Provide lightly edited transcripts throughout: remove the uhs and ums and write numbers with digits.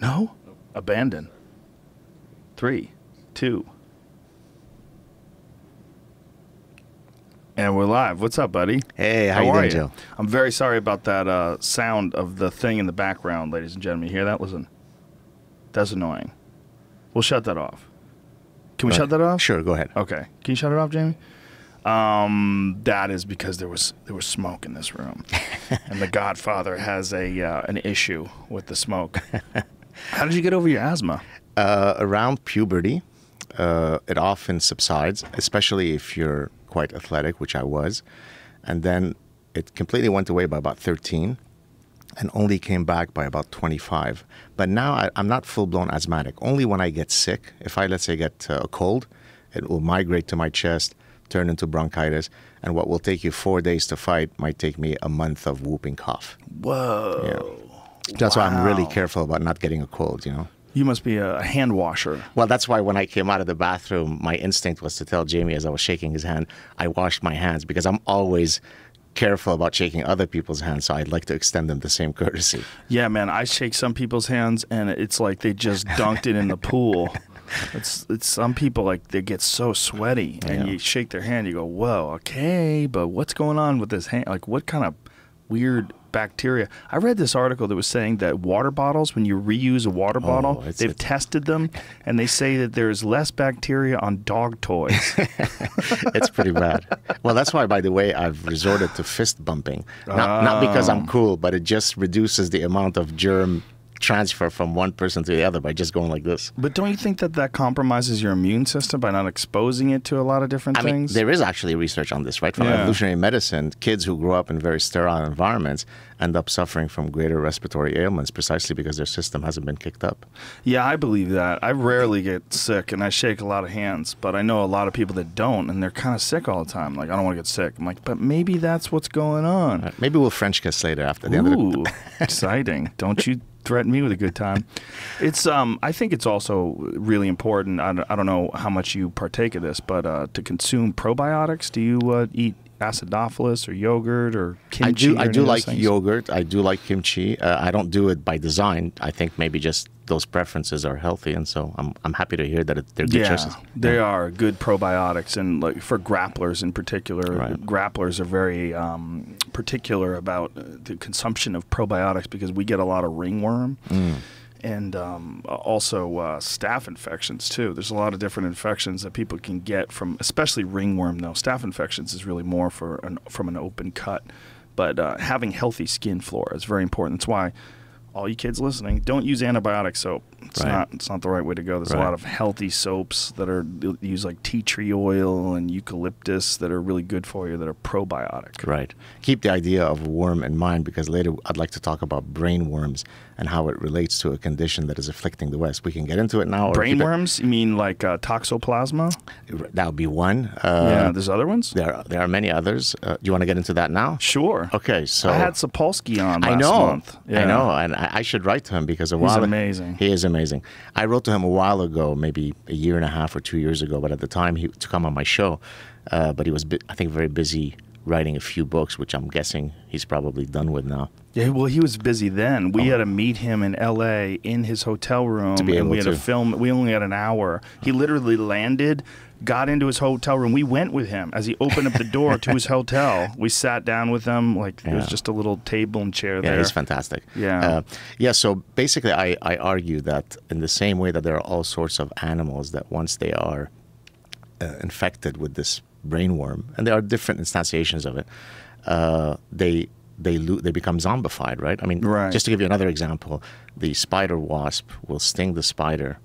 No? Abandon. 3, 2. And we're live. What's up, buddy? Hey, how you doing, Joe? I'm very sorry about that sound of the thing in the background, ladies and gentlemen. You hear that? Listen. That's annoying. We'll shut that off. Can we shut that off? Sure, go ahead. Okay. Can you shut it off, Jamie? That is because there was smoke in this room. And the Godfather has an issue with the smoke. How did you get over your asthma? Around puberty, it often subsides, especially if you're quite athletic, which I was. And then it completely went away by about 13 and only came back by about 25. But now I'm not full-blown asthmatic. Only when I get sick, if I, let's say, get a cold, it will migrate to my chest, turn into bronchitis, and what will take you 4 days to fight might take me a month of whooping cough. Whoa. Yeah. That's why I'm really careful about not getting a cold, you know? You must be a hand washer. Well, that's why when I came out of the bathroom, my instinct was to tell Jamie as I was shaking his hand, I washed my hands because I'm always careful about shaking other people's hands, so I'd like to extend them the same courtesy. Yeah, man, I shake some people's hands and it's like they just dunked it in the pool. It's some people, like, they get so sweaty and you shake their hand, you go, whoa, okay, but what's going on with this hand? Like, what kind of weird bacteria? I read this article that was saying that water bottles, when you reuse a water bottle, they've tested them and they say that there's less bacteria on dog toys. It's pretty bad. Well, that's why, by the way, I've resorted to fist bumping. Not because I'm cool, but it just reduces the amount of germ transfer from one person to the other by just going like this. But don't you think that that compromises your immune system by not exposing it to a lot of different things? I mean, there is actually research on this, right? From evolutionary medicine, kids who grow up in very sterile environments end up suffering from greater respiratory ailments precisely because their system hasn't been kicked up. Yeah, I believe that. I rarely get sick, and I shake a lot of hands, but I know a lot of people that don't, and they're kind of sick all the time. Like, I don't want to get sick. I'm like, but maybe that's what's going on. Right. Maybe we'll French kiss later after the end of the... Exciting. Don't you threaten me with a good time. It's I think it's also really important. I don't know how much you partake of this, but to consume probiotics. Do you eat acidophilus or yogurt or kimchi? I do like yogurt. I do like kimchi. I don't do it by design. I think maybe just those preferences are healthy, and so I'm happy to hear that they're good choices. They are good probiotics, and like for grapplers in particular, grapplers are very particular about the consumption of probiotics because we get a lot of ringworm. And also staph infections, too. There's a lot of different infections that people can get from, especially ringworm, though. Staph infections is really more from an open cut. But having healthy skin flora is very important. That's why all you kids listening, don't use antibiotic soap. It's not the right way to go. There's a lot of healthy soaps that are use like tea tree oil and eucalyptus that are really good for you, that are probiotic. Right. Keep the idea of worm in mind, because later I'd like to talk about brain worms and how it relates to a condition that is afflicting the West. We can get into it now. Brain worms? You mean like toxoplasma? That would be one. Yeah, there's other ones? There are many others. Do you want to get into that now? Sure. Okay, so... I had Sapolsky on last month. Yeah. I know, and I should write to him because He's amazing. He is amazing. I wrote to him a while ago, maybe a year and a half or 2 years ago, but at the time to come on my show. But he was, I think, very busy writing a few books, which I'm guessing he's probably done with now. Yeah, well, he was busy then. We had to meet him in L.A. in his hotel room, and we had to film. We only had an hour. He literally landed, got into his hotel room. We went with him as he opened up the door to his hotel. We sat down with him. Like, there was just a little table and chair there. Yeah, he's fantastic. Yeah. So basically I argue that in the same way that there are all sorts of animals that once they are infected with this brainworm, and there are different instantiations of it, they become zombified, right? I mean, just to give you another example, the spider wasp will sting the spider,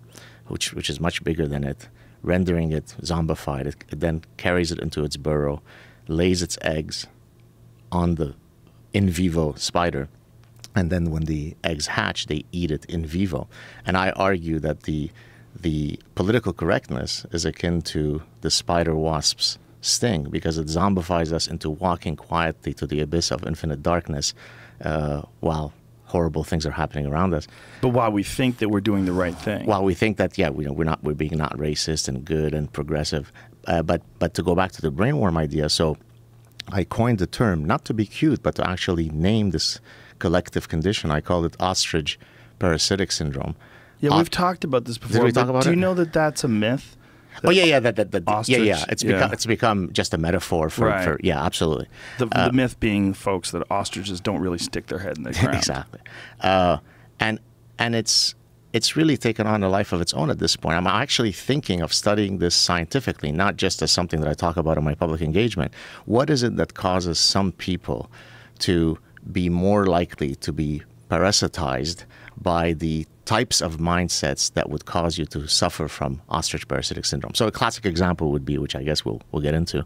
which is much bigger than it, rendering it zombified. It then carries it into its burrow, lays its eggs on the in vivo spider, and then when the eggs hatch, they eat it in vivo. And I argue that the political correctness is akin to the spider wasp's sting, because it zombifies us into walking quietly to the abyss of infinite darkness while horrible things are happening around us. But while we think that we're doing the right thing. While we think that, we're being not racist and good and progressive. But to go back to the brainworm idea, so I coined the term, not to be cute, but to actually name this collective condition. I called it Ostrich, parasitic syndrome. Yeah, we've talked about this before. Did we talk about it? Do you know that that's a myth? Oh yeah, Ostrich, yeah. It's become just a metaphor for yeah, absolutely. The myth being, folks, that ostriches don't really stick their head in the ground. Exactly, and it's really taken on a life of its own at this point. I'm actually thinking of studying this scientifically, not just as something that I talk about in my public engagement. What is it that causes some people to be more likely to be parasitized by the types of mindsets that would cause you to suffer from ostrich parasitic syndrome? So a classic example would be, which I guess we'll get into,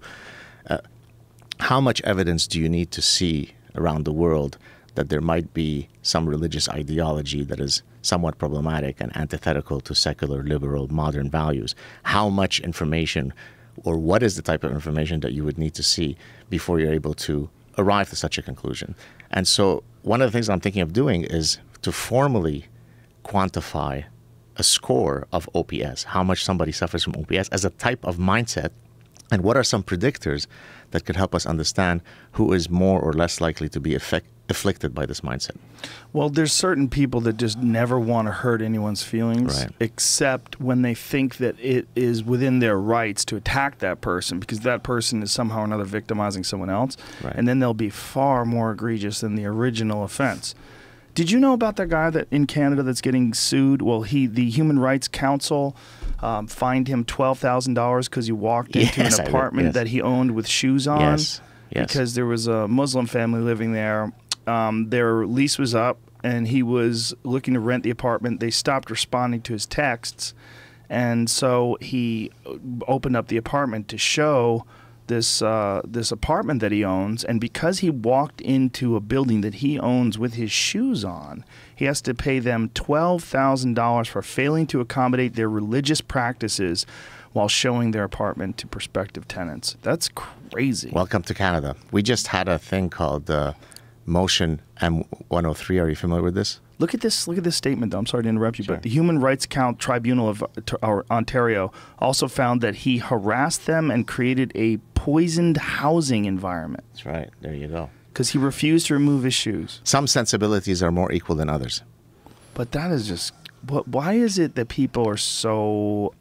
how much evidence do you need to see around the world that there might be some religious ideology that is somewhat problematic and antithetical to secular, liberal, modern values? How much information, or what is the type of information that you would need to see before you're able to arrive to such a conclusion? And so one of the things I'm thinking of doing is to formally quantify a score of OPS, how much somebody suffers from OPS as a type of mindset, and what are some predictors that could help us understand who is more or less likely to be afflicted by this mindset. Well, there's certain people that just never want to hurt anyone's feelings, right, except when they think that it is within their rights to attack that person because that person is somehow or another victimizing someone else, right, and then they'll be far more egregious than the original offense. Did you know about that guy that in Canada that's getting sued? Well, the Human Rights Council fined him $12,000 because he walked into an apartment that he owned with shoes on. Yes. Because there was a Muslim family living there. Their lease was up, and he was looking to rent the apartment. They stopped responding to his texts, and so he opened up the apartment to show this apartment that he owns. And because he walked into a building that he owns with his shoes on, he has to pay them $12,000 for failing to accommodate their religious practices while showing their apartment to prospective tenants. That's crazy. Welcome to Canada. We just had a thing called Motion M103. Are you familiar with this? Look at this statement, though. I'm sorry to interrupt you, Sure. but the Human Rights Tribunal of Ontario also found that he harassed them and created a poisoned housing environment. That's right. There you go. Because he refused to remove his shoes. Some sensibilities are more equal than others. But that is just... Why is it that people are so...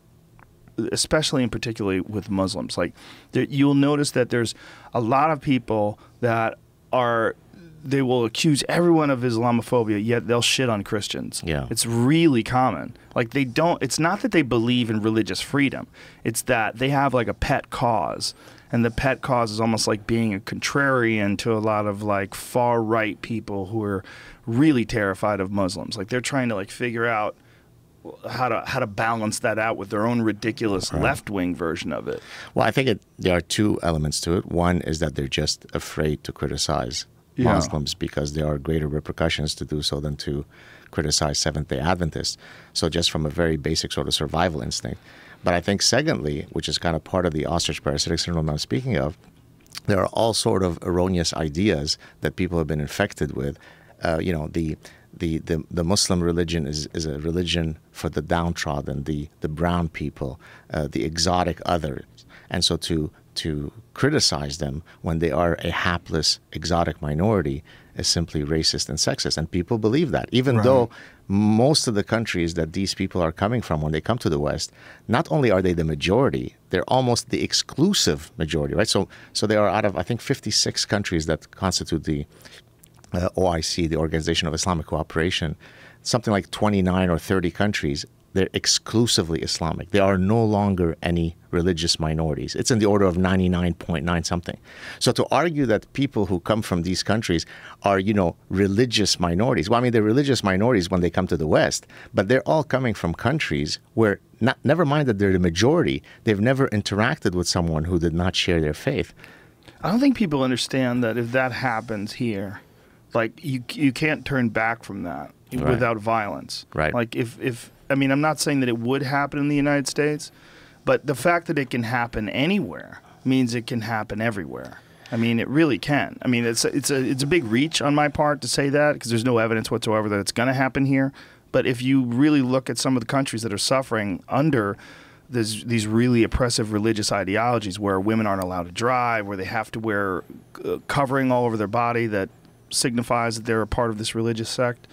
especially and particularly with Muslims, like you'll notice that there's a lot of people that they will accuse everyone of Islamophobia, yet they'll shit on Christians. Yeah. It's really common. Like it's not that they believe in religious freedom. It's that they have like a pet cause. And the pet cause is almost like being a contrarian to a lot of like far right people who are really terrified of Muslims. Like they're trying to like figure out how to balance that out with their own ridiculous left-wing version of it. Well, I think there are two elements to it. One is that they're just afraid to criticize Muslims because there are greater repercussions to do so than to criticize Seventh-day Adventists. So just from a very basic sort of survival instinct. But I think secondly, which is kind of part of the ostrich parasitic syndrome I'm speaking of, there are all sort of erroneous ideas that people have been infected with. The Muslim religion is a religion for the downtrodden, the brown people, the exotic others. And so to criticize them when they are a hapless exotic minority is simply racist and sexist. And people believe that, even though most of the countries that these people are coming from when they come to the West, not only are they the majority, they're almost the exclusive majority, right? So they are out of, I think, 56 countries that constitute the OIC, the Organization of Islamic Cooperation, something like 29 or 30 countries, they're exclusively Islamic. There are no longer any religious minorities. It's in the order of 99.9 something. So to argue that people who come from these countries are, religious minorities, well, I mean, they're religious minorities when they come to the West, but they're all coming from countries where, never mind that they're the majority, they've never interacted with someone who did not share their faith. I don't think people understand that if that happens here, like you can't turn back from that without violence. Right. Like I'm not saying that it would happen in the United States, but the fact that it can happen anywhere means it can happen everywhere. I mean, it really can. I mean, it's a big reach on my part to say that because there's no evidence whatsoever that it's going to happen here. But if you really look at some of the countries that are suffering under these really oppressive religious ideologies where women aren't allowed to drive, where they have to wear covering all over their body that signifies that they're a part of this religious sect,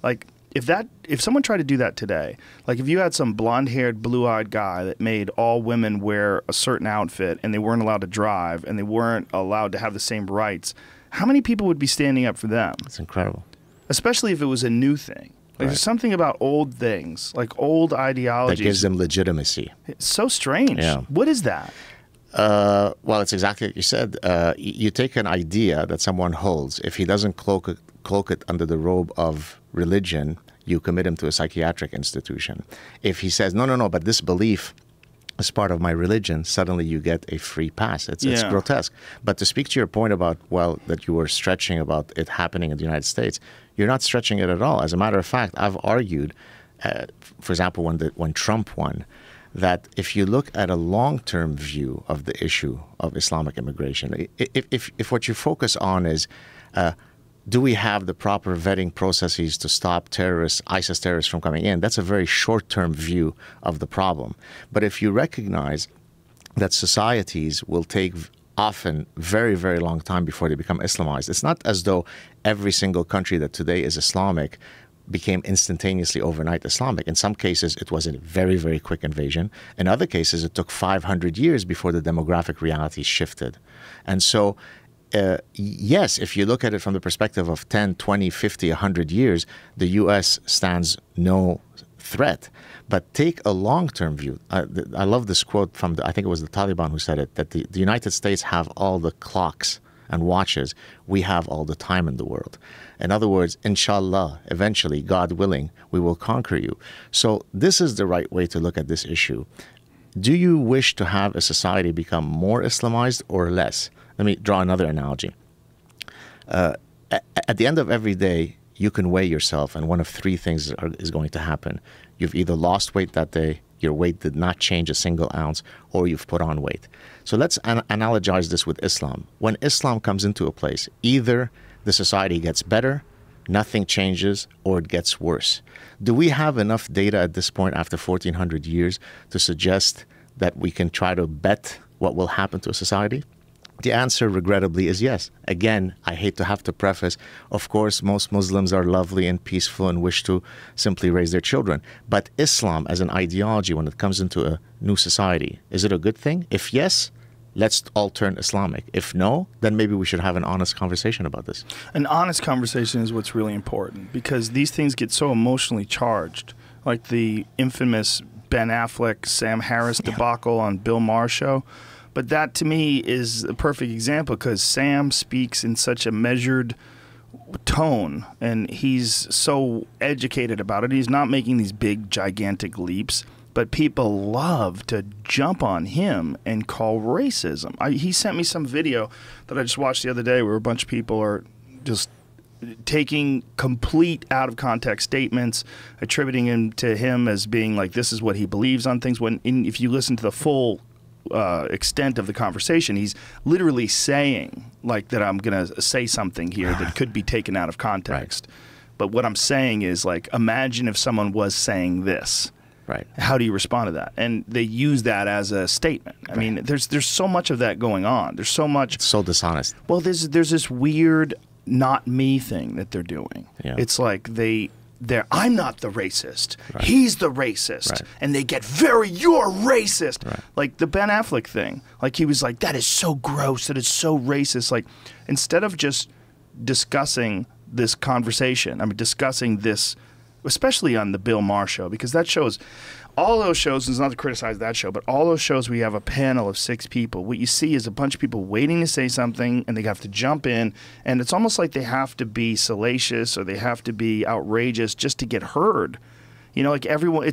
like if someone tried to do that today, like if you had some blonde-haired, blue-eyed guy that made all women wear a certain outfit and they weren't allowed to drive and they weren't allowed to have the same rights, how many people would be standing up for them? It's incredible. Especially if it was a new thing. Like There's something about old things, like old ideologies. That gives them legitimacy. It's so strange. Yeah. What is that? Well, it's exactly what you said. You take an idea that someone holds. If he doesn't cloak it under the robe of religion, you commit him to a psychiatric institution. If he says, no, but this belief is part of my religion, suddenly you get a free pass. It's grotesque. But to speak to your point about, that you were stretching about it happening in the United States, you're not stretching it at all. As a matter of fact, I've argued, for example, when Trump won, that if you look at a long-term view of the issue of Islamic immigration, if what you focus on is, do we have the proper vetting processes to stop terrorists, ISIS terrorists from coming in? That's a very short-term view of the problem. But if you recognize that societies will take often very, very long time before they become Islamized, it's not as though every single country that today is Islamic became instantaneously overnight Islamic. In some cases, it was a very, very quick invasion. In other cases, it took 500 years before the demographic realities shifted. And so, yes, if you look at it from the perspective of 10, 20, 50, 100 years, the U.S. stands no threat. But take a long-term view. I love this quote from, I think it was the Taliban who said it, that the United States have all the clocks and watches. We have all the time in the world. In other words, inshallah, eventually, God willing, we will conquer you. So this is the right way to look at this issue. Do you wish to have a society become more Islamized or less? Let me draw another analogy. At the end of every day, you can weigh yourself, and one of three things is going to happen. You've either lost weight that day, your weight did not change a single ounce, or you've put on weight. So let's analogize this with Islam. When Islam comes into a place, either the society gets better, nothing changes, or it gets worse. Do we have enough data at this point after 1,400 years to suggest that we can try to bet what will happen to a society? The answer, regrettably, is yes. Again, I hate to have to preface, of course, most Muslims are lovely and peaceful and wish to simply raise their children. But Islam as an ideology, when it comes into a new society, is it a good thing? If yes, let's all turn Islamic. If no, then maybe we should have an honest conversation about this. An honest conversation is what's really important, because these things get so emotionally charged, like the infamous Ben Affleck, Sam Harris debacle on Bill Maher's show. But that, to me, is a perfect example, because Sam speaks in such a measured tone, and he's so educated about it. He's not making these big, gigantic leaps, but people love to jump on him and call racism. He sent me some video that I just watched the other day where a bunch of people are just taking complete out-of-context statements, attributing him to him as being like, this is what he believes on things, when if you listen to the full extent of the conversation, he's literally saying like that I'm going to say something here that could be taken out of context. Right. But what I'm saying is, like, imagine if someone was saying this. Right. How do you respond to that? And they use that as a statement. I mean, there's so much of that going on. There's so much. It's so dishonest. Well, there's this weird not me thing that they're doing. Yeah. It's like I'm not the racist. Right. He's the racist. Right. And they get you're racist. Right. Like the Ben Affleck thing. Like he was like, that is so gross. That is so racist. Like instead of just discussing this conversation, discussing this, especially on the Bill Maher show, because that shows, all those shows, it's not to criticize that show, but all those shows where you have a panel of 6 people, what you see is a bunch of people waiting to say something, and they have to jump in, and it's almost like they have to be salacious or they have to be outrageous just to get heard. You know, like everyone,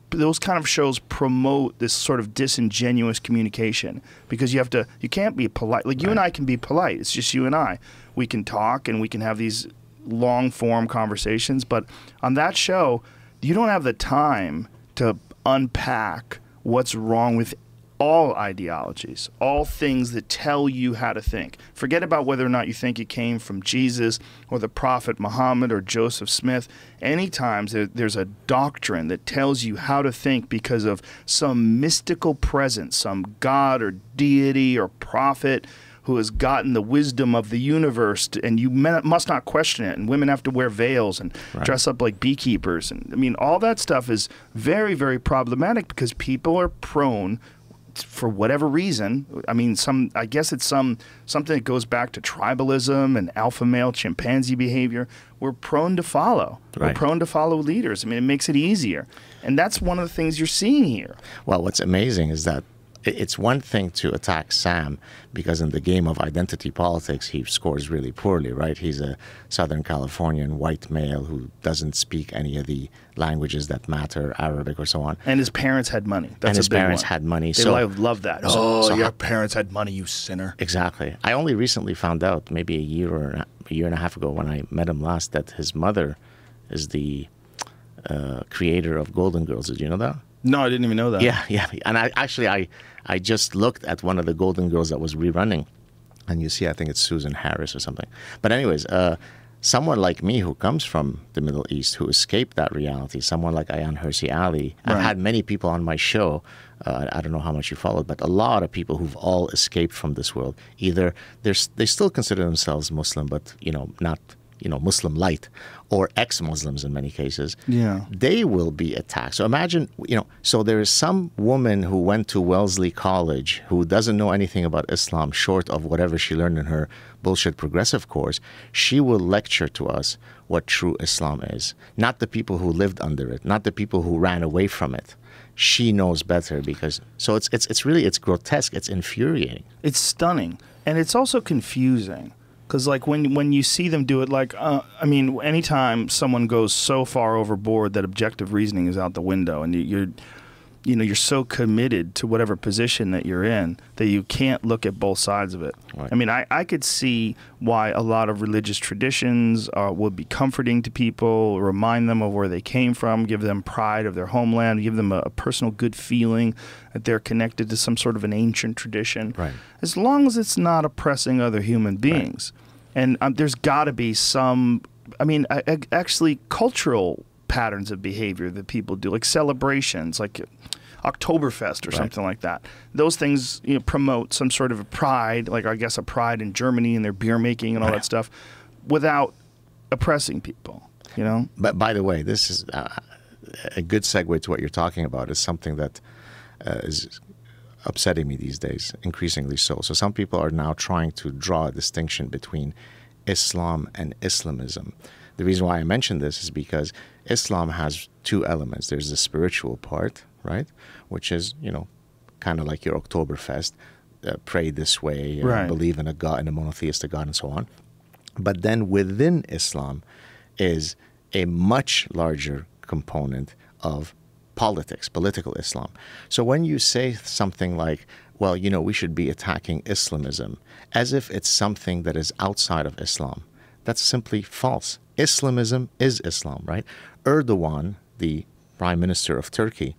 those kind of shows promote this sort of disingenuous communication, because you can't be polite. Like you and I can be polite. It's just you and I. We can talk and we can have these long form conversations, but on that show, you don't have the time to unpack what's wrong with all ideologies, all things that tell you how to think. Forget about whether or not you think it came from Jesus or the Prophet Muhammad or Joseph Smith. Anytime there's a doctrine that tells you how to think because of some mystical presence, some God or deity or prophet who has gotten the wisdom of the universe, and you must not question it. And women have to wear veils and dress up like beekeepers. And I mean, all that stuff is very, very problematic because people are prone, for whatever reason. I mean, I guess it's something that goes back to tribalism and alpha male chimpanzee behavior. We're prone to follow. We're prone to follow leaders. I mean, it makes it easier. And that's one of the things you're seeing here. Well, what's amazing is that it's one thing to attack Sam because in the game of identity politics, he scores really poorly, right? He's a Southern Californian white male who doesn't speak any of the languages that matter, Arabic or so on. And his parents had money. That's and his a big parents one. had money. They love that. So your parents had money, you sinner. Exactly. I only recently found out, maybe a year and a half ago when I met him last, that his mother is the creator of Golden Girls. Did you know that? No, I didn't even know that. Yeah. And I just looked at one of the Golden Girls that was rerunning, and you see, I think it's Susan Harris or something. But anyways, someone like me who comes from the Middle East, who escaped that reality, someone like Ayaan Hirsi Ali, I've had many people on my show, I don't know how much you followed, but a lot of people who've all escaped from this world. Either they still consider themselves Muslim, but not Muslim light, or ex-Muslims in many cases, they will be attacked. So imagine, so there is some woman who went to Wellesley College who doesn't know anything about Islam short of whatever she learned in her bullshit progressive course. She will lecture to us what true Islam is. Not the people who lived under it, not the people who ran away from it. She knows better because, so it's really grotesque, it's infuriating. It's stunning. And it's also confusing. Because, like, when you see them do it, like, I mean, anytime someone goes so far overboard that objective reasoning is out the window, and you're so committed to whatever position that you're in that you can't look at both sides of it. Right. I mean, I could see why a lot of religious traditions would be comforting to people, remind them of where they came from, give them pride of their homeland, give them a personal good feeling that they're connected to some sort of an ancient tradition. Right. As long as it's not oppressing other human beings. Right. And there's got to be some, I mean, actually cultural patterns of behavior that people do, like celebrations, like Oktoberfest or something like that. Those things promote some sort of a pride, like I guess a pride in Germany and their beer making and all that stuff, without oppressing people, But by the way, this is a good segue to what you're talking about. Is something that is upsetting me these days, increasingly so. So some people are now trying to draw a distinction between Islam and Islamism. The reason why I mention this is because Islam has two elements. There's the spiritual part, right, which is, kind of like your Oktoberfest, pray this way, believe in a God, in a monotheistic God, and so on. But then within Islam is a much larger component of politics, political Islam. So when you say something like, well, we should be attacking Islamism, as if it's something that is outside of Islam, that's simply false. Islamism is Islam, right? Erdogan, the prime minister of Turkey,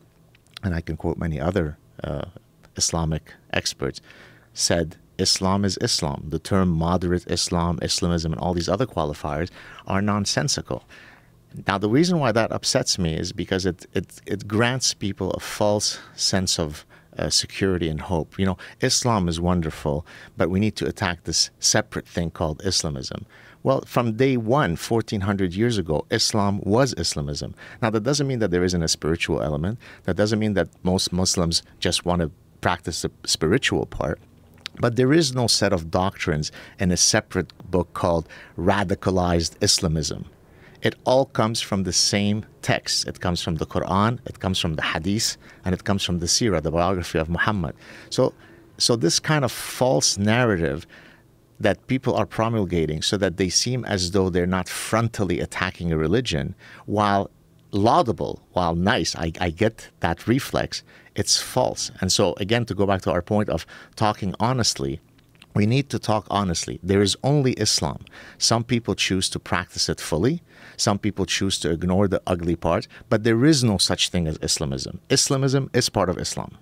and I can quote many other Islamic experts, said Islam is Islam. The term moderate Islam, Islamism, and all these other qualifiers are nonsensical. Now, the reason why that upsets me is because it grants people a false sense of security and hope. Islam is wonderful, but we need to attack this separate thing called Islamism. Well, from day one, 1,400 years ago, Islam was Islamism. Now, that doesn't mean that there isn't a spiritual element. That doesn't mean that most Muslims just want to practice the spiritual part. But there is no set of doctrines in a separate book called Radicalized Islamism. It all comes from the same text. It comes from the Quran, it comes from the Hadith, and it comes from the Sirah, the biography of Muhammad. So this kind of false narrative that people are promulgating so that they seem as though they're not frontally attacking a religion, while laudable, while nice, I get that reflex, it's false. And so, again, to go back to our point of talking honestly, we need to talk honestly. There is only Islam. Some people choose to practice it fully. Some people choose to ignore the ugly part. But there is no such thing as Islamism. Islamism is part of Islam.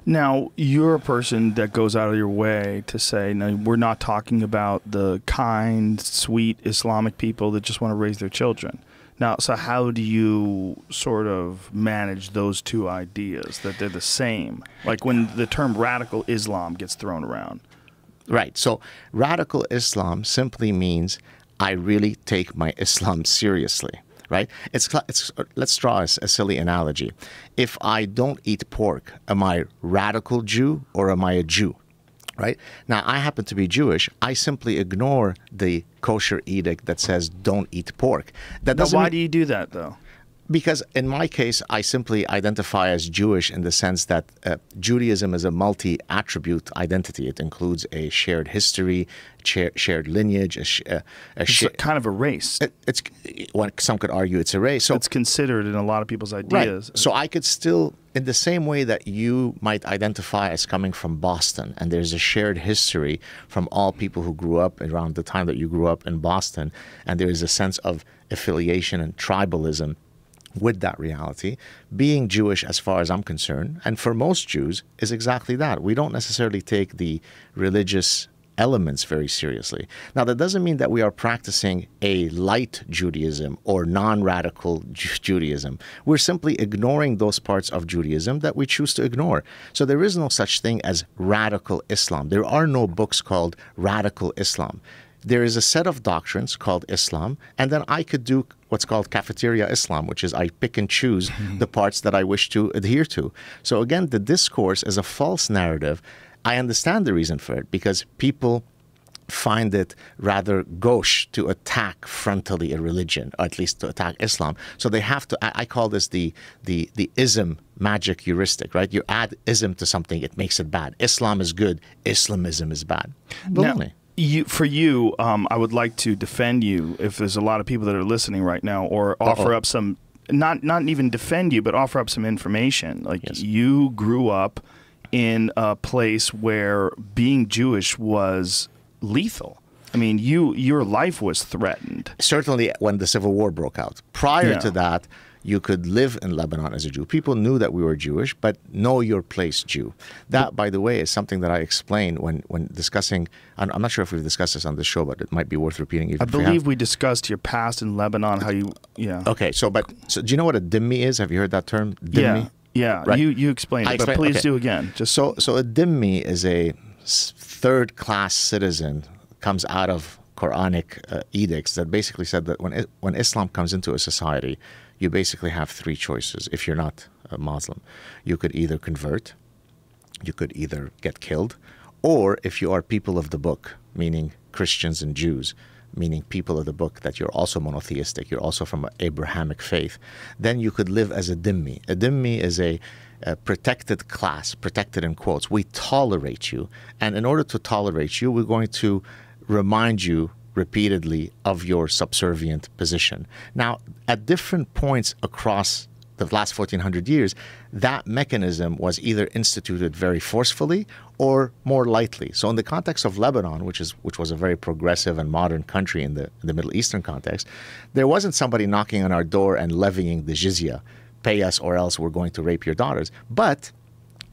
Now, you're a person that goes out of your way to say, no, we're not talking about the kind, sweet Islamic people that just want to raise their children. Now, so how do you sort of manage those two ideas, that they're the same? Like when the term radical Islam gets thrown around. Right. So radical Islam simply means I really take my Islam seriously. Right? Let's draw a silly analogy. If I don't eat pork, am I radical Jew or am I a Jew? Right? Now, I happen to be Jewish. I simply ignore the kosher edict that says don't eat pork. Now, why do you do that, though? Because in my case, I simply identify as Jewish in the sense that Judaism is a multi-attribute identity. It includes a shared history, shared lineage, It's kind of a race. Some could argue it's a race. So it's considered in a lot of people's ideas. Right. So I could still, in the same way that you might identify as coming from Boston, and there's a shared history from all people who grew up around the time that you grew up in Boston, and there is a sense of affiliation and tribalism with that reality. Being Jewish, as far as I'm concerned, and for most Jews, is exactly that. We don't necessarily take the religious elements very seriously. Now, that doesn't mean that we are practicing a light Judaism or non-radical Judaism. We're simply ignoring those parts of Judaism that we choose to ignore. So there is no such thing as radical Islam. There are no books called radical Islam. There is a set of doctrines called Islam, and then I could do what's called cafeteria Islam, which is I pick and choose the parts that I wish to adhere to. So again, the discourse is a false narrative. I understand the reason for it, because people find it rather gauche to attack frontally a religion, or at least to attack Islam. So they have to, I call this the ism magic heuristic, right? You add ism to something, it makes it bad. Islam is good, Islamism is bad. Baloney. For you, I would like to defend you if there's a lot of people that are listening right now, or offer up some, not even defend you, but offer up some information. Like, yes, you grew up in a place where being Jewish was lethal. I mean, your life was threatened. Certainly when the Civil War broke out. Prior to that, you could live in Lebanon as a Jew. People knew that we were Jewish, but know your place Jew. That, by the way, is something that I explain when discussing, I'm not sure if we've discussed this on the show, but it might be worth repeating. I believe we discussed your past in Lebanon, how you, Okay, so do you know what a dhimmi is? Have you heard that term, dhimmi? Yeah, right. You explained it, but please do again. Just So a dhimmi is a third-class citizen, comes out of Quranic edicts that basically said that when Islam comes into a society, you basically have three choices if you're not a Muslim. You could either convert, you could either get killed, or if you are people of the book, meaning Christians and Jews, meaning people of the book, that you're also monotheistic, you're also from an Abrahamic faith, then you could live as a dhimmi. A dhimmi is a protected class, protected in quotes. We tolerate you, and in order to tolerate you, we're going to remind you repeatedly of your subservient position. Now, at different points across the last 1400 years, that mechanism was either instituted very forcefully or more lightly. So in the context of Lebanon, which was a very progressive and modern country in the Middle Eastern context, there wasn't somebody knocking on our door and levying the jizya, pay us or else we're going to rape your daughters. But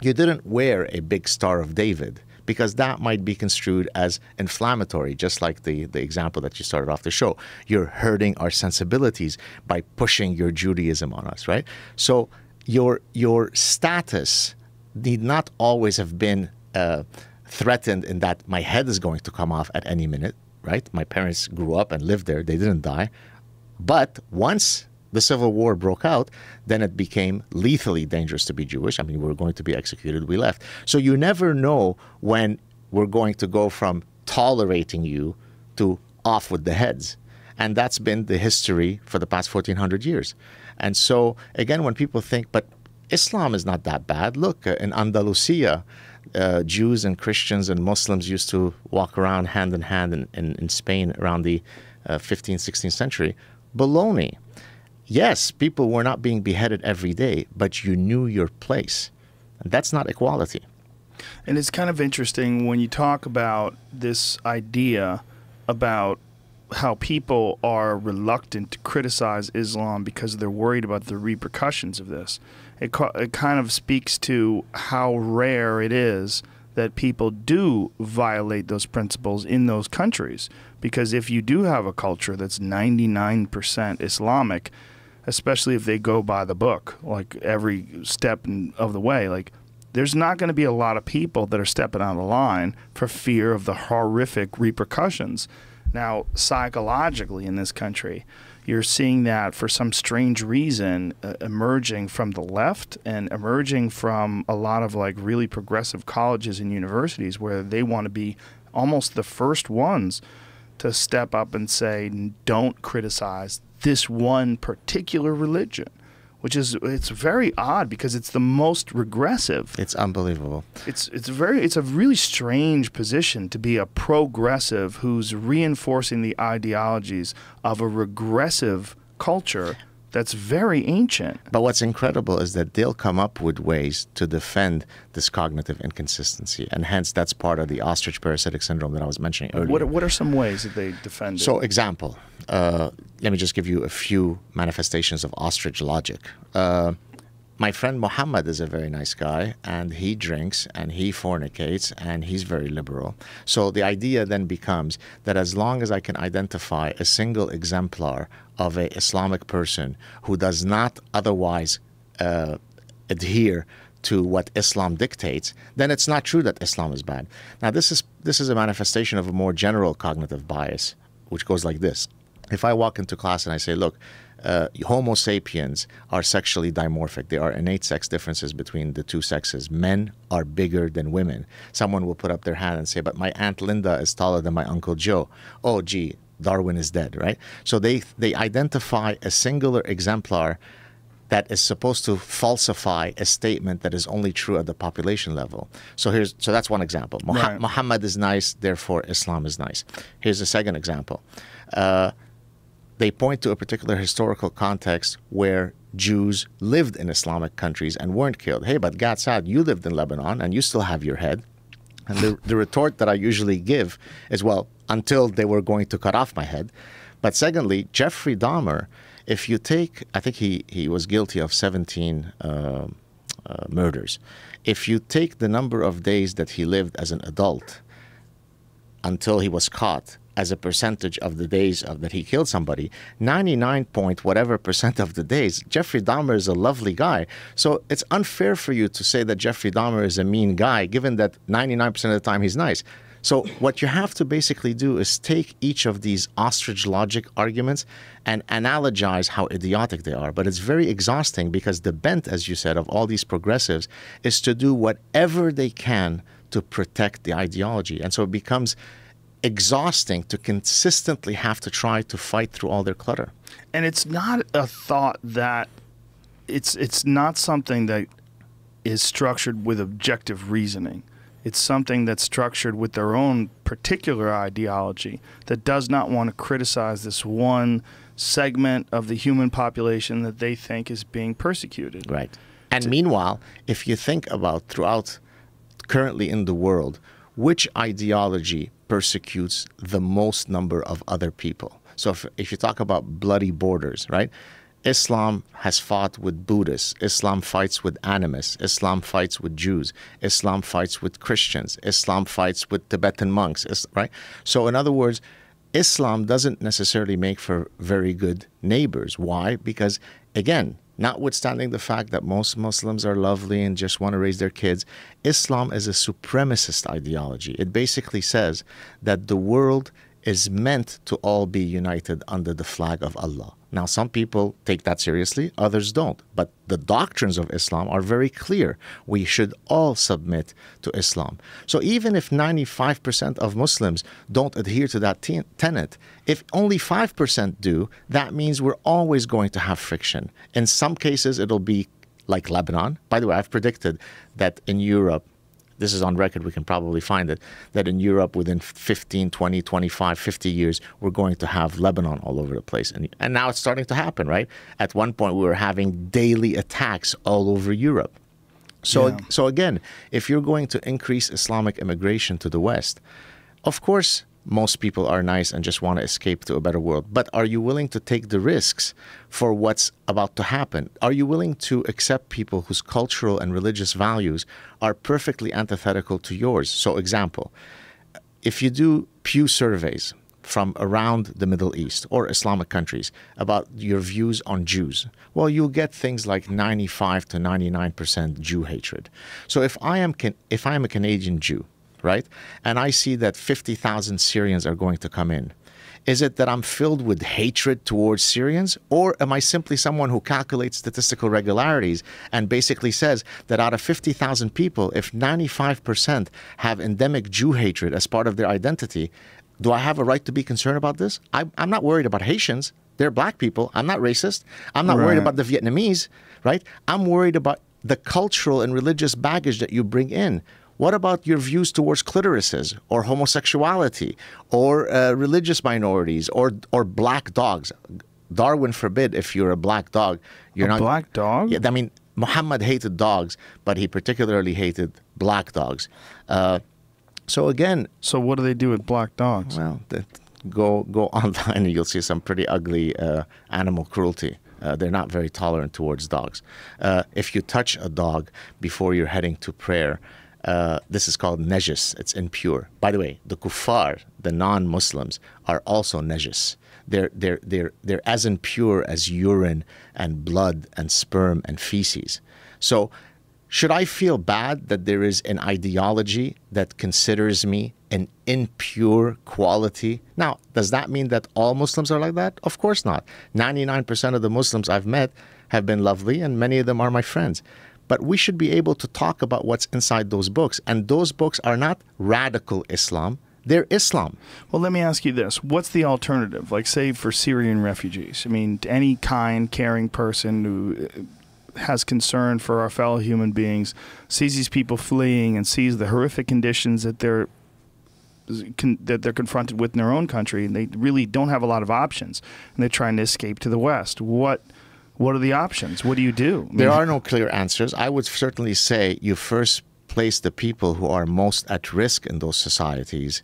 you didn't wear a big Star of David, because that might be construed as inflammatory, just like the example that you started off the show. You're hurting our sensibilities by pushing your Judaism on us, right? So your status need not always have been threatened in that my head is going to come off at any minute, right? My parents grew up and lived there. They didn't die. But once the Civil War broke out, then it became lethally dangerous to be Jewish. I mean, we were going to be executed. We left. So you never know when we're going to go from tolerating you to off with the heads. And that's been the history for the past 1400 years. And so, again, when people think, but Islam is not that bad. Look, in Andalusia, Jews and Christians and Muslims used to walk around hand in hand in Spain around the 15th, 16th century. Baloney. Yes, people were not being beheaded every day, but you knew your place. And that's not equality. And it's kind of interesting when you talk about this idea about how people are reluctant to criticize Islam because they're worried about the repercussions of this. It kind of speaks to how rare it is that people do violate those principles in those countries. Because if you do have a culture that's 99% Islamic, especially if they go by the book, like every step of the way, like there's not going to be a lot of people that are stepping out of line for fear of the horrific repercussions. Now, psychologically in this country, you're seeing that for some strange reason emerging from the left and emerging from a lot of like really progressive colleges and universities where they want to be almost the first ones to step up and say, don't criticize this one particular religion. Which is, it's very odd because it's the most regressive. It's unbelievable. It's a really strange position to be a progressive who's reinforcing the ideologies of a regressive culture that's very ancient. But what's incredible is that they'll come up with ways to defend this cognitive inconsistency, and hence that's part of the ostrich parasitic syndrome that I was mentioning earlier. What are some ways that they defend it? So, example, let me just give you a few manifestations of ostrich logic. My friend Muhammad is a very nice guy, and he drinks, and he fornicates, and he's very liberal. So the idea then becomes that as long as I can identify a single exemplar of an Islamic person who does not otherwise adhere to what Islam dictates, then it's not true that Islam is bad. Now, this is a manifestation of a more general cognitive bias, which goes like this. If I walk into class and I say, look, Homo sapiens are sexually dimorphic. There are innate sex differences between the two sexes. Men are bigger than women. Someone will put up their hand and say, but my Aunt Linda is taller than my Uncle Joe. Oh, gee, Darwin is dead, right? So they identify a singular exemplar that is supposed to falsify a statement that is only true at the population level. So that's one example. Right. Muhammad is nice, therefore Islam is nice. Here's a second example. They point to a particular historical context where Jews lived in Islamic countries and weren't killed. Hey, but Gad Saad, you lived in Lebanon and you still have your head. And the retort that I usually give is, well, until they were going to cut off my head. But secondly, Jeffrey Dahmer, if you take, I think he was guilty of 17 murders. If you take the number of days that he lived as an adult until he was caught, as a percentage of the days that he killed somebody, 99 point whatever percent of the days, Jeffrey Dahmer is a lovely guy. So it's unfair for you to say that Jeffrey Dahmer is a mean guy, given that 99% of the time he's nice. So what you have to basically do is take each of these ostrich logic arguments and analogize how idiotic they are. But it's very exhausting because the bent, as you said, of all these progressives is to do whatever they can to protect the ideology. And so it becomes exhausting to consistently have to try to fight through all their clutter. And it's not a thought that it's not something that is structured with objective reasoning. It's something that's structured with their own particular ideology that does not want to criticize this one segment of the human population that they think is being persecuted. Right. And meanwhile, if you think about throughout currently in the world, which ideology persecutes the most number of other people? So if you talk about bloody borders, right? Islam has fought with Buddhists. Islam fights with animists. Islam fights with Jews. Islam fights with Christians. Islam fights with Tibetan monks, right? So in other words, Islam doesn't necessarily make for very good neighbors. Why? Because, again, notwithstanding the fact that most Muslims are lovely and just want to raise their kids, Islam is a supremacist ideology. It basically says that the world is meant to all be united under the flag of Allah. Now, some people take that seriously, others don't. But the doctrines of Islam are very clear. We should all submit to Islam. So even if 95% of Muslims don't adhere to that tenet, if only 5% do, that means we're always going to have friction. In some cases, it'll be like Lebanon. By the way, I've predicted that in Europe, this is on record, we can probably find it, that in Europe within 15, 20, 25, 50 years, we're going to have Lebanon all over the place. And now it's starting to happen, right? At one point, we were having daily attacks all over Europe. So again, if you're going to increase Islamic immigration to the West, of course, most people are nice and just want to escape to a better world. But are you willing to take the risks for what's about to happen? Are you willing to accept people whose cultural and religious values are perfectly antithetical to yours? So example, if you do Pew surveys, from around the Middle East or Islamic countries about your views on Jews, well, you'll get things like 95 to 99% Jew hatred. So if I am a Canadian Jew, right, and I see that 50,000 Syrians are going to come in, is it that I'm filled with hatred towards Syrians, or am I simply someone who calculates statistical regularities and basically says that out of 50,000 people, if 95% have endemic Jew hatred as part of their identity, do I have a right to be concerned about this? I'm not worried about Haitians. They're black people. I'm not racist. I'm not worried about the Vietnamese, right? I'm worried about the cultural and religious baggage that you bring in. What about your views towards clitorises or homosexuality or religious minorities or black dogs? Darwin forbid if you're a black dog. You're not black dog? Yeah, I mean, Muhammad hated dogs, but he particularly hated black dogs. So again... So what do they do with black dogs? Well, go online and you'll see some pretty ugly animal cruelty. They're not very tolerant towards dogs. If you touch a dog before you're heading to prayer... this is called najis. It's impure. By the way, the kuffar, the non-Muslims, are also najis. They're as impure as urine and blood and sperm and feces. So should I feel bad that there is an ideology that considers me an impure quality? Now, does that mean that all Muslims are like that? Of course not. 99% of the Muslims I've met have been lovely, and many of them are my friends. But we should be able to talk about what's inside those books. And those books are not radical Islam. They're Islam. Well, let me ask you this. What's the alternative? Like, say, for Syrian refugees? I mean, any kind, caring person who has concern for our fellow human beings, sees these people fleeing and sees the horrific conditions that they're confronted with in their own country, and they really don't have a lot of options, and they're trying to escape to the West. What are the options? What do you do? There are no clear answers. I would certainly say you first place the people who are most at risk in those societies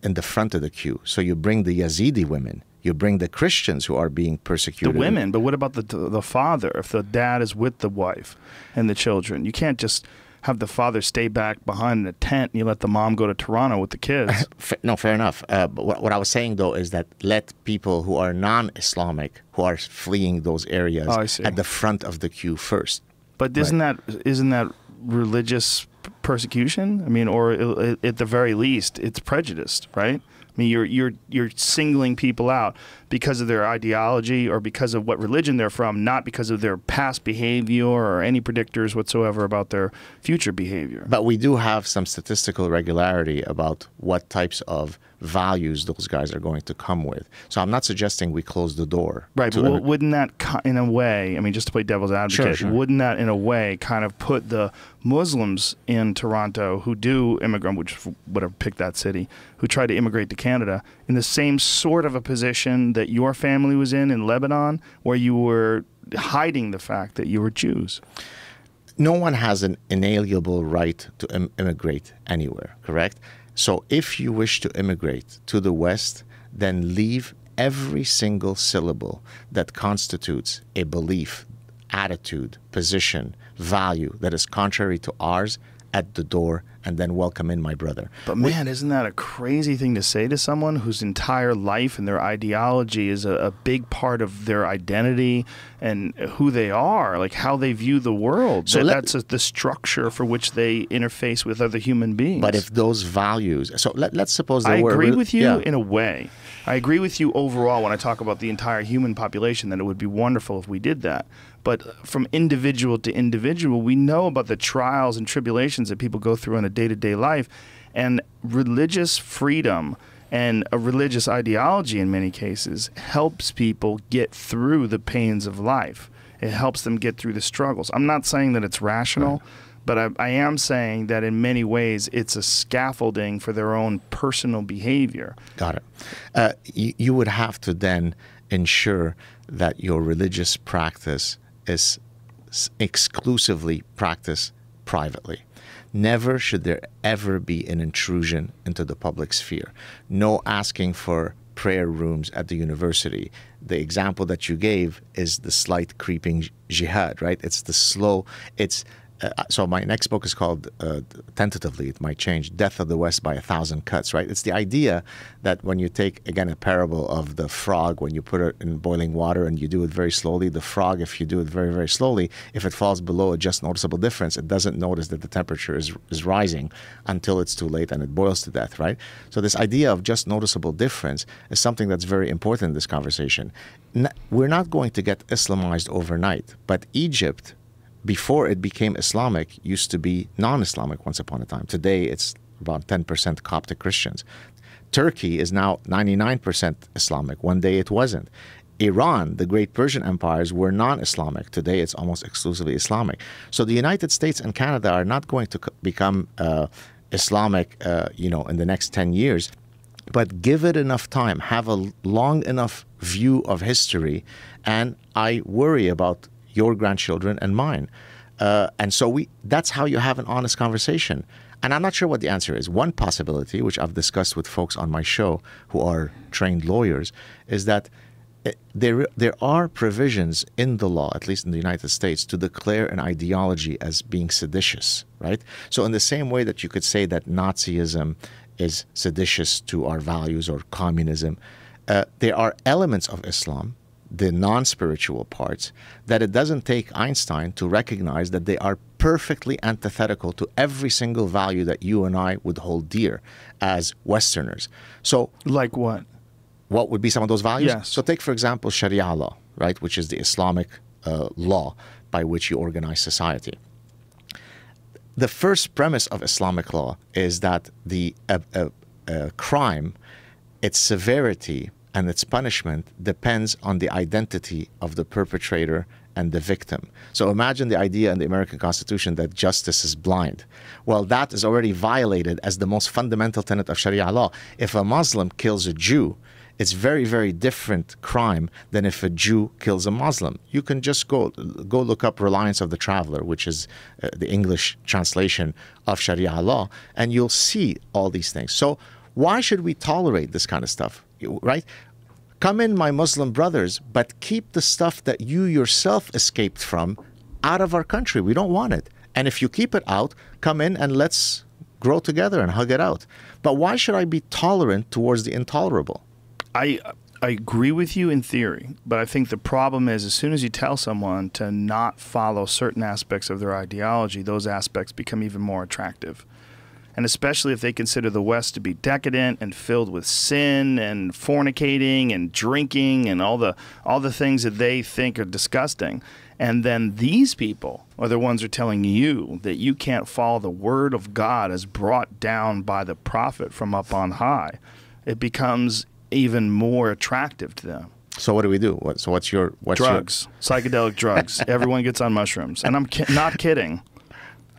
in the front of the queue. So you bring the Yazidi women. You bring the Christians who are being persecuted. The women, but what about the father? If the dad is with the wife and the children, you can't just have the father stay back behind in a tent and you let the mom go to Toronto with the kids. No, fair enough. But what I was saying, though, is that let people who are non-Islamic, who are fleeing those areas at the front of the queue first. But isn't that religious persecution? I mean, or at the very least, it's prejudiced, right? I mean, you're singling people out because of their ideology or because of what religion they're from, not because of their past behavior or any predictors whatsoever about their future behavior. But we do have some statistical regularity about what types of values those guys are going to come with. So I'm not suggesting we close the door. Right, but wouldn't that, in a way, I mean, just to play devil's advocate, sure. Wouldn't that, in a way, kind of put the Muslims in Toronto who do immigrate, which would have picked that city, who try to immigrate to Canada, in the same sort of a position that your family was in Lebanon, where you were hiding the fact that you were Jews? No one has an inalienable right to immigrate anywhere, correct? So if you wish to immigrate to the West, then leave every single syllable that constitutes a belief, attitude, position, value that is contrary to ours at the door, and then welcome in my brother. But man, isn't that a crazy thing to say to someone whose entire life and their ideology is a big part of their identity and who they are, like how they view the world? So that's the structure for which they interface with other human beings. But if those values, so let's suppose I agree with you in a way. I agree with you overall when I talk about the entire human population, that it would be wonderful if we did that. But from individual to individual, we know about the trials and tribulations that people go through in a day-to-day life. And religious freedom and a religious ideology in many cases helps people get through the pains of life. It helps them get through the struggles. I'm not saying that it's rational, but I am saying that in many ways it's a scaffolding for their own personal behavior. Got it. You would have to then ensure that your religious practice is exclusively practiced privately. Never should there ever be an intrusion into the public sphere. No asking for prayer rooms at the university. The example that you gave is the slight creeping jihad, right? It's the slow, it's so my next book is called, tentatively, it might change, Death of the West by 1,000 Cuts, right? It's the idea that when you take, again, a parable of the frog, when you put it in boiling water and you do it very slowly, the frog, if you do it very, very slowly, if it falls below a just noticeable difference, it doesn't notice that the temperature is rising until it's too late and it boils to death, right? So this idea of just noticeable difference is something that's very important in this conversation. We're not going to get Islamized overnight, but Egypt, before it became Islamic, used to be non-Islamic once upon a time. Today, it's about 10% Coptic Christians. Turkey is now 99% Islamic. One day it wasn't. Iran, the great Persian empires, were non-Islamic. Today, it's almost exclusively Islamic. So the United States and Canada are not going to become Islamic, in the next 10 years. But give it enough time, have a long enough view of history, and I worry about your grandchildren and mine. And so that's how you have an honest conversation. And I'm not sure what the answer is. One possibility, which I've discussed with folks on my show who are trained lawyers, is that there are provisions in the law, at least in the United States, to declare an ideology as being seditious, right? So in the same way that you could say that Nazism is seditious to our values, or communism, there are elements of Islam, the non-spiritual parts, that it doesn't take Einstein to recognize that they are perfectly antithetical to every single value that you and I would hold dear as Westerners. So, like what? What would be some of those values? Yes. So take, for example, Sharia law, right, which is the Islamic law by which you organize society. The first premise of Islamic law is that the crime, its severity, and its punishment depends on the identity of the perpetrator and the victim. So imagine the idea in the American Constitution that justice is blind. Well, that is already violated as the most fundamental tenet of Sharia law. If a Muslim kills a Jew, it's very, very different crime than if a Jew kills a Muslim. You can just go look up Reliance of the Traveler, which is the English translation of Sharia law, and you'll see all these things. So why should we tolerate this kind of stuff, right? Come in, my Muslim brothers, but keep the stuff that you yourself escaped from out of our country. We don't want it. And if you keep it out, come in and let's grow together and hug it out. But why should I be tolerant towards the intolerable? I agree with you in theory, but I think the problem is as soon as you tell someone to not follow certain aspects of their ideology, those aspects become even more attractive. And especially if they consider the West to be decadent and filled with sin and fornicating and drinking and all the things that they think are disgusting. And then these people are the ones who are telling you that you can't follow the word of God as brought down by the prophet from up on high. It becomes even more attractive to them. So what do we do? What's drugs, psychedelic drugs. Everyone gets on mushrooms, and I'm not kidding.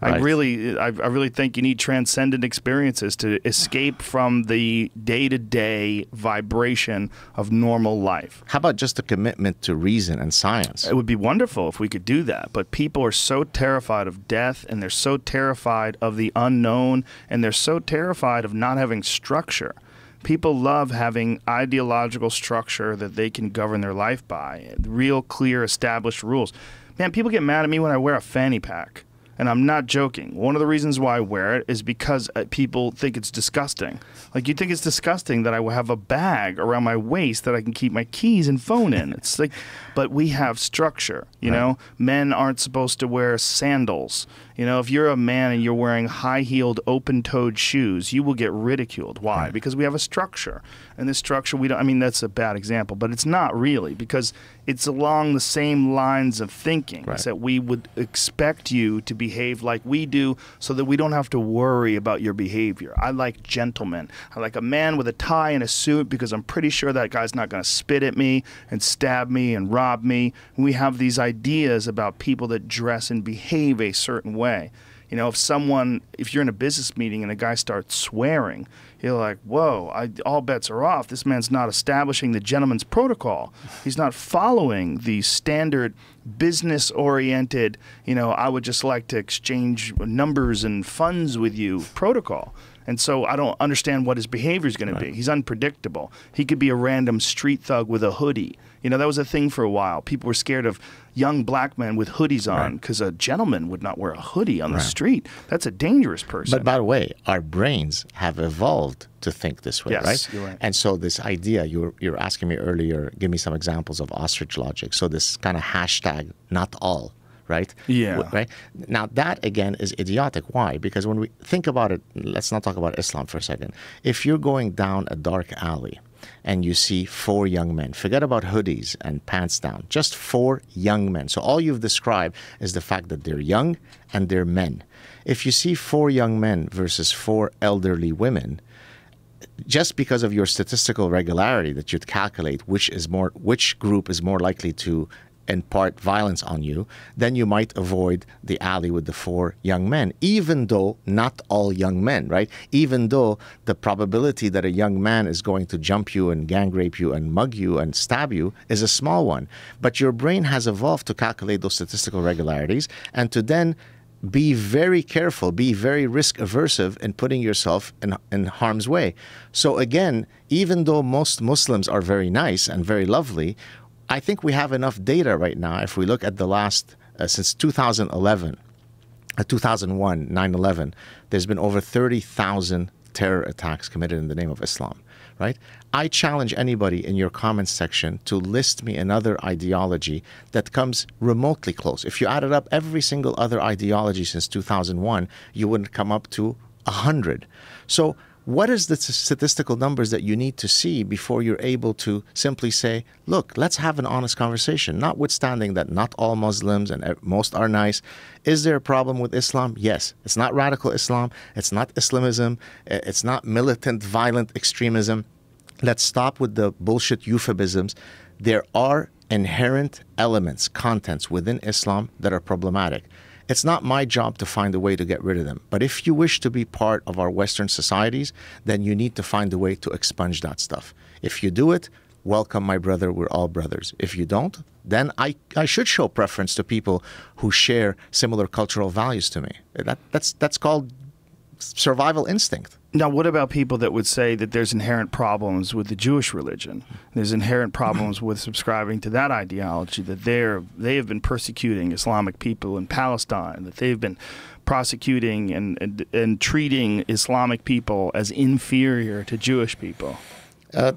Right. I really think you need transcendent experiences to escape from the day-to-day vibration of normal life. How about just a commitment to reason and science? It would be wonderful if we could do that, but people are so terrified of death, and they're so terrified of the unknown, and they're so terrified of not having structure. People love having ideological structure that they can govern their life by, real, clear, established rules. Man, people get mad at me when I wear a fanny pack. And I'm not joking. One of the reasons why I wear it is because people think it's disgusting. Like, you think it's disgusting that I will have a bag around my waist that I can keep my keys and phone in. It's like, but we have structure, you know? Men aren't supposed to wear sandals. You know, if you're a man and you're wearing high-heeled, open-toed shoes, you will get ridiculed. Why? Because we have a structure. And this structure, we don't, I mean, that's a bad example, but it's not really, because it's along the same lines of thinking. It's that we would expect you to behave like we do so that we don't have to worry about your behavior. I like gentlemen. I like a man with a tie and a suit because I'm pretty sure that guy's not going to spit at me and stab me and rob me. We have these ideas about people that dress and behave a certain way. You know, if you're in a business meeting and a guy starts swearing, you're like, whoa, all bets are off. This man's not establishing the gentleman's protocol. He's not following the standard business-oriented, you know, I would just like to exchange numbers and funds with you protocol. And so I don't understand what his behavior is going to be. He's unpredictable. He could be a random street thug with a hoodie. You know, that was a thing for a while. People were scared of young black men with hoodies on because a gentleman would not wear a hoodie on the street. That's a dangerous person. But by the way, our brains have evolved to think this way, right? You're right. And so this idea, you're asking me earlier, give me some examples of ostrich logic. So this kind of hashtag, not all, right? Yeah. Right? Now that, again, is idiotic. Why? Because when we think about it, let's not talk about Islam for a second. If you're going down a dark alley and you see 4 young men, forget about hoodies and pants down, just 4 young men. So all you've described is the fact that they're young and they're men. If you see 4 young men versus 4 elderly women, just because of your statistical regularity that you'd calculate which group is more likely to impart violence on you, then you might avoid the alley with the 4 young men, even though not all young men, right? Even though the probability that a young man is going to jump you and gang rape you and mug you and stab you is a small one. But your brain has evolved to calculate those statistical regularities and to then be very careful, be very risk aversive in putting yourself in harm's way. So again, even though most Muslims are very nice and very lovely, I think we have enough data right now. If we look at the last, since 2011, 2001, 9/11, there's been over 30,000 terror attacks committed in the name of Islam, right? I challenge anybody in your comments section to list me another ideology that comes remotely close. If you added up every single other ideology since 2001, you wouldn't come up to 100. So what is the statistical numbers that you need to see before you're able to simply say, look, let's have an honest conversation, notwithstanding that not all Muslims and most are nice. Is there a problem with Islam? Yes. It's not radical Islam. It's not Islamism. It's not militant, violent extremism. Let's stop with the bullshit euphemisms. There are inherent elements, contents within Islam that are problematic. It's not my job to find a way to get rid of them. But if you wish to be part of our Western societies, then you need to find a way to expunge that stuff. If you do it, welcome, my brother. We're all brothers. If you don't, then I should show preference to people who share similar cultural values to me. That's called survival instinct. Now, what about people that would say that there's inherent problems with the Jewish religion? There's inherent problems with subscribing to that ideology, that they have been persecuting Islamic people in Palestine, that they've been prosecuting and treating Islamic people as inferior to Jewish people. I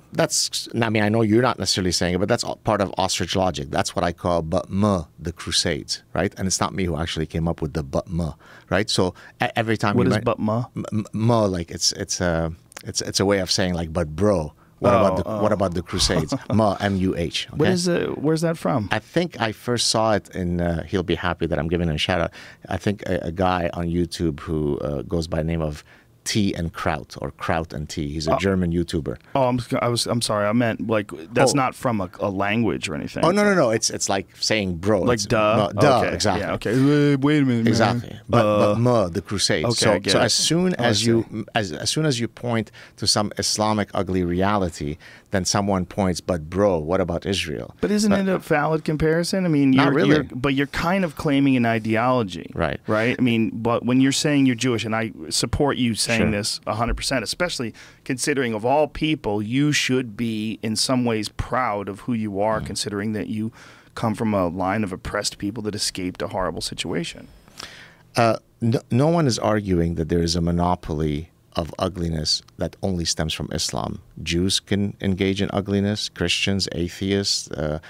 mean, I know you're not necessarily saying it, but that's part of ostrich logic. That's what I call but-muh, the Crusades, right? And it's not me who actually came up with the but-muh, right? So every time what is but-muh? Muh, like it's a way of saying like, but bro. What about the Crusades? Muh, M-U-H. Okay? Where's that from? I think I first saw it in. He'll be happy that I'm giving him a shout out. I think a guy on YouTube who goes by the name of Tea and Kraut, or Kraut and Tea. He's a German YouTuber. Oh, I'm sorry. I meant like that's not from a language or anything. Oh no. It's like saying bro. Like duh. Duh. Okay. Exactly. Yeah, okay. Wait a minute. Exactly. Man. But the Crusades. Okay, So as soon as you point to some Islamic ugly reality, then someone points, but bro, what about Israel? But isn't it a valid comparison? I mean, not really. But you're kind of claiming an ideology, right? Right. I mean, but when you're saying you're Jewish, and I support you saying this 100%, especially considering of all people, you should be in some ways proud of who you are, considering that you come from a line of oppressed people that escaped a horrible situation. No one is arguing that there is a monopoly of ugliness that only stems from Islam. Jews can engage in ugliness, Christians, atheists. Right,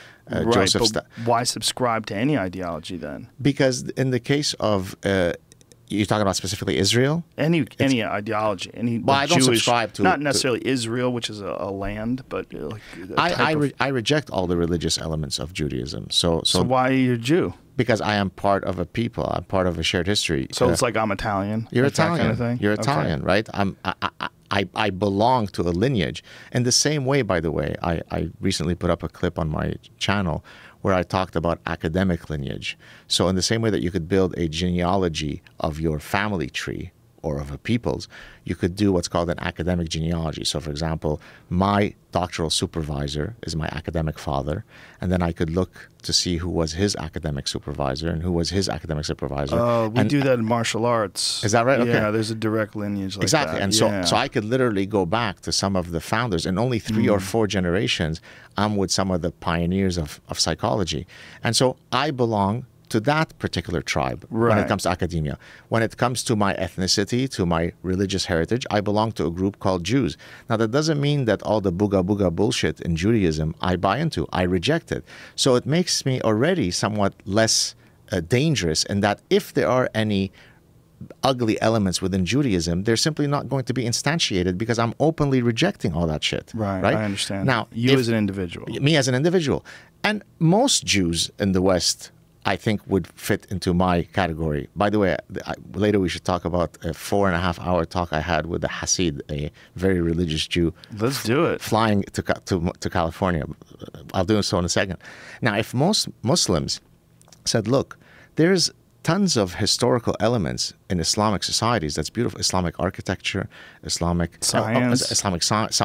but why subscribe to any ideology then? Because in the case of you're talking about specifically Israel? Any ideology. Well, I don't subscribe to... Not necessarily Israel, which is a land, but... like I reject all the religious elements of Judaism. So why are you a Jew? Because I am part of a people. I'm part of a shared history. So it's like I'm Italian? You're Italian. That kind of thing? You're Italian, right? I belong to a lineage. In the same way, by the way, I recently put up a clip on my channel where I talked about academic lineage. So in the same way that you could build a genealogy of your family tree or of a people's, you could do what's called an academic genealogy. So, for example, my doctoral supervisor is my academic father, and then I could look to see who was his academic supervisor and who was his academic supervisor. We do that in martial arts. Is that right? Okay. Yeah, there's a direct lineage like exactly. that. And so I could literally go back to some of the founders. In only 3 or 4 generations, I'm with some of the pioneers of psychology. And so I belong to that particular tribe when it comes to academia. When it comes to my ethnicity, to my religious heritage, I belong to a group called Jews. Now, that doesn't mean that all the booga bullshit in Judaism I buy into. I reject it. So it makes me already somewhat less dangerous in that if there are any ugly elements within Judaism, they're simply not going to be instantiated because I'm openly rejecting all that shit. Right, I understand. Now, you as an individual. Me as an individual. And most Jews in the West, I think, would fit into my category. By the way, later we should talk about a 4.5-hour talk I had with a Hasid, a very religious Jew. Let's do it. Flying to California. I'll do so in a second. Now, if most Muslims said, look, there's tons of historical elements in Islamic societies. That's beautiful. Islamic architecture, Islamic science, some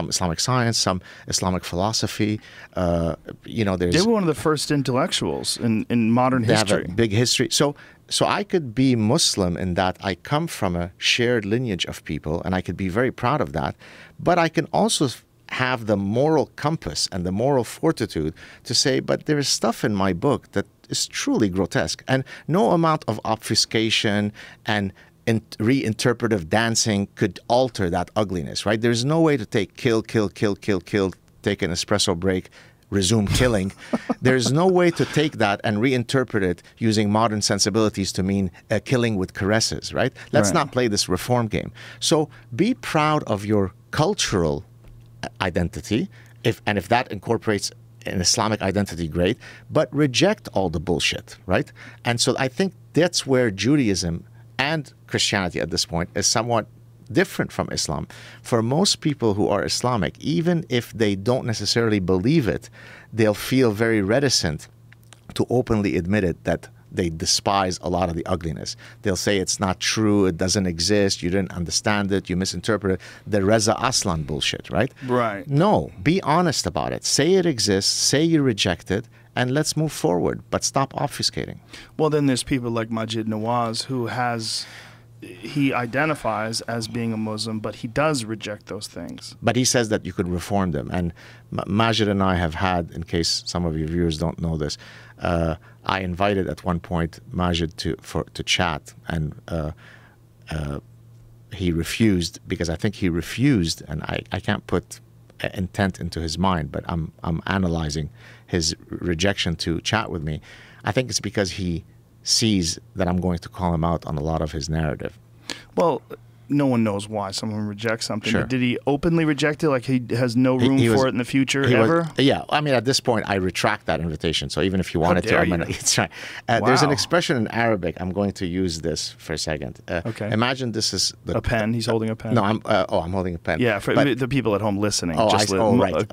Islamic science, some Islamic philosophy. There's. They were one of the first intellectuals in modern history. They have a big history. So I could be Muslim in that I come from a shared lineage of people, and I could be very proud of that. But I can also have the moral compass and the moral fortitude to say, but there is stuff in my book that is truly grotesque, and no amount of obfuscation and reinterpretive dancing could alter that ugliness, right? There's no way to take kill, take an espresso break, resume killing. There's no way to take that and reinterpret it using modern sensibilities to mean killing with caresses, right? Let's not play this reform game. So be proud of your cultural identity, if that incorporates an Islamic identity, great, but reject all the bullshit, right? And so I think that's where Judaism and Christianity at this point is somewhat different from Islam. For most people who are Islamic, even if they don't necessarily believe it, they'll feel very reticent to openly admit it, that they despise a lot of the ugliness. They'll say it's not true, it doesn't exist, you didn't understand it, you misinterpreted it. The Reza Aslan bullshit, right? Right. No, be honest about it. Say it exists, say you reject it, and let's move forward, but stop obfuscating. Well, then there's people like Majid Nawaz he identifies as being a Muslim, but he does reject those things. But he says that you could reform them. And Majid and I have had, in case some of your viewers don't know this, I invited at one point Majid to chat, and he refused, because I think he refused, and I can't put intent into his mind, but I'm analyzing his rejection to chat with me. I think it's because he sees that I'm going to call him out on a lot of his narrative. Well, no one knows why someone rejects something. Sure. Did he openly reject it? Like he has no room for it in the future ever? Yeah. I mean, at this point, I retract that invitation. So even if you wanted to, I'm gonna, it's right. Wow. There's an expression in Arabic. I'm going to use this for a second. Okay. Imagine this is a pen. He's holding a pen. No, I'm holding a pen. Yeah, for the people at home listening.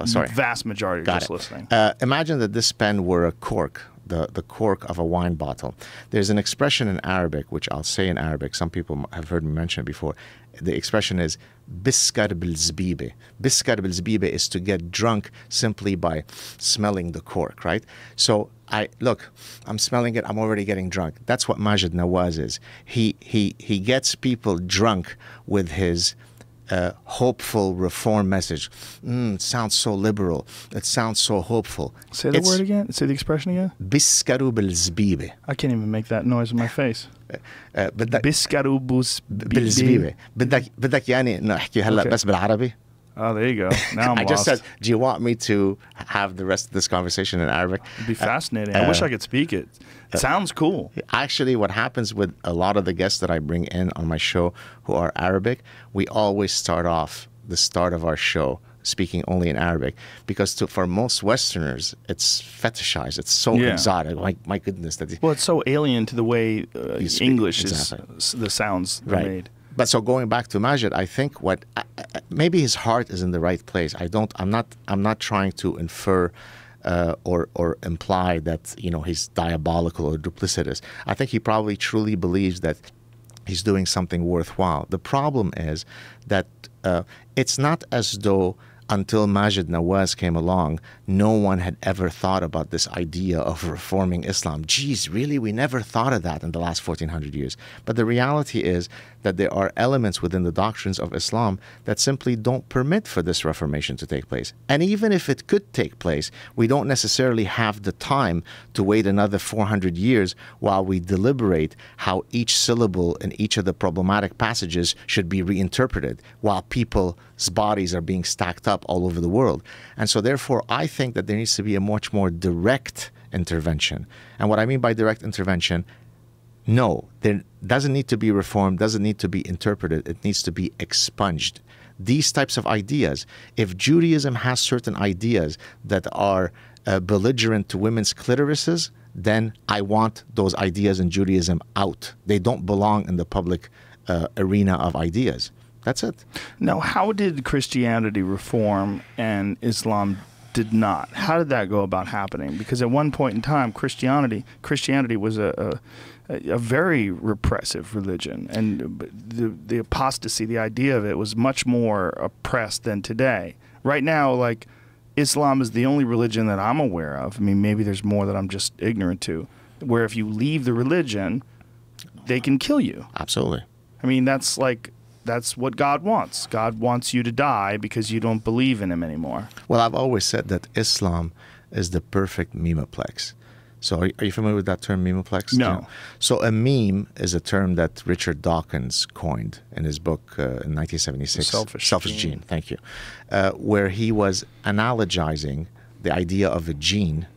Sorry. Vast majority are just listening. Imagine that this pen were a cork. The cork of a wine bottle. There's an expression in Arabic, which I'll say in Arabic. Some people have heard me mention it before. The expression is biskar bil-zbibe. Biskar bil-zbibe is to get drunk simply by smelling the cork, right? So I'm smelling it, I'm already getting drunk. That's what Majid Nawaz is. He gets people drunk with his hopeful reform message. It sounds so liberal. It sounds so hopeful. Say the word again. Say the expression again. Biskaru بالزبيبة. I can't even make that noise with my face. biskaru بالزبيبة. بدك يعني نحكي هلا بس بالعربي. Oh, there you go. Now I'm I just lost. said, do you want me to have the rest of this conversation in Arabic? It'd be fascinating. I wish I could speak it. It sounds cool. Actually, what happens with a lot of the guests that I bring in on my show who are Arabic, we always start off the start of our show speaking only in Arabic, because for most Westerners, it's fetishized. It's so exotic. Like, my goodness. Well, it's so alien to the way English is, the sounds are made. But so going back to Majid, I think maybe his heart is in the right place. I'm not trying to infer or imply that he's diabolical or duplicitous. I think he probably truly believes that he's doing something worthwhile. The problem is that it's not as though until Majid Nawaz came along, no one had ever thought about this idea of reforming Islam. Geez, really? We never thought of that in the last 1400 years. But the reality is that there are elements within the doctrines of Islam that simply don't permit for this reformation to take place. And even if it could take place, we don't necessarily have the time to wait another 400 years while we deliberate how each syllable in each of the problematic passages should be reinterpreted, while people's bodies are being stacked up all over the world. And so therefore, I think that there needs to be a much more direct intervention. And what I mean by direct intervention, no, there doesn't need to be reformed, doesn't need to be interpreted, it needs to be expunged. These types of ideas, if Judaism has certain ideas that are belligerent to women's clitorises, then I want those ideas in Judaism out. They don't belong in the public arena of ideas. That's it. Now, how did Christianity reform and Islam did not? How did that go about happening? Because at one point in time, Christianity was a very repressive religion, and the apostasy, the idea of it, was much more oppressed than today. Right now, like, Islam is the only religion that I'm aware of. I mean, maybe there's more that I'm just ignorant to, where if you leave the religion, they can kill you. Absolutely. I mean, that's what God wants. God wants you to die because you don't believe in him anymore. Well, I've always said that Islam is the perfect memeplex. So are you familiar with that term, memeplex? No. So a meme is a term that Richard Dawkins coined in his book in 1976, Selfish Gene. Thank you. Where he was analogizing the idea of a gene.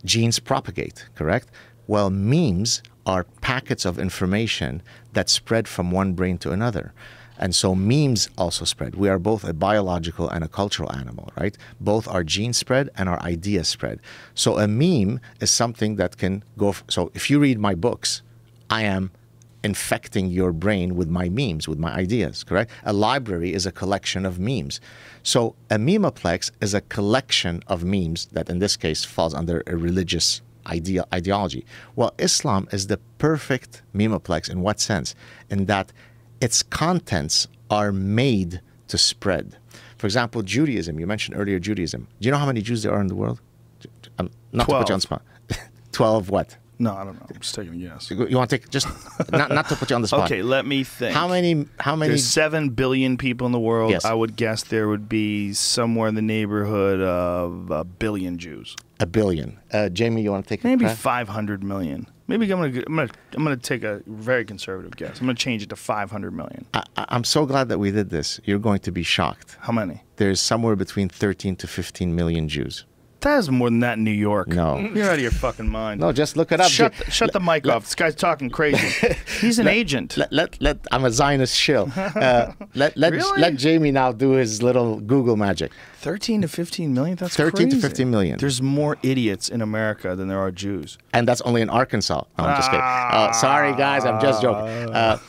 Genes propagate, correct? Well, memes are packets of information that spread from one brain to another. And so memes also spread. We are both a biological and a cultural animal, right? Both our genes spread and our ideas spread. So a meme is something that can go... So if you read my books, I am infecting your brain with my memes, with my ideas, correct? A library is a collection of memes. So a memeplex is a collection of memes that in this case falls under a religious ideology. Well, Islam is the perfect memeplex in what sense? In that its contents are made to spread. For example, Judaism. You mentioned earlier Judaism. Do you know how many Jews there are in the world? Not 12. To put you on the spot. 12 what? No, I don't know. I'm just taking a guess. You want to take just not to put you on the spot. Okay, let me think. How many? There's 7 billion people in the world. Yes. I would guess there would be somewhere in the neighborhood of 1 billion Jews. 1 billion. Jamie, you want to take maybe 500 million. Maybe I'm gonna take a very conservative guess. I'm gonna change it to 500 million. I'm so glad that we did this. You're going to be shocked. How many? There's somewhere between 13 to 15 million Jews. That is more than that in New York. No. You're out of your fucking mind. No, just look it up. Shut the mic off. This guy's talking crazy. He's an agent. I'm a Zionist shill. Let Jamie now do his little Google magic. 13 to 15 million? That's 13 crazy. to 15 million. There's more idiots in America than there are Jews. And that's only in Arkansas. No, I'm just kidding. Sorry, guys. I'm just joking.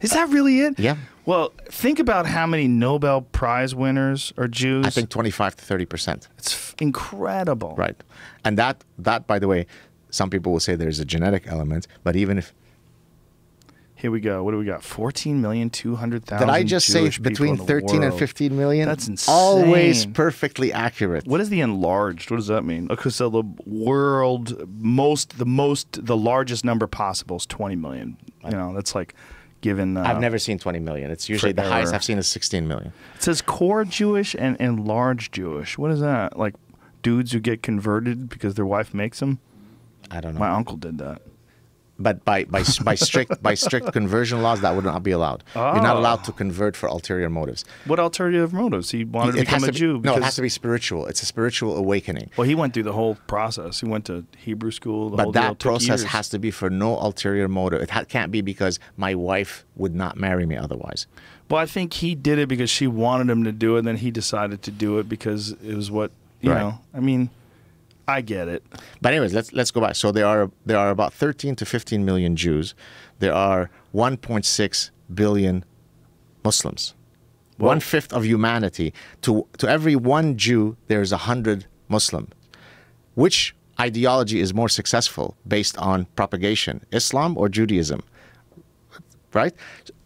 Is that really it? Yeah. Well, think about how many Nobel Prize winners are Jews. I think 25 to 30%. It's incredible. Right. And that, by the way, some people will say there's a genetic element, but even if... Here we go. What do we got? 14,200,000 Did I just Jewish say between 13 and 15 million? That's insane. Always perfectly accurate. What is the enlarged? What does that mean? Okay, so the world, the largest number possible is 20 million. You know, that's like... Given, I've never seen 20 million. It's usually the highest I've seen is 16 million. It says core Jewish and large Jewish. What is that? Like dudes who get converted because their wife makes them? I don't know. My uncle did that. But by strict conversion laws, that would not be allowed. Oh. You're not allowed to convert for ulterior motives. What ulterior motives? He wanted to become a Jew. No, it has to be spiritual. It's a spiritual awakening. Well, he went through the whole process. He went to Hebrew school. But that process has to be for no ulterior motive. It can't be because my wife would not marry me otherwise. Well, I think he did it because she wanted him to do it, and then he decided to do it because it was what, you know, I mean... I get it. But anyways, let's go back. So there are about 13 to 15 million Jews. There are 1.6 billion Muslims. Whoa. 1/5 of humanity. To every one Jew, there's 100 Muslims. Which ideology is more successful based on propagation, Islam or Judaism? right?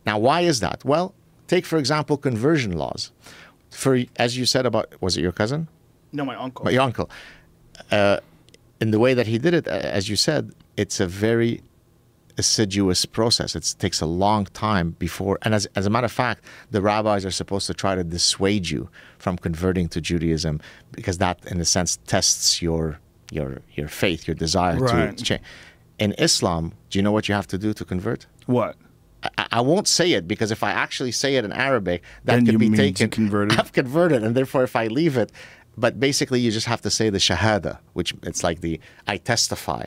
Now, why is that? Well, take, for example, conversion laws. As you said about, was it your cousin? No, my uncle. Your uncle. In the way that he did it, as you said, it's a very assiduous process. It takes a long time before, and as a matter of fact, the rabbis are supposed to try to dissuade you from converting to Judaism, because that, in a sense, tests your faith, your desire to change. In Islam, do you know what you have to do to convert? What? I won't say it, because if I actually say it in Arabic, that then could be taken. Converted. I've converted, and therefore, if I leave it, but basically, you just have to say the shahada, which it's like the I testify.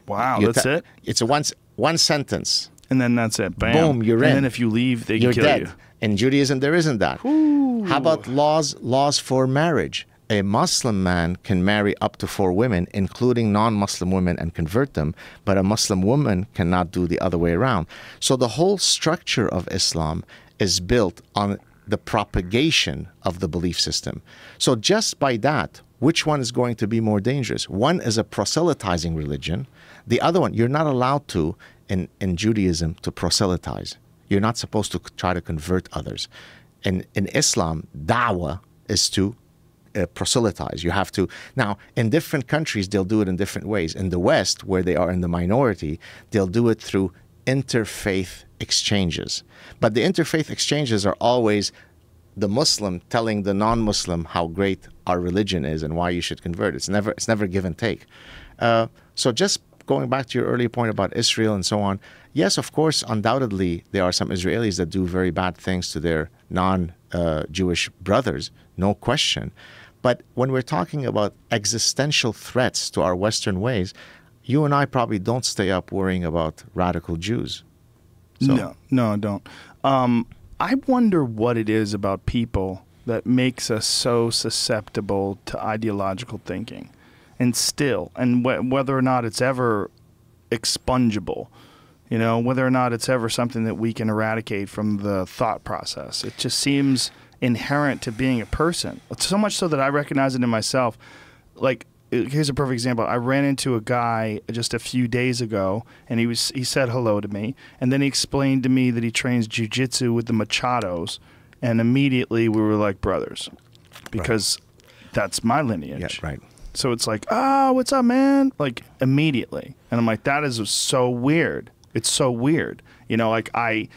Wow, that's it. It's a one sentence, and then that's it. Bam. Boom, you're in. And then if you leave, they you're kill dead. you. In Judaism, there isn't that. Ooh. How about laws for marriage? A Muslim man can marry up to 4 women, including non-Muslim women, and convert them, but a Muslim woman cannot do the other way around. So the whole structure of Islam is built on the propagation of the belief system. So just by that, which one is going to be more dangerous? One is a proselytizing religion. The other one, you're not allowed to, in Judaism, to proselytize. You're not supposed to try to convert others. In Islam, da'wah is to proselytize. You have to. Now, in different countries, they'll do it in different ways. In the West, where they are in the minority, they'll do it through interfaith exchanges. But the interfaith exchanges are always the Muslim telling the non-Muslim how great our religion is and why you should convert. It's never give and take. So just going back to your earlier point about Israel and so on, yes, of course, undoubtedly, there are some Israelis that do very bad things to their non-Jewish brothers, no question. But when we're talking about existential threats to our Western ways, you and I probably don't stay up worrying about radical Jews. So. No, I don't. I wonder what it is about people that makes us so susceptible to ideological thinking, and whether or not it's ever expungible, whether or not it's ever something that we can eradicate from the thought process. It just seems inherent to being a person. So much so that I recognize it in myself. Like, here's a perfect example. I ran into a guy just a few days ago, and he said hello to me, and then he explained to me that he trains jiu-jitsu with the Machados, and immediately we were like brothers, because that's my lineage. Yeah, right. So it's like, oh, what's up, man? Like, immediately. And I'm like, that is so weird. It's so weird. Like, I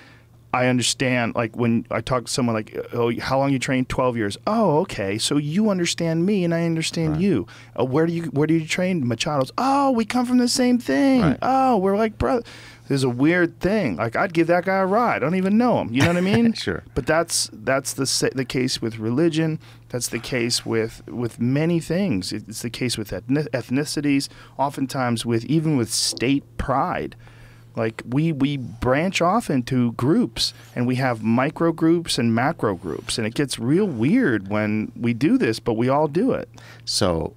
understand, like, when I talk to someone like, oh, how long you train? 12 years. Oh, okay. So you understand me and I understand you. Where do you train? Machados. Oh, we come from the same thing. Right. Oh, we're like brothers. There's a weird thing. Like, I'd give that guy a ride. I don't even know him. You know what I mean? Sure. But that's the case with religion. That's the case with many things. It's the case with ethnicities. Oftentimes even with state pride. Like, we branch off into groups, and we have micro groups and macro groups, and it gets real weird when we do this, but we all do it. So,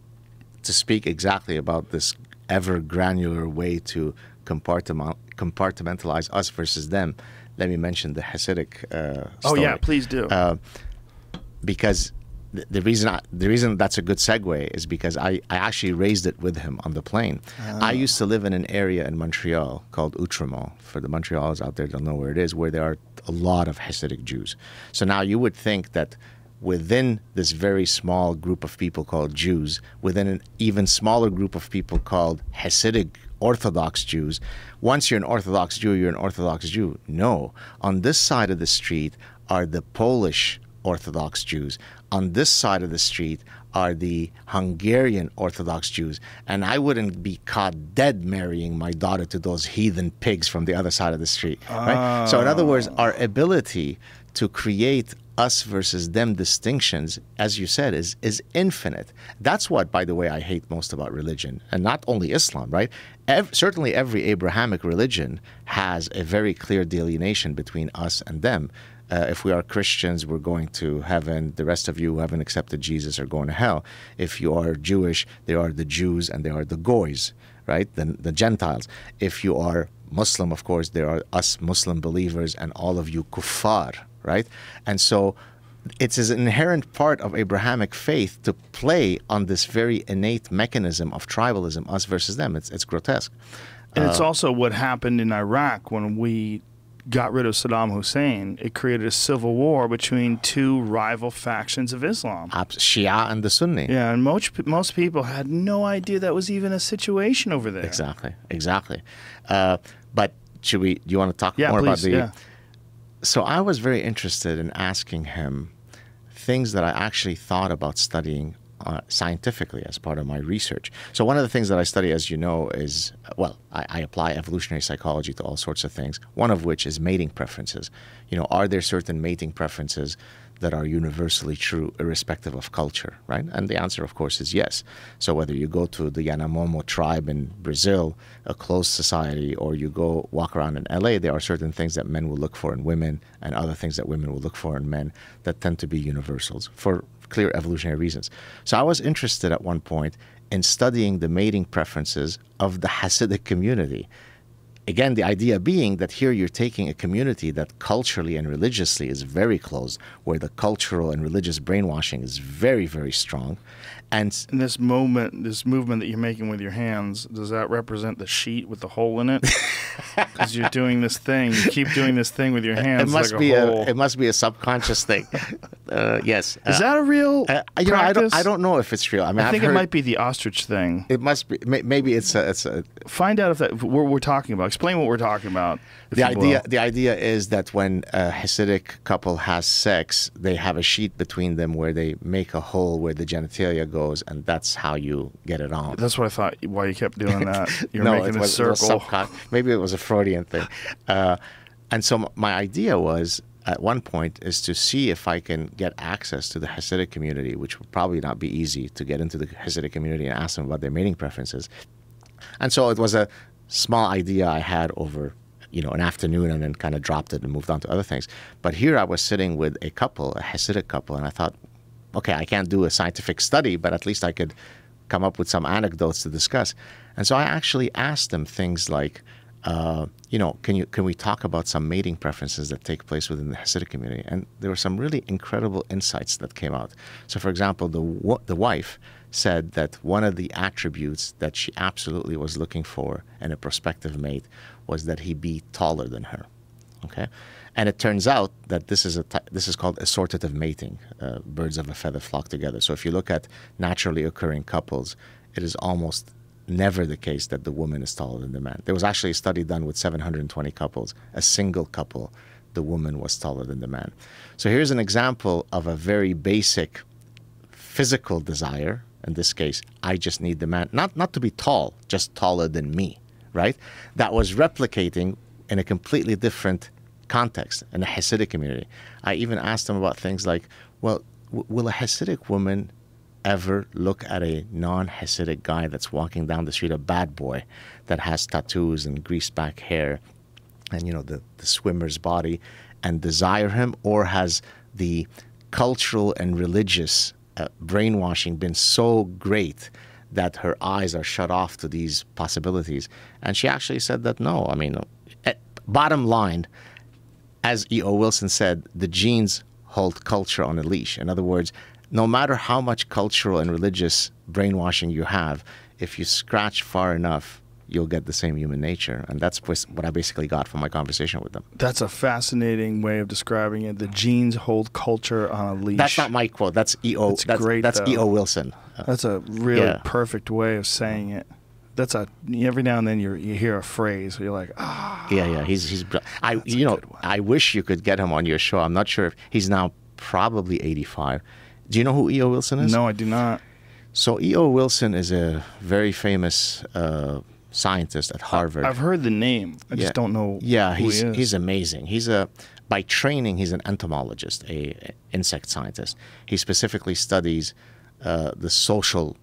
to speak exactly about this ever granular way to compartmentalize us versus them, let me mention the Hasidic story. Oh yeah, please do. Because the reason that's a good segue is because I actually raised it with him on the plane. I used to live in an area in Montreal called Outremont. For the Montrealers out there, don't know where it is, where there are a lot of Hasidic Jews. So now you would think that within this very small group of people called Jews, within an even smaller group of people called Hasidic Orthodox Jews, once you're an Orthodox Jew, you're an Orthodox Jew. No. On this side of the street are the Polish Orthodox Jews. On this side of the street are the Hungarian Orthodox Jews. And I wouldn't be caught dead marrying my daughter to those heathen pigs from the other side of the street. Right? So in other words, our ability to create us versus them distinctions, as you said, is infinite. That's what, by the way, I hate most about religion. And not only Islam, right? Certainly every Abrahamic religion has a very clear delineation between us and them. If we are Christians, we're going to heaven. The rest of you who haven't accepted Jesus are going to hell. If you are Jewish, there are the Jews and there are the Goys, right? The Gentiles. If you are Muslim, of course, there are us Muslim believers and all of you kuffar, right? And so it's an inherent part of Abrahamic faith to play on this very innate mechanism of tribalism, us versus them. It's grotesque. And it's also what happened in Iraq when we got rid of Saddam Hussein, it created a civil war between two rival factions of Islam. Shia and the Sunni. Yeah, and most people had no idea that was even a situation over there. Exactly, exactly. But do you want to talk more about the... Yeah. So I was very interested in asking him things that I actually thought about studying scientifically as part of my research. So one of the things that I study, as you know, is, well, I apply evolutionary psychology to all sorts of things, one of which is mating preferences. You know, are there certain mating preferences that are universally true irrespective of culture, right? And the answer, of course, is yes. So whether you go to the Yanomamo tribe in Brazil, a closed society, or you go walk around in LA, there are certain things that men will look for in women and other things that women will look for in men that tend to be universals for clear evolutionary reasons. So I was interested at one point in studying the mating preferences of the Hasidic community. Again, the idea being that here you're taking a community that culturally and religiously is very close, where the cultural and religious brainwashing is very, very strong. And this movement that you're making with your hands, does that represent the sheet with the hole in it? Because you're doing this thing, you keep doing this thing with your hands. It must be a subconscious thing. Yes. Is that a real practice? I don't know if it's real. I mean, I think it might be the ostrich thing. It must be. Maybe it's a. Find out if that we're talking about. Explain what we're talking about. The idea is that when a Hasidic couple has sex, they have a sheet between them where they make a hole where the genitalia goes, and that's how you get it on. That's what I thought. Why you kept doing that? You're making a circle. Maybe it was a Freudian thing. And so my idea was, at one point, is to see if I can get access to the Hasidic community, which would probably not be easy to get into the Hasidic community and ask them about their mating preferences. And so it was a small idea I had over an afternoon, and then kind of dropped it and moved on to other things. But here I was sitting with a couple, a Hasidic couple, and I thought, okay, I can't do a scientific study, but at least I could come up with some anecdotes to discuss. And so I actually asked them things like, can we talk about some mating preferences that take place within the Hasidic community? And there were some really incredible insights that came out. So, for example, the wife said that one of the attributes that she absolutely was looking for in a prospective mate was that he be taller than her. Okay, and it turns out that this is called assortative mating. Birds of a feather flock together. So if you look at naturally occurring couples, it is almost never the case that the woman is taller than the man. There was actually a study done with 720 couples. A single couple, the woman was taller than the man. So here's an example of a very basic physical desire. In this case, I just need the man, not to be tall, just taller than me, right? That was replicating in a completely different context in the Hasidic community. I even asked them about things like, well, will a Hasidic woman ever look at a non-Hasidic guy that's walking down the street, a bad boy that has tattoos and greased back hair and, the swimmer's body, and desire him? Or has the cultural and religious brainwashing been so great that her eyes are shut off to these possibilities? And she actually said that no. I mean, bottom line, as E.O. Wilson said, the genes hold culture on a leash. In other words, no matter how much cultural and religious brainwashing you have, if you scratch far enough, you'll get the same human nature. And that's what I basically got from my conversation with them. That's a fascinating way of describing it. The genes hold culture on a leash. That's not my quote. That's E.O. That's E.O. Wilson. That's a really perfect way of saying it. That's every now and then you hear a phrase where you're like, ah. Yeah. He's I wish you could get him on your show. I'm not sure if he's now probably 85. Do you know who E.O. Wilson is? No, I do not. So E.O. Wilson is a very famous scientist at Harvard. I've heard the name. I just don't know who he is. He's amazing. By training, he's an entomologist, an insect scientist. He specifically studies the social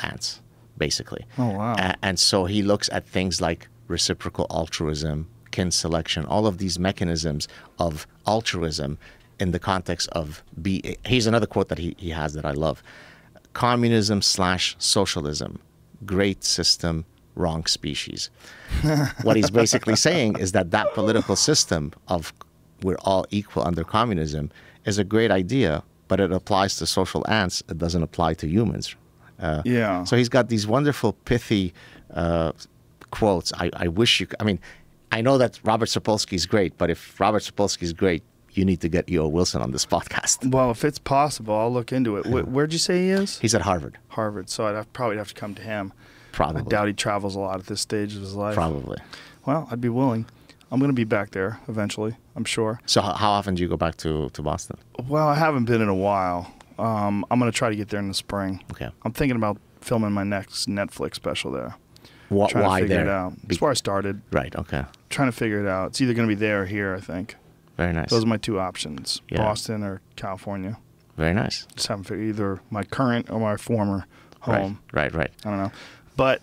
ants, basically. Oh, wow. And so he looks at things like reciprocal altruism, kin selection, all of these mechanisms of altruism in the context of here's another quote that he has that I love. Communism/socialism, great system, wrong species. What he's basically saying is that political system of we're all equal under communism is a great idea, but it applies to social ants. It doesn't apply to humans. So he's got these wonderful, pithy quotes. I wish you could. I mean, I know that Robert Sapolsky is great, but if Robert Sapolsky is great, you need to get E.O. Wilson on this podcast. Well, if it's possible, I'll look into it. Where'd you say he is? He's at Harvard. Harvard, so I'd probably have to come to him. Probably. I doubt he travels a lot at this stage of his life. Probably. Well, I'd be willing. I'm going to be back there eventually, I'm sure. So how often do you go back to Boston? Well, I haven't been in a while. I'm going to try to get there in the spring. Okay. I'm thinking about filming my next Netflix special there. Why to figure there? It out. That's where I started. Right, okay. Trying to figure it out. It's either going to be there or here, I think. Very nice. Those are my two options, Yeah. Boston or California. Very nice. Just haven't figured either my current or my former home. Right. I don't know. But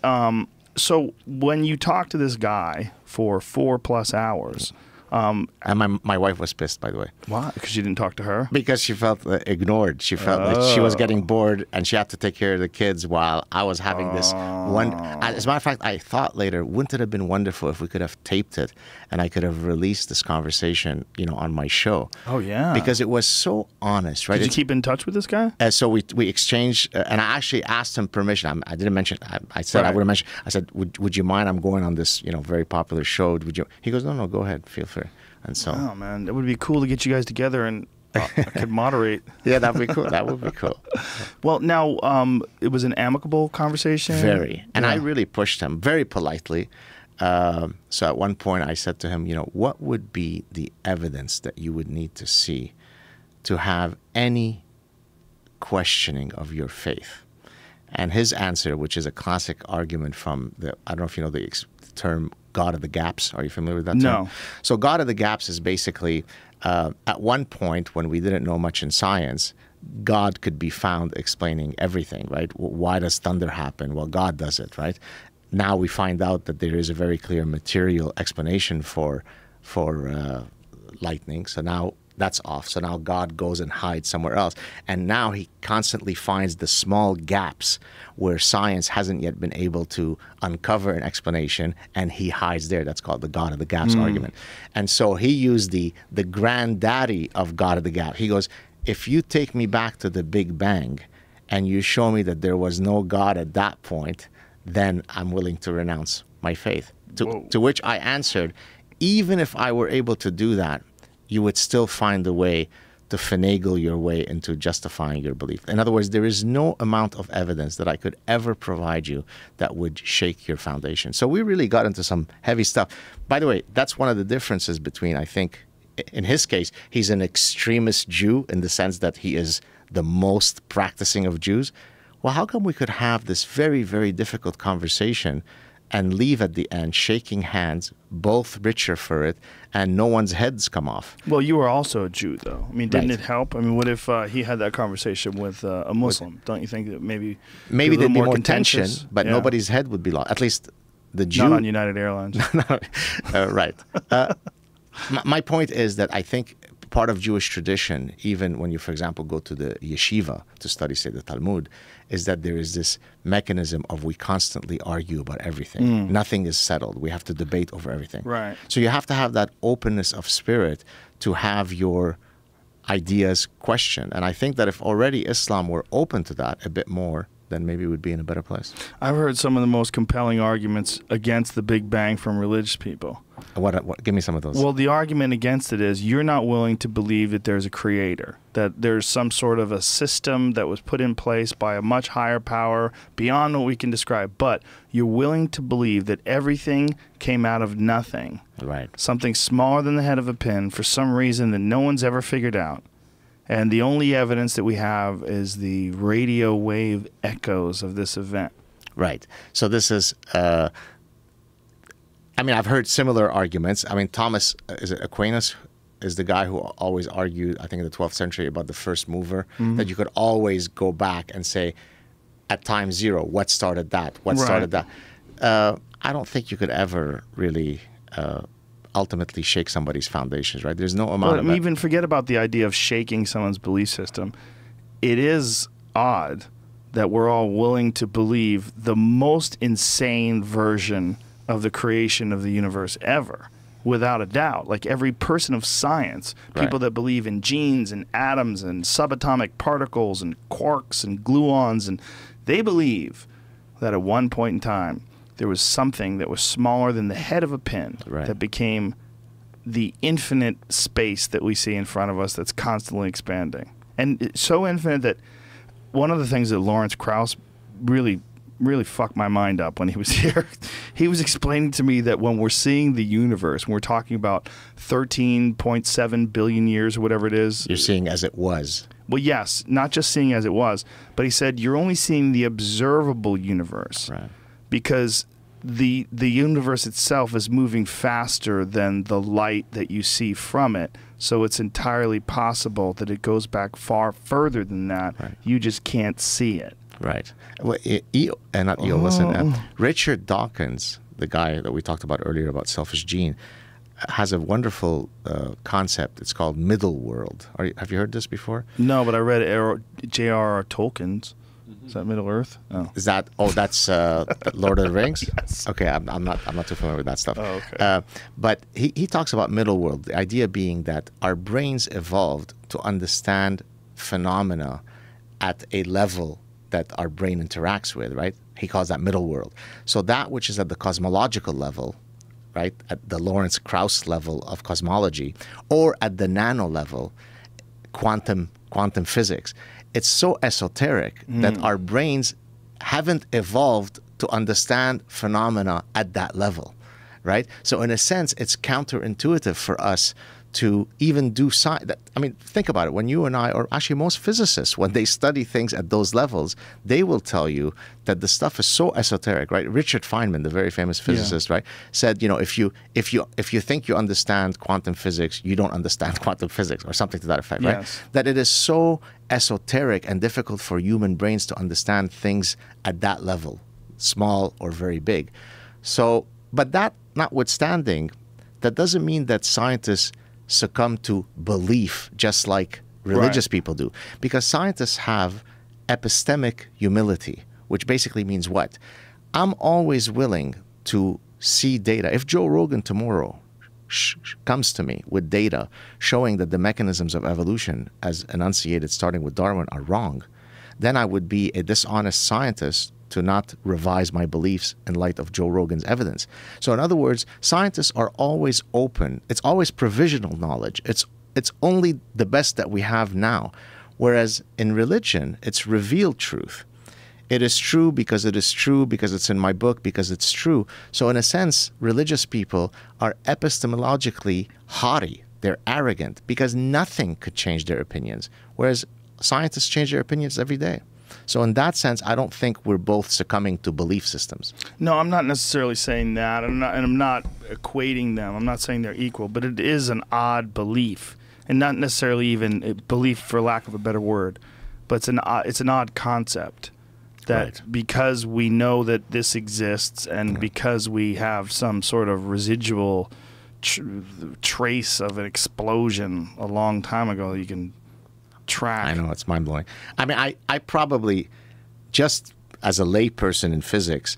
so when you talk to this guy for 4+ hours, and my wife was pissed, by the way. why? Because you didn't talk to her? Because she felt ignored. She felt like she was getting bored and she had to take care of the kids while I was having this one. As a matter of fact, I thought later, wouldn't it have been wonderful if we could have taped it and I could have released this conversation, on my show? Oh, yeah. Because it was so honest, right? Did you keep in touch with this guy? So we exchanged, and I actually asked him permission. I didn't mention. I said I Right. would have mentioned. I said, would you mind? I'm going on this, very popular show. Would you? He goes, no, go ahead, feel free. And so, Oh, man. It would be cool to get you guys together and I could moderate. yeah, that'd be cool. That would be cool. Well, now, it was an amicable conversation? Very. And I Yeah. really pushed him very politely. So at one point I said to him, what would be the evidence that you would need to see to have any questioning of your faith? And his answer, which is a classic argument from I don't know if you know the term God of the gaps. Are you familiar with that term? No. So God of the gaps is basically, at one point when we didn't know much in science, God could be found explaining everything, right? Why does thunder happen? Well, God does it, right? Now we find out that there is a very clear material explanation for lightning. So now that's off. So now God goes and hides somewhere else. And now he constantly finds the small gaps where science hasn't yet been able to uncover an explanation, and he hides there. That's called the God of the gaps argument. And so he used the granddaddy of God of the gap. He goes, if you take me back to the Big Bang and you show me that there was no God at that point, then I'm willing to renounce my faith. To which I answered, even if I were able to do that, you would still find a way to finagle your way into justifying your belief. In other words, there is no amount of evidence that I could ever provide you that would shake your foundation. So we really got into some heavy stuff. By the way, that's one of the differences between, I think, in his case, he's an extremist Jew in the sense that he is the most practicing of Jews. Well, how come we could have this very, very difficult conversation and leave at the end shaking hands, both richer for it, and no one's heads come off? Well, you were also a Jew, though. I mean, didn't Right. it help? I mean, what if he had that conversation with a Muslim? Don't you think that maybe Maybe be a there'd little be more tension, contentious? but Yeah. nobody's head would be lost. At least the Jew. Not on United Airlines. Right. My point is that I think part of Jewish tradition, even when you, for example, go to the yeshiva to study, say, the Talmud, is that there is this mechanism of we constantly argue about everything. Nothing is settled. We have to debate over everything. Right. So you have to have that openness of spirit to have your ideas questioned. And I think that if already Islam were open to that a bit more, then maybe we'd be in a better place. I've heard some of the most compelling arguments against the Big Bang from religious people. What? Give me some of those. Well, the argument against it is you're not willing to believe that there's a creator, that there's some sort of a system that was put in place by a much higher power beyond what we can describe, but you're willing to believe that everything came out of nothing. Right. Something smaller than the head of a pin for some reason that no one's ever figured out. And the only evidence that we have is the radio wave echoes of this event. Right. So this is, I mean, I've heard similar arguments. I mean, Thomas, is it Aquinas, is the guy who always argued, I think in the 12th century, about the first mover, that you could always go back and say, at time zero, what started that? What started that? I don't think you could ever really ultimately shake somebody's foundations, right? There's no amount But of... even forget about the idea of shaking someone's belief system. It is odd that we're all willing to believe the most insane version of the creation of the universe ever, without a doubt. Like every person of science, people that believe in genes and atoms and subatomic particles and quarks and gluons, and they believe that at one point in time, there was something that was smaller than the head of a pin that became the infinite space that we see in front of us that's constantly expanding. And it's so infinite that one of the things that Lawrence Krauss really fucked my mind up when he was here. He was explaining to me that when we're seeing the universe, when we're talking about 13.7 billion years or whatever it is. You're seeing as it was. Well, yes, not just seeing as it was, but he said you're only seeing the observable universe. Right. Because the universe itself is moving faster than the light that you see from it. So it's entirely possible that it goes back far further than that. Right. You just can't see it. Right. Well, listen, Richard Dawkins, the guy that we talked about earlier about selfish gene, has a wonderful concept. It's called middle world. Have you heard this before? No, but I read J.R.R. Tolkien's. Is that Middle Earth? Oh. Is that? Oh, that's Lord of the Rings. Yes. Okay, I'm not too familiar with that stuff. Oh, okay. But he talks about middle world. The idea being that our brains evolved to understand phenomena at a level that our brain interacts with. Right? He calls that middle world. So that which is at the cosmological level, right, at the Lawrence Krauss level of cosmology, or at the nano level, quantum physics. It's so esoteric that our brains haven't evolved to understand phenomena at that level, right? So in a sense, it's counterintuitive for us to even do science. I mean, think about it. When you and I, or actually most physicists, when they study things at those levels, they will tell you that the stuff is so esoteric, right? Richard Feynman, the very famous physicist, right, said, you know, if you think you understand quantum physics, you don't understand quantum physics, or something to that effect, right? Yes. That it is so esoteric and difficult for human brains to understand things at that level, small or very big. So, but that notwithstanding, that doesn't mean that scientists succumb to belief just like religious people do. Because scientists have epistemic humility, which basically means what? I'm always willing to see data. If Joe Rogan tomorrow comes to me with data showing that the mechanisms of evolution as enunciated starting with Darwin are wrong, then I would be a dishonest scientist to not revise my beliefs in light of Joe Rogan's evidence. So in other words, scientists are always open. It's always provisional knowledge. It's only the best that we have now. Whereas in religion, it's revealed truth. It is true because it is true, because it's in my book, because it's true. So in a sense, religious people are epistemologically haughty. They're arrogant because nothing could change their opinions. Whereas scientists change their opinions every day. So in that sense, I don't think we're both succumbing to belief systems. No, I'm not necessarily saying that. I'm not equating them. I'm not saying they're equal, but it is an odd belief, and not necessarily even a belief, for lack of a better word, but it's an odd concept that because we know that this exists, and because we have some sort of residual trace of an explosion a long time ago, you can track. I know, it's mind-blowing. I mean, I probably, just as a layperson in physics,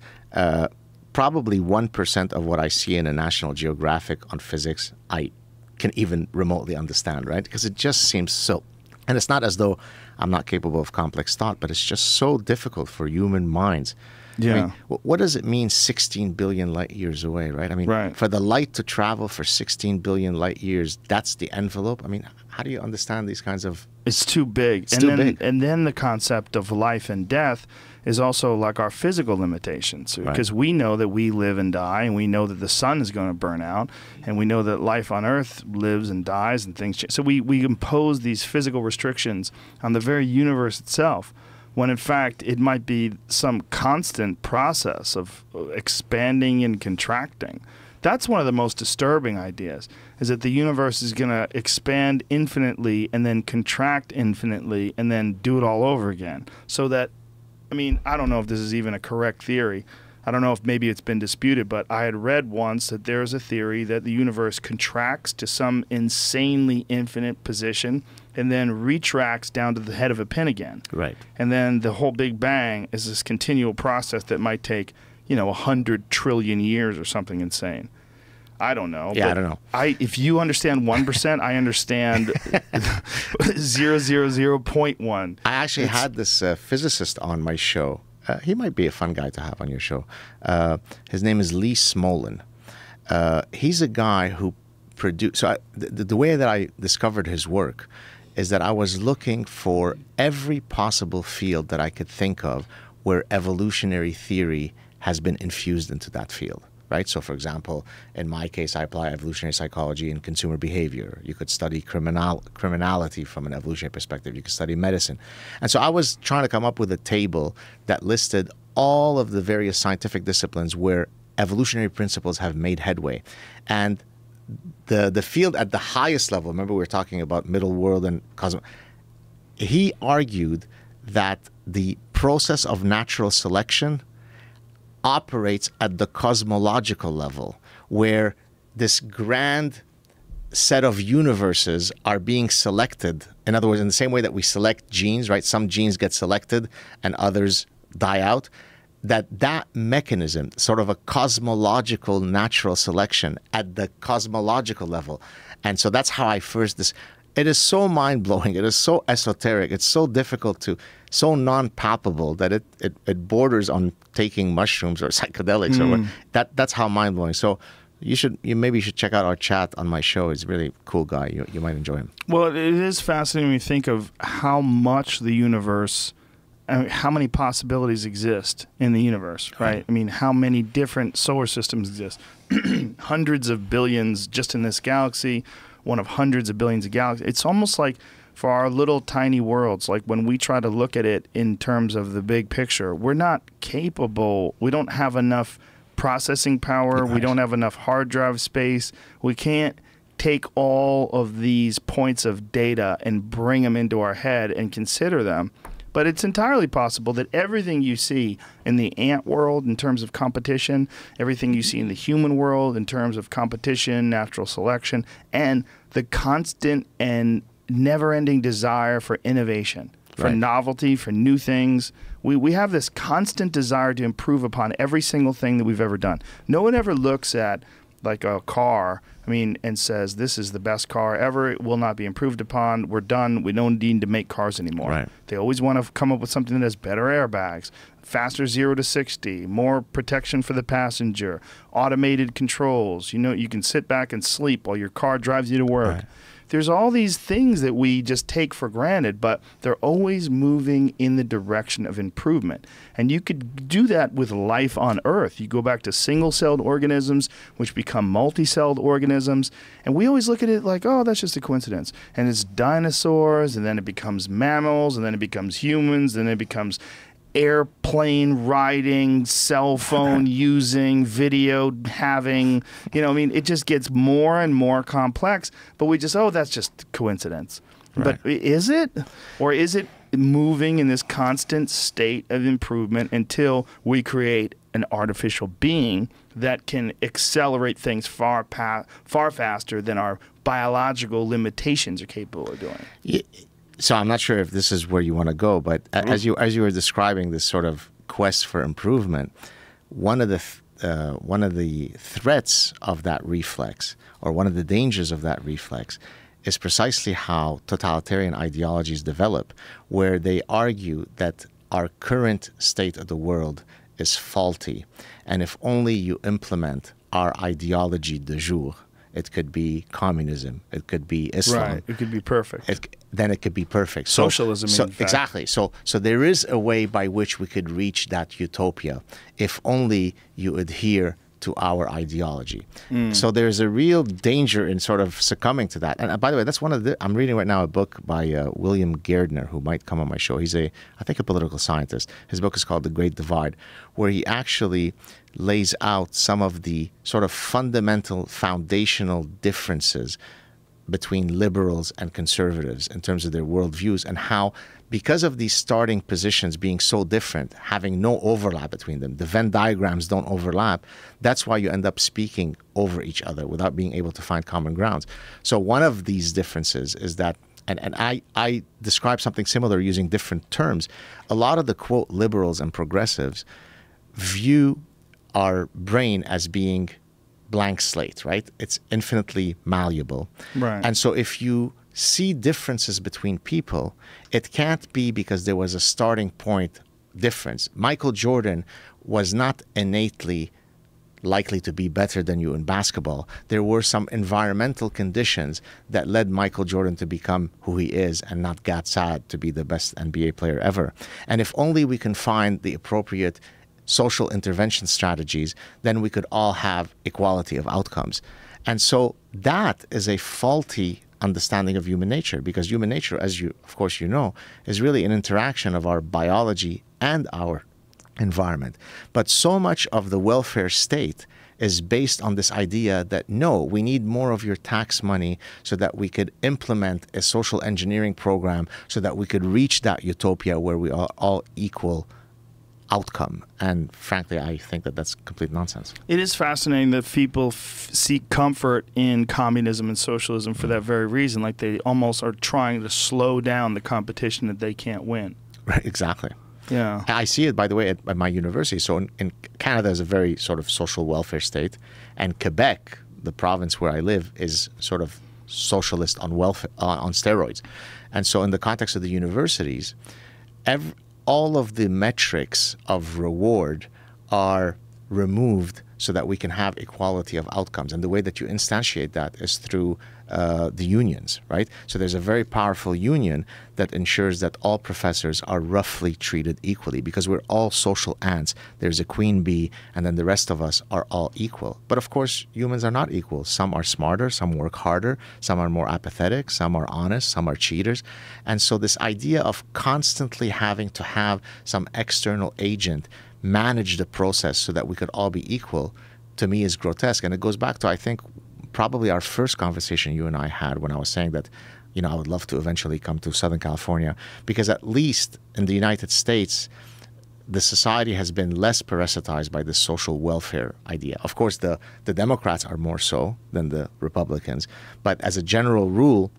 probably 1% of what I see in a National Geographic on physics, I can even remotely understand, right? Because it just seems so, and it's not as though I'm not capable of complex thought, but it's just so difficult for human minds. Yeah. I mean, what does it mean 16 billion light years away, right? I mean, for the light to travel for 16 billion light years, that's the envelope. I mean, how do you understand these kinds of... It's too big. It's too big. And then the concept of life and death is also like our physical limitations. Because we know that we live and die, and we know that the sun is going to burn out, and we know that life on Earth lives and dies and things change. So we impose these physical restrictions on the very universe itself, when in fact it might be some constant process of expanding and contracting. That's one of the most disturbing ideas, is that the universe is going to expand infinitely and then contract infinitely and then do it all over again. So that, I mean, I don't know if this is even a correct theory. I don't know if maybe it's been disputed, but I had read once that there's a theory that the universe contracts to some insanely infinite position and then retracts down to the head of a pin again. Right. And then the whole Big Bang is this continual process that might take, 100 trillion years or something insane. I don't know. Yeah, I don't know. If you understand 1%, I understand 0.1. I actually had this physicist on my show He might be a fun guy to have on your show. His name is Lee Smolin. He's a guy who produced... So the way that I discovered his work is that I was looking for every possible field that I could think of where evolutionary theory has been infused into that field. Right? So, for example, in my case, I apply evolutionary psychology in consumer behavior. You could study criminality from an evolutionary perspective. You could study medicine. And so I was trying to come up with a table that listed all of the various scientific disciplines where evolutionary principles have made headway. And the field at the highest level, remember we were talking about middle world and cosmos, he argued that the process of natural selection operates at the cosmological level, where this grand set of universes are being selected. In other words, in the same way that we select genes, right? Some genes get selected and others die out. That mechanism, sort of a cosmological natural selection at the cosmological level. And so that's how I first... It is so mind-blowing. It is so esoteric. It's so difficult to... so non-palpable that it borders on taking mushrooms or psychedelics or what. That's how mind-blowing. So maybe you should check out our chat on my show. He's a really cool guy. You might enjoy him. Well, it is fascinating when you think of how much the universe, how many possibilities exist in the universe, right? I mean, how many different solar systems exist. Hundreds of billions just in this galaxy, one of hundreds of billions of galaxies. It's almost like for our little tiny worlds, like when we try to look at it in terms of the big picture, we're not capable. We don't have enough processing power. Right. We don't have enough hard drive space. We can't take all of these points of data and bring them into our head and consider them. But it's entirely possible that everything you see in the ant world in terms of competition, everything you see in the human world in terms of competition, natural selection, and the constant and never-ending desire for innovation, for novelty, for new things. We have this constant desire to improve upon every single thing that we've ever done. No one ever looks at like a car, and says, this is the best car ever. It will not be improved upon. We're done. We don't need to make cars anymore. Right. They always want to come up with something that has better airbags, faster 0 to 60, more protection for the passenger, automated controls. You can sit back and sleep while your car drives you to work. Right. There's all these things that we just take for granted, but they're always moving in the direction of improvement. And you could do that with life on Earth. You go back to single-celled organisms, which become multi-celled organisms, and we always look at it like, oh, that's just a coincidence. And it's dinosaurs, and then it becomes mammals, and then it becomes humans, and then it becomes airplane riding, cell phone using, video having, it just gets more and more complex, but we just, that's just coincidence. Right. But is it? Or is it moving in this constant state of improvement until we create an artificial being that can accelerate things far faster than our biological limitations are capable of doing? Yeah. So I'm not sure if this is where you want to go, but as you were describing this sort of quest for improvement, one of the threats of that reflex, or one of the dangers of that reflex, is precisely how totalitarian ideologies develop, where they argue that our current state of the world is faulty, and if only you implement our ideology du jour, it could be communism, it could be Islam. Right, it could be perfect. Then it could be perfect. Socialism, in fact. Exactly. So there is a way by which we could reach that utopia, if only you adhere to our ideology. So there's a real danger in sort of succumbing to that. And by the way, I'm reading right now a book by William Gardner, who might come on my show. He's I think a political scientist. His book is called The Great Divide, where he actually lays out some of the sort of fundamental, foundational differences between liberals and conservatives in terms of their worldviews, and how, because of these starting positions being so different, having no overlap between them, the Venn diagrams don't overlap, that's why you end up speaking over each other without being able to find common grounds. So one of these differences is that, and I describe something similar using different terms, a lot of the, quote, liberals and progressives view our brain as being blank slate, right? It's infinitely malleable. Right. And so if you see differences between people, it can't be because there was a starting point difference. Michael Jordan was not innately likely to be better than you in basketball. There were some environmental conditions that led Michael Jordan to become who he is and not Gad Saad to be the best NBA player ever. And if only we can find the appropriate social intervention strategies, then we could all have equality of outcomes. And so that is a faulty understanding of human nature, because human nature, as you, of course, you know, is really an interaction of our biology and our environment. But so much of the welfare state is based on this idea that, no, we need more of your tax money so that we could implement a social engineering program so that we could reach that utopia where we are all equal outcome. And frankly, I think that that's complete nonsense. It is fascinating that people seek comfort in communism and socialism for that very reason. Like they almost are trying to slow down the competition that they can't win. Right, exactly. Yeah. I see it, by the way, at my university. So in Canada is a very sort of social welfare state, and Quebec, the province where I live, is sort of socialist on welfare, on steroids. And so in the context of the universities, all of the metrics of reward are removed so that we can have equality of outcomes. And the way that you instantiate that is through the unions, right? So there's a very powerful union that ensures that all professors are roughly treated equally, because we're all social ants. There's a queen bee, and then the rest of us are all equal. But of course, humans are not equal. Some are smarter, some work harder, some are more apathetic, some are honest, some are cheaters. And so this idea of constantly having to have some external agent manage the process so that we could all be equal, to me is grotesque. And it goes back to, I think, probably our first conversation you and I had when I was saying that, you know, I would love to eventually come to Southern California, because at least in the United States, the society has been less parasitized by this social welfare idea. Of course, the Democrats are more so than the Republicans, but as a general rule,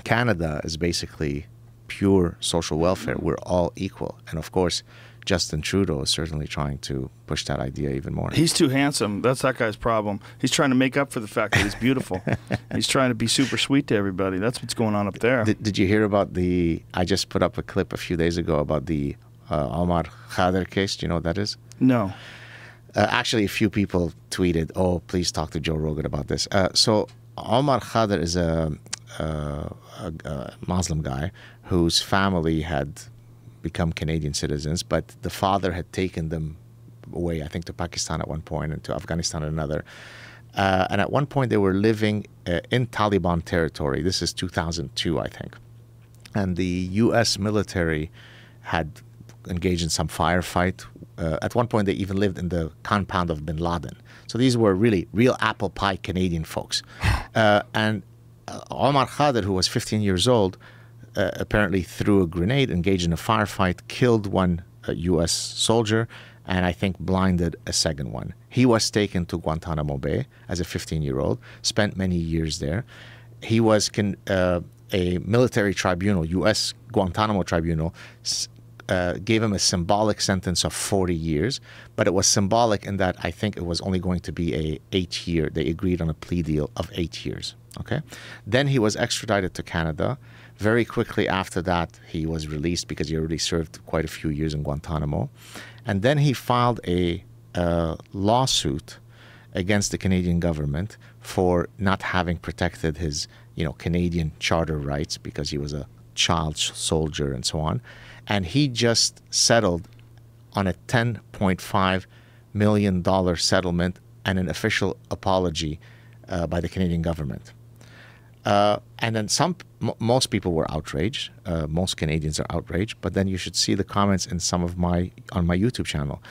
Canada is basically pure social welfare. We're all equal. And of course, Justin Trudeau is certainly trying to push that idea even more. He's too handsome. That's that guy's problem. He's trying to make up for the fact that he's beautiful. He's trying to be super sweet to everybody. That's what's going on up there. Did you hear about I just put up a clip a few days ago about the Omar Khader case. Do you know what that is? No. Actually, a few people tweeted, oh, please talk to Joe Rogan about this. So Omar Khader is a Muslim guy whose family had become Canadian citizens, but the father had taken them away, I think, to Pakistan at one point and to Afghanistan at another. And at one point they were living in Taliban territory. This is 2002, I think. And the U.S. military had engaged in some firefight. At one point they even lived in the compound of bin Laden. So these were really real apple pie Canadian folks. And Omar Khader, who was 15 years old, apparently threw a grenade, engaged in a firefight, killed one U.S. soldier, and I think blinded a second one. He was taken to Guantanamo Bay as a 15-year-old, spent many years there. He was a military tribunal, U.S. Guantanamo tribunal, gave him a symbolic sentence of 40 years, but it was symbolic in that I think it was only going to be a 8-year. They agreed on a plea deal of 8 years. Okay, then he was extradited to Canada. Very quickly after that, he was released because he already served quite a few years in Guantanamo. And then he filed a lawsuit against the Canadian government for not having protected his, Canadian charter rights because he was a child soldier and so on. And he just settled on a $10.5 million settlement and an official apology by the Canadian government. And then most people were outraged. Most Canadians are outraged. But then you should see the comments in on my YouTube channel.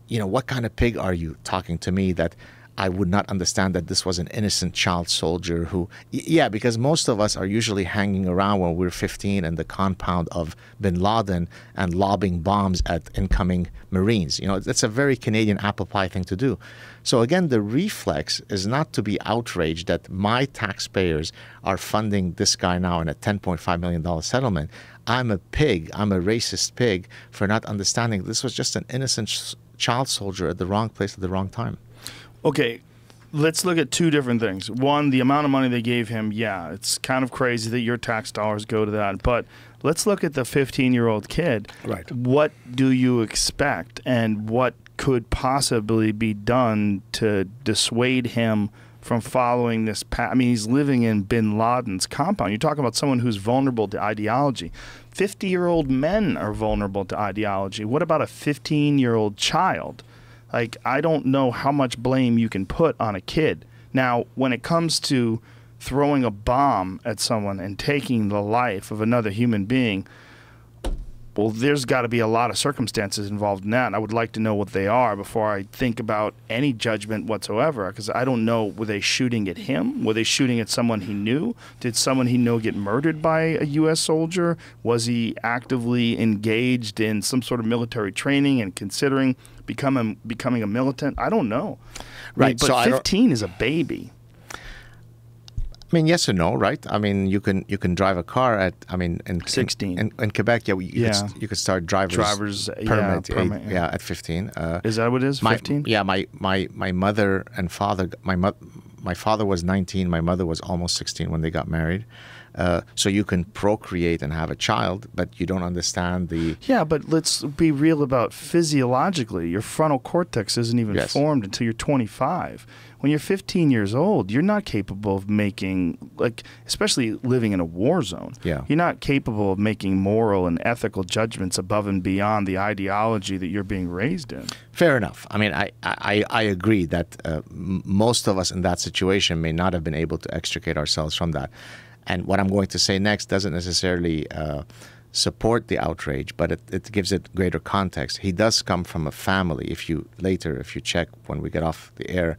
What kind of pig are you talking to me that I would not understand that this was an innocent child soldier who... Yeah, because most of us are usually hanging around when we're 15 in the compound of bin Laden and lobbing bombs at incoming Marines. That's a very Canadian apple pie thing to do. So again, the reflex is not to be outraged that my taxpayers are funding this guy now in a $10.5 million settlement. I'm a pig. I'm a racist pig for not understanding this was just an innocent child soldier at the wrong place at the wrong time. Okay, let's look at two different things. One, the amount of money they gave him. Yeah, it's kind of crazy that your tax dollars go to that. But let's look at the 15-year-old kid. Right. What do you expect, and what could possibly be done to dissuade him from following this path? I mean, he's living in bin Laden's compound. You're talking about someone who's vulnerable to ideology. 50-year-old men are vulnerable to ideology. What about a 15-year-old child? Like, I don't know how much blame you can put on a kid. Now, when it comes to throwing a bomb at someone and taking the life of another human being, well, there's got to be a lot of circumstances involved in that, and I would like to know what they are before I think about any judgment whatsoever, because I don't know, were they shooting at him? Were they shooting at someone he knew? Did someone he knew get murdered by a U.S. soldier? Was he actively engaged in some sort of military training and considering becoming a militant? I don't know. Right, but so 15 is a baby. I mean, yes or no, right? I mean, you can drive a car at, I mean, in 16. In Quebec, yeah, you could start driver's permit, at 15. Is that what it is? 15? My mother and father, my father was 19, my mother was almost 16 when they got married. So you can procreate and have a child, but you don't understand the... Yeah, but let's be real about physiologically. Your frontal cortex isn't even formed until you're 25. When you're 15 years old, you're not capable of making, like, especially living in a war zone. Yeah. You're not capable of making moral and ethical judgments above and beyond the ideology that you're being raised in. Fair enough. I mean, I agree that most of us in that situation may not have been able to extricate ourselves from that. And what I'm going to say next doesn't necessarily support the outrage, but it gives it greater context. He does come from a family. If you check when we get off the air,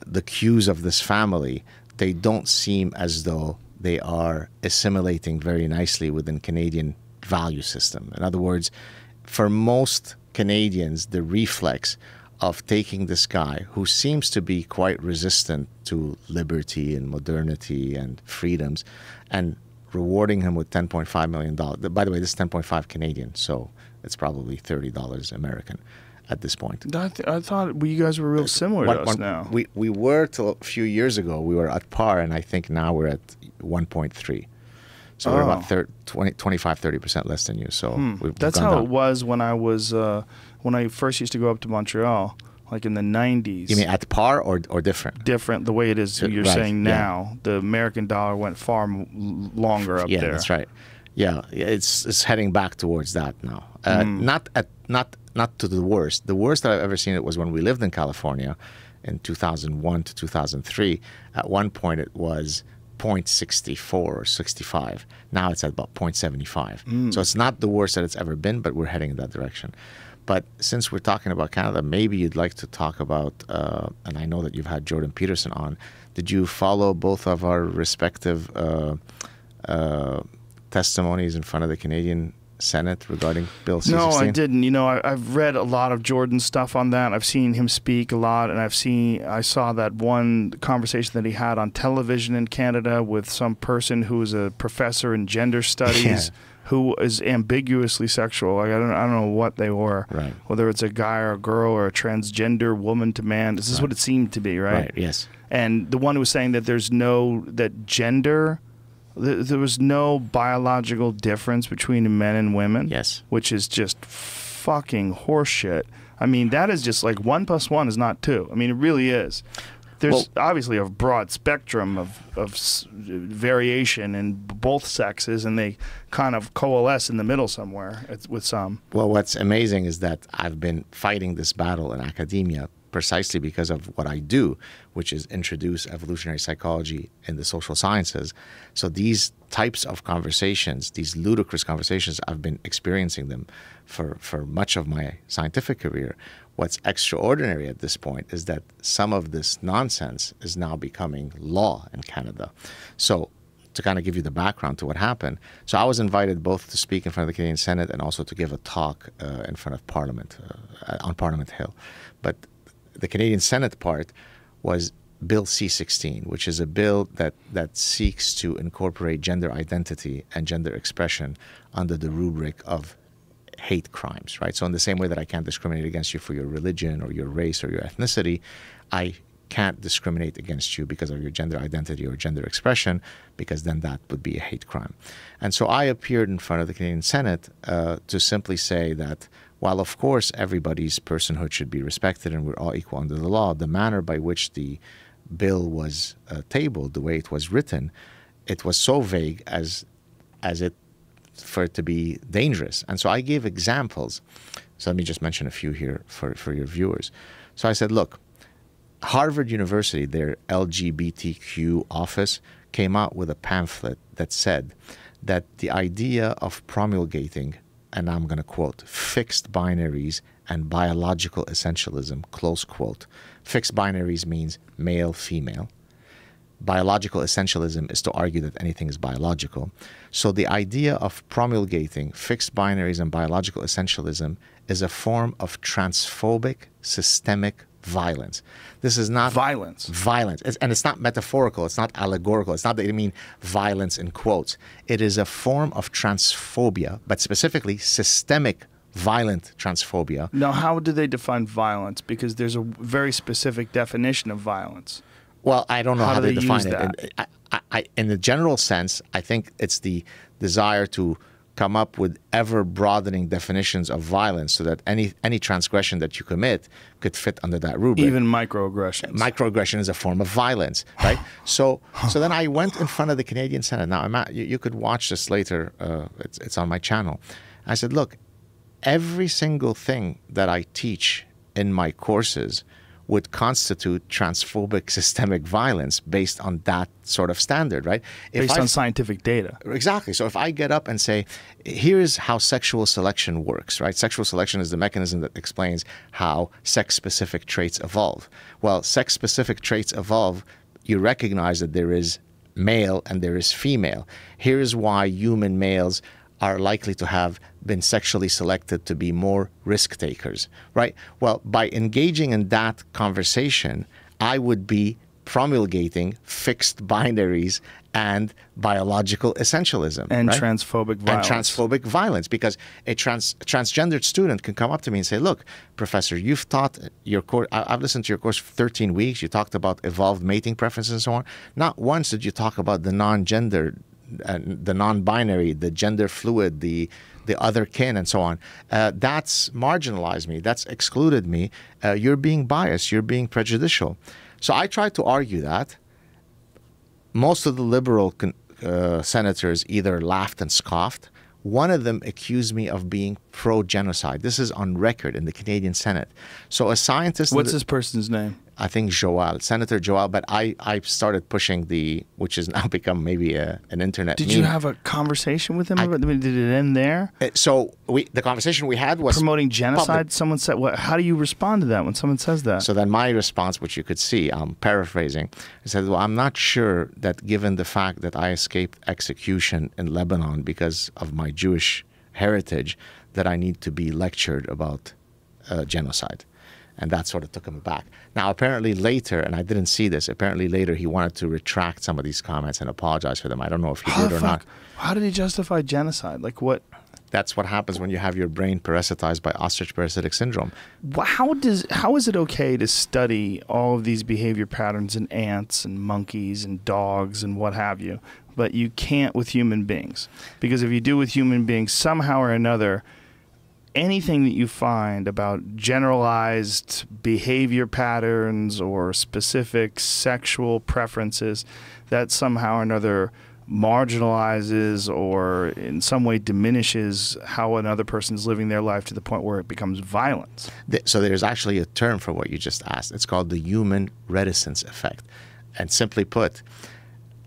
the cues of this family, they don't seem as though they are assimilating very nicely within Canadian value system. In other words, for most Canadians, the reflex of taking this guy who seems to be quite resistant to liberty and modernity and freedoms and rewarding him with $10.5 million. By the way, this is 10.5 Canadian, so it's probably $30 American at this point. I thought you guys were real similar to us now. We were till a few years ago. We were at par, and I think now we're at 1.3. So we're about 25-30% less than you. So that's how it was when I was when I first used to go up to Montreal, like in the 90s. You mean at par or different? Different, the way it is you're saying now. Yeah. The American dollar went far longer up there. Yeah, that's right. Yeah, it's heading back towards that now. Not to the worst. The worst that I've ever seen it was when we lived in California in 2001 to 2003. At one point it was 0.64 or 65. Now it's at about 0.75. So it's not the worst that it's ever been, but we're heading in that direction. But since we're talking about Canada, maybe you'd like to talk about, and I know that you've had Jordan Peterson on, did you follow both of our respective testimonies in front of the Canadian Senate regarding Bill C-16? No, I didn't. You know, I've read a lot of Jordan's stuff on that. I've seen him speak a lot, and I saw that one conversation that he had on television in Canada with some person who is a professor in gender studies. Yeah. Who is ambiguously sexual. Like, I don't know what they were. Right. Whether it's a guy or a girl or a transgender woman to man. This is what it seemed to be, right? Right, yes. And the one who was saying that there was no biological difference between men and women. Yes. Which is just fucking horseshit. I mean, that is just like 1 + 1 is not 2. I mean, it really is. There's obviously a broad spectrum of variation in both sexes, and they kind of coalesce in the middle somewhere with some. Well, what's amazing is that I've been fighting this battle in academia precisely because of what I do, which is introduce evolutionary psychology in the social sciences. So these types of conversations, these ludicrous conversations, I've been experiencing them for much of my scientific career. What's extraordinary at this point is that some of this nonsense is now becoming law in Canada. So to kind of give you the background to what happened, so I was invited both to speak in front of the Canadian Senate and also to give a talk in front of Parliament, on Parliament Hill. But the Canadian Senate part was Bill C-16, which is a bill that seeks to incorporate gender identity and gender expression under the rubric of hate crimes, right? So in the same way that I can't discriminate against you for your religion or your race or your ethnicity, I can't discriminate against you because of your gender identity or gender expression, because then that would be a hate crime. And so I appeared in front of the Canadian Senate to simply say that while of course everybody's personhood should be respected and we're all equal under the law, the manner by which the bill was tabled, the way it was written, it was so vague as it for it to be dangerous. And so I gave examples. So let me just mention a few here for your viewers. So I said, look, Harvard University, their LGBTQ office, came out with a pamphlet that said that the idea of promulgating, and I'm going to quote, fixed binaries and biological essentialism, close quote. Fixed binaries means male, female. Biological essentialism is to argue that anything is biological. So the idea of promulgating fixed binaries and biological essentialism is a form of transphobic, systemic violence. This is not violence. Violence. And it's not metaphorical. It's not allegorical. It's not that you mean violence in quotes. It is a form of transphobia, but specifically systemic violent transphobia. Now, how do they define violence? Because there's a very specific definition of violence. Well, I don't know how they define it. In the general sense, I think it's the desire to come up with ever-broadening definitions of violence so that any transgression that you commit could fit under that rubric. Even microaggressions. Microaggression is a form of violence, right? So then I went in front of the Canadian Senate. Now, you could watch this later. It's on my channel. I said, look, every single thing that I teach in my courses would constitute transphobic systemic violence based on that sort of standard, right? Based on scientific data. Exactly. So if I get up and say, here's how sexual selection works, right? Sexual selection is the mechanism that explains how sex-specific traits evolve. Well, sex-specific traits evolve, you recognize that there is male and there is female. Here's why human males are likely to have been sexually selected to be more risk takers, right? Well, by engaging in that conversation, I would be promulgating fixed binaries and biological essentialism. And right? transphobic violence. And transphobic violence, because a transgendered student can come up to me and say, look, professor, you've taught your course, I've listened to your course for 13 weeks, you talked about evolved mating preferences and so on. Not once did you talk about the non-gendered, the non-binary, the gender fluid, the other kin, and so on. That's marginalized me. That's excluded me. You're being biased. You're being prejudicial. So I tried to argue that. Most of the liberal senators either laughed and scoffed. One of them accused me of being pro-genocide. This is on record in the Canadian Senate. So a scientist... What's this person's name? I think Joel, Senator Joel, but I started pushing which has now become maybe an internet meme. Did you have a conversation with him? Did it end there? So the conversation we had was... Promoting genocide? Public. Someone said, how do you respond to that when someone says that? So then my response, which you could see, I'm paraphrasing, I said, well, I'm not sure that given the fact that I escaped execution in Lebanon because of my Jewish heritage, that I need to be lectured about genocide. And that sort of took him aback. Now, apparently later, and I didn't see this, apparently later he wanted to retract some of these comments and apologize for them. I don't know if he did or not. How did he justify genocide? Like what? That's what happens when you have your brain parasitized by Ostrich parasitic syndrome. How is it okay to study all of these behavior patterns in ants and monkeys and dogs and what have you, but you can't with human beings? Because if you do with human beings, somehow or another, anything that you find about generalized behavior patterns or specific sexual preferences that somehow or another marginalizes or in some way diminishes how another person is living their life to the point where it becomes violence. So there's actually a term for what you just asked. It's called the human reticence effect. And simply put,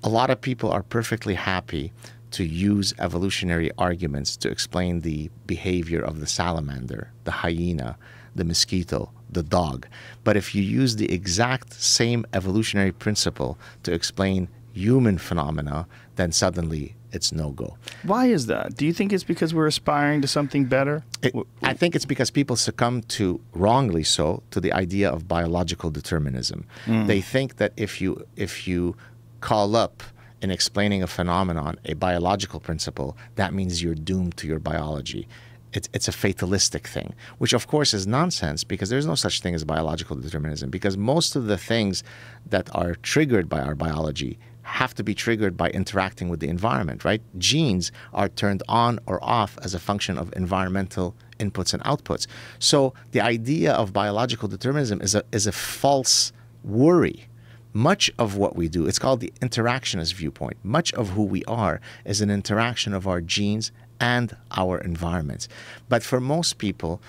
a lot of people are perfectly happy to use evolutionary arguments to explain the behavior of the salamander, the hyena, the mosquito, the dog. But if you use the exact same evolutionary principle to explain human phenomena, then suddenly it's no-go. Why is that? Do you think it's because we're aspiring to something better? I think it's because people succumb to, wrongly so, to the idea of biological determinism. They think that if you call up in explaining a phenomenon, a biological principle, that means you're doomed to your biology. it's a fatalistic thing, which of course is nonsense, because there's no such thing as biological determinism, because most of the things that are triggered by our biology have to be triggered by interacting with the environment, right? Genes are turned on or off as a function of environmental inputs and outputs. So the idea of biological determinism is a false worry. Much of what we do, it's called the interactionist viewpoint. Much of who we are is an interaction of our genes and our environments. But for most people,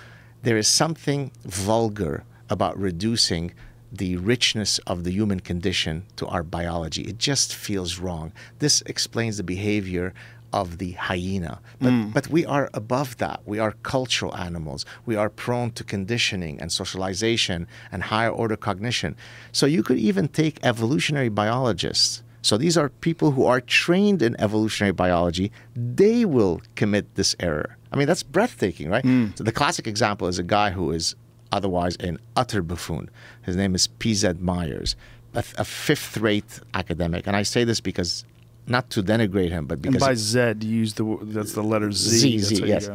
there is something vulgar about reducing the richness of the human condition to our biology. It just feels wrong. This explains the behavior of the hyena. But we are above that. We are cultural animals. We are prone to conditioning and socialization and higher order cognition. So you could even take evolutionary biologists. So these are people who are trained in evolutionary biology. They will commit this error. I mean, that's breathtaking, right? So the classic example is a guy who is otherwise an utter buffoon. His name is P.Z. Myers, a fifth-rate academic. And I say this because, not to denigrate him, but because... And by Z, you use that's the letter Z. Z, yes.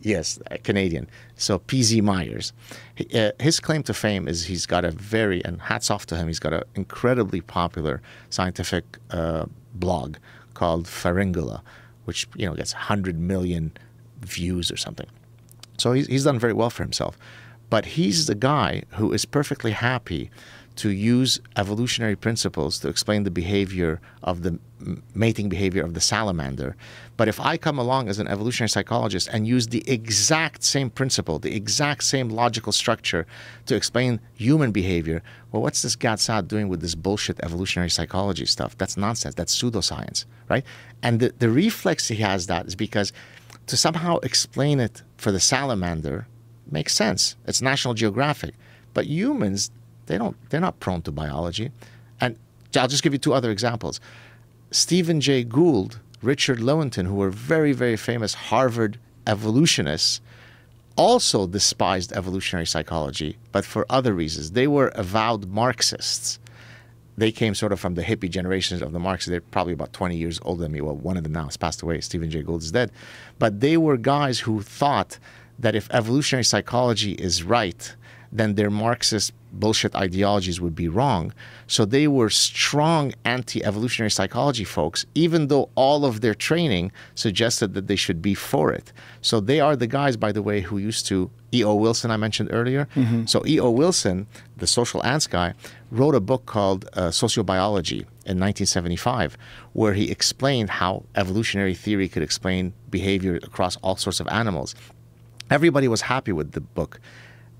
Yes, Canadian. So P.Z. Myers. His claim to fame is he's got a very, and hats off to him, he's got an incredibly popular scientific blog called Pharyngula, which, you know, gets 100 million views or something. So he's done very well for himself. But he's the guy who is perfectly happy to use evolutionary principles to explain the behavior of the mating behavior of the salamander. But if I come along as an evolutionary psychologist and use the exact same principle, the exact same logical structure to explain human behavior, well, what's this Gad Saad doing with this bullshit evolutionary psychology stuff? That's nonsense. That's pseudoscience, right? And the reflex he has that is because to somehow explain it for the salamander makes sense. It's National Geographic. But humans, they're not prone to biology. And I'll just give you two other examples. Stephen Jay Gould, Richard Lewontin, who were very, very famous Harvard evolutionists, also despised evolutionary psychology, but for other reasons. They were avowed Marxists. They came sort of from the hippie generations of the Marxists. They're probably about 20 years older than me. Well, one of them now has passed away. Stephen Jay Gould is dead. But they were guys who thought that if evolutionary psychology is right, then their Marxist bullshit ideologies would be wrong. So they were strong anti-evolutionary psychology folks, even though all of their training suggested that they should be for it. So they are the guys, by the way, who used to, E.O. Wilson I mentioned earlier. So E.O. Wilson, the social ants guy, wrote a book called Sociobiology in 1975, where he explained how evolutionary theory could explain behavior across all sorts of animals. Everybody was happy with the book.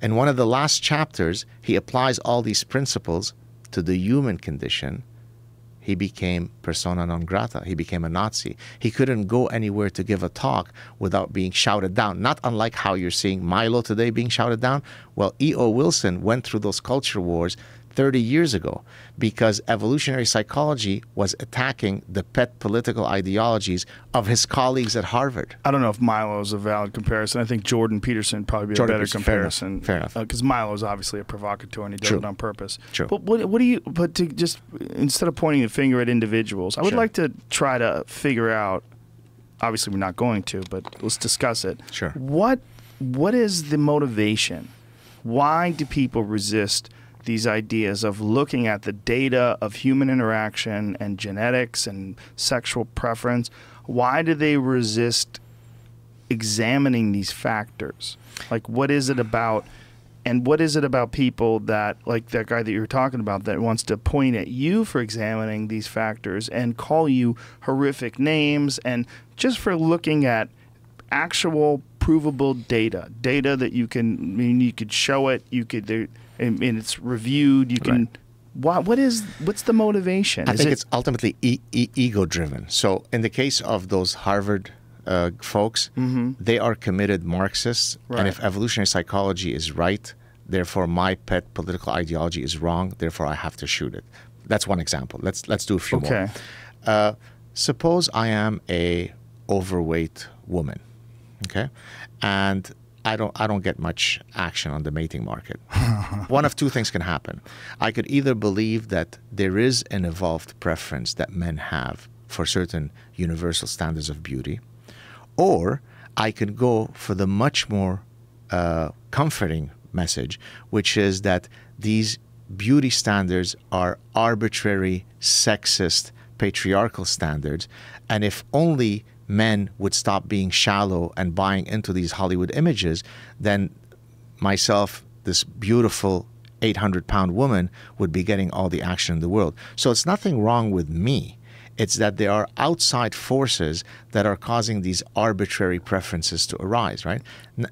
In one of the last chapters, he applies all these principles to the human condition. He became persona non grata. He became a Nazi. He couldn't go anywhere to give a talk without being shouted down. Not unlike how you're seeing Milo today being shouted down. Well, E.O. Wilson went through those culture wars 30 years ago because evolutionary psychology was attacking the pet political ideologies of his colleagues at Harvard. I don't know if Milo is a valid comparison. I think Jordan Peterson would probably be a better comparison. Fair enough. Because Milo is obviously a provocateur and he does it on purpose. True. But what do you, but to just, instead of pointing the finger at individuals, I would like to try to figure out, obviously we're not going to, but let's discuss it. Sure. What is the motivation? Why do people resist these ideas of looking at the data of human interaction and genetics and sexual preference? Why do they resist examining these factors? Like, what is it about, and what is it about people that, like that guy that you were talking about, that wants to point at you for examining these factors and call you horrific names, and just for looking at actual provable data that you can, I mean, you could show it, you could, and it's reviewed. You can. Right. What's the motivation? I think it's ultimately ego-driven. So in the case of those Harvard folks, they are committed Marxists, and if evolutionary psychology is right, therefore my pet political ideology is wrong. Therefore, I have to shoot it. That's one example. Let's do a few more. Suppose I am a overweight woman, okay, and I don't get much action on the mating market. One of two things can happen. I could either believe that there is an evolved preference that men have for certain universal standards of beauty, or I could go for the much more comforting message, which is that these beauty standards are arbitrary, sexist, patriarchal standards, and if only men would stop being shallow and buying into these Hollywood images, then myself, this beautiful 800-pound woman, would be getting all the action in the world. So it's nothing wrong with me. It's that there are outside forces that are causing these arbitrary preferences to arise, right?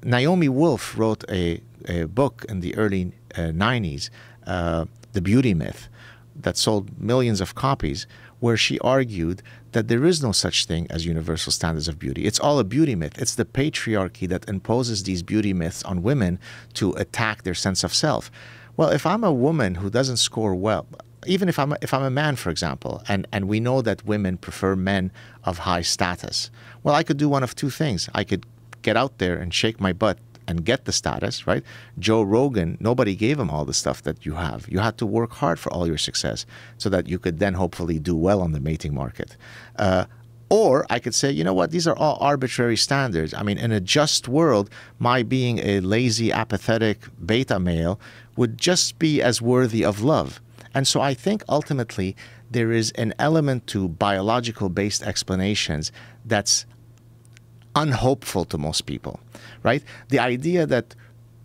Naomi Wolf wrote a book in the early 90s, The Beauty Myth, that sold millions of copies, where she argued that there is no such thing as universal standards of beauty. It's all a beauty myth. It's the patriarchy that imposes these beauty myths on women to attack their sense of self. Well, if I'm a woman who doesn't score well, even if I'm a man, for example, and we know that women prefer men of high status, well, I could do one of two things. I could get out there and shake my butt and get the status, right? Joe Rogan, nobody gave him all the stuff that you have. You had to work hard for all your success so that you could then hopefully do well on the mating market. Or I could say, you know what, these are all arbitrary standards. I mean, in a just world, my being a lazy, apathetic beta male would just be as worthy of love. And so I think ultimately there is an element to biological-based explanations that's unhopeful to most people, right? The idea that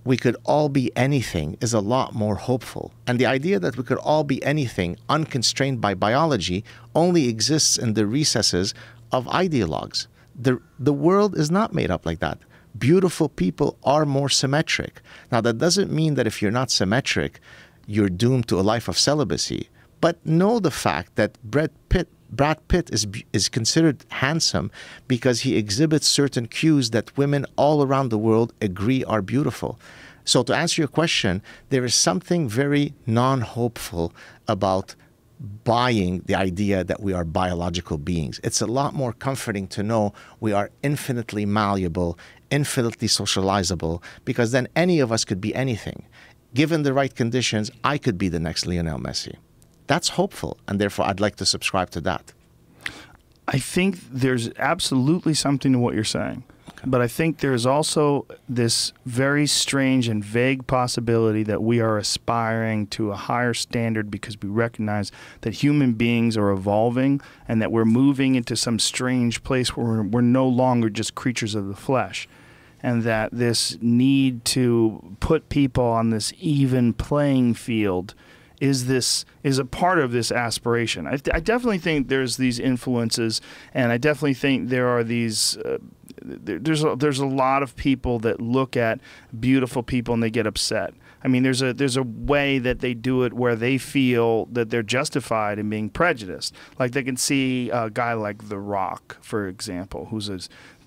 we could all be anything is a lot more hopeful. And the idea that we could all be anything unconstrained by biology only exists in the recesses of ideologues. The world is not made up like that. Beautiful people are more symmetric. Now, that doesn't mean that if you're not symmetric, you're doomed to a life of celibacy. But know the fact that Brad Pitt is considered handsome because he exhibits certain cues that women all around the world agree are beautiful. So to answer your question, there is something very non-hopeful about buying the idea that we are biological beings. It's a lot more comforting to know we are infinitely malleable, infinitely socializable, because then any of us could be anything. Given the right conditions, I could be the next Lionel Messi. That's hopeful, and therefore I'd like to subscribe to that. I think there's absolutely something to what you're saying. Okay. But I think there's also this very strange and vague possibility that we are aspiring to a higher standard because we recognize that human beings are evolving and that we're moving into some strange place where we're no longer just creatures of the flesh. And that this need to put people on this even playing field is a part of this aspiration. I definitely think there's these influences, and I definitely think there are these. There's a lot of people that look at beautiful people and they get upset. I mean, there's a way that they do it where they feel that they're justified in being prejudiced. Like they can see a guy like The Rock, for example, who's a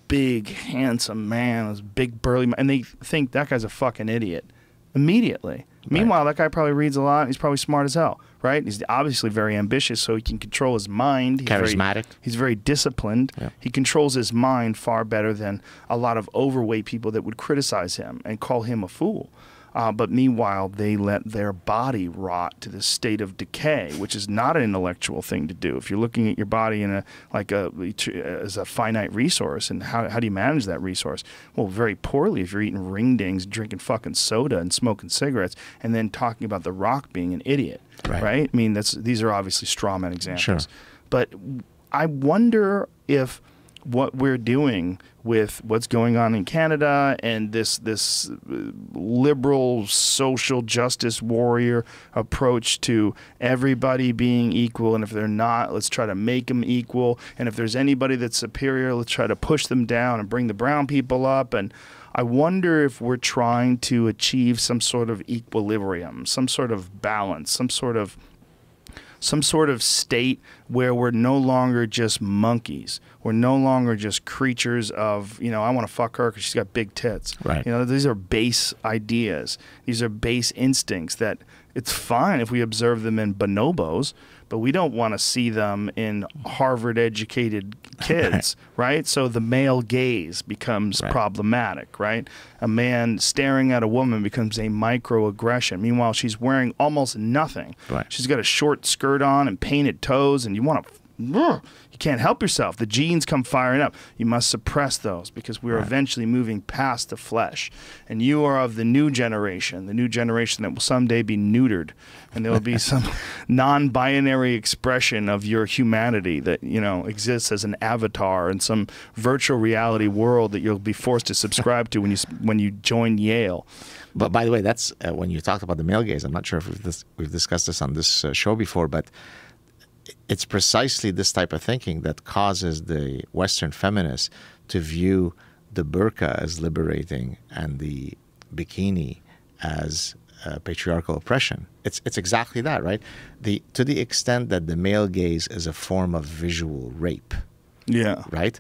big, handsome man, this big burly man, and they think that guy's a fucking idiot immediately. Right. Meanwhile, that guy probably reads a lot. He's probably smart as hell, right? He's obviously very ambitious, so he can control his mind. He's charismatic. He's very disciplined. Yeah. He controls his mind far better than a lot of overweight people that would criticize him and call him a fool. But meanwhile, they let their body rot to the state of decay, which is not an intellectual thing to do. If you're looking at your body in as a finite resource, and how do you manage that resource? Well, very poorly if you're eating ring dings, drinking fucking soda, and smoking cigarettes, and then talking about The Rock being an idiot, right? I mean, these are obviously straw man examples. Sure. But I wonder if what we're doing with what's going on in Canada and this liberal social justice warrior approach to everybody being equal, and if they're not, let's try to make them equal, and if there's anybody that's superior, let's try to push them down and bring the brown people up. And I wonder if we're trying to achieve some sort of equilibrium, some sort of balance, some sort of state where we're no longer just monkeys. We're no longer just creatures of, I want to fuck her because she's got big tits. Right. These are base ideas. These are base instincts that it's fine if we observe them in bonobos, but we don't want to see them in Harvard-educated kids, right? So the male gaze becomes problematic, right? A man staring at a woman becomes a microaggression. Meanwhile, she's wearing almost nothing. Right. She's got a short skirt on and painted toes, and you want to you can't help yourself. The genes come firing up. You must suppress those because we're eventually moving past the flesh. And you are of the new generation that will someday be neutered. And there will be some non-binary expression of your humanity that, you know, exists as an avatar in some virtual reality world that you'll be forced to subscribe to when you join Yale. But by the way, that's when you talked about the male gaze. I'm not sure if we've discussed this on this show before, but it's precisely this type of thinking that causes the Western feminists to view the burqa as liberating and the bikini as patriarchal oppression. It's exactly that, right? To the extent that the male gaze is a form of visual rape. Yeah. Right?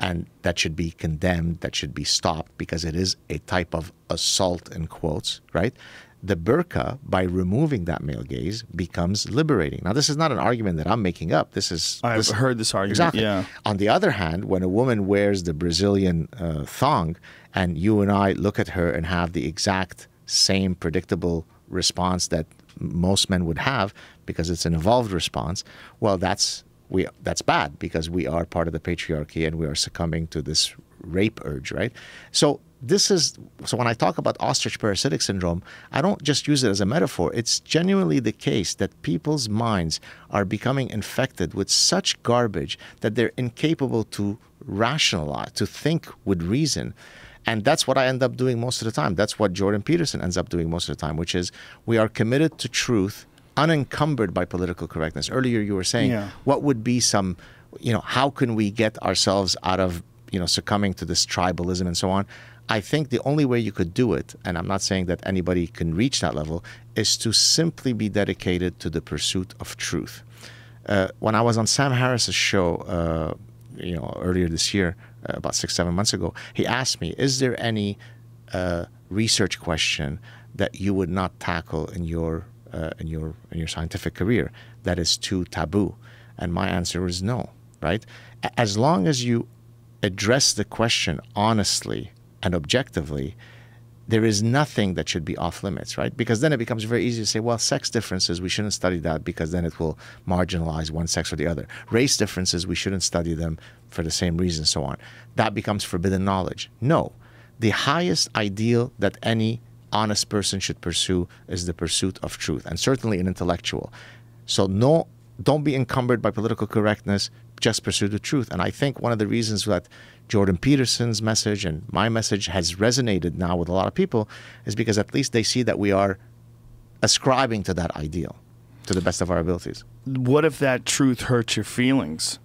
And that should be condemned, that should be stopped because it is a type of assault in quotes, right? The burqa, by removing that male gaze, becomes liberating. Now, this is not an argument that I'm making up. I've heard this argument, exactly. Yeah. On the other hand, when a woman wears the Brazilian thong and you and I look at her and have the exact same predictable response that most men would have because it's an evolved response, well, that's bad because we are part of the patriarchy and we are succumbing to this rape urge, right? So when I talk about ostrich parasitic syndrome, I don't just use it as a metaphor. It's genuinely the case that people's minds are becoming infected with such garbage that they're incapable to rationalize, to think with reason. And that's what I end up doing most of the time. That's what Jordan Peterson ends up doing most of the time, which is we are committed to truth, unencumbered by political correctness. Earlier you were saying, what would be some, how can we get ourselves out of, succumbing to this tribalism and so on? I think the only way you could do it, and I'm not saying that anybody can reach that level, is to simply be dedicated to the pursuit of truth. When I was on Sam Harris's show, earlier this year, about 6-7 months ago, he asked me, is there any research question that you would not tackle in your scientific career that is too taboo? And my answer is no, right? As long as you address the question honestly and objectively, there is nothing that should be off limits, right? Because then it becomes very easy to say, well, sex differences, we shouldn't study that because then it will marginalize one sex or the other. Race differences, we shouldn't study them for the same reason, so on. That becomes forbidden knowledge. No. The highest ideal that any honest person should pursue is the pursuit of truth, and certainly an intellectual. So no, don't be encumbered by political correctness, just pursue the truth. And I think one of the reasons that Jordan Peterson's message and my message has resonated now with a lot of people is because at least they see that we are ascribing to that ideal to the best of our abilities. What if that truth hurts your feelings?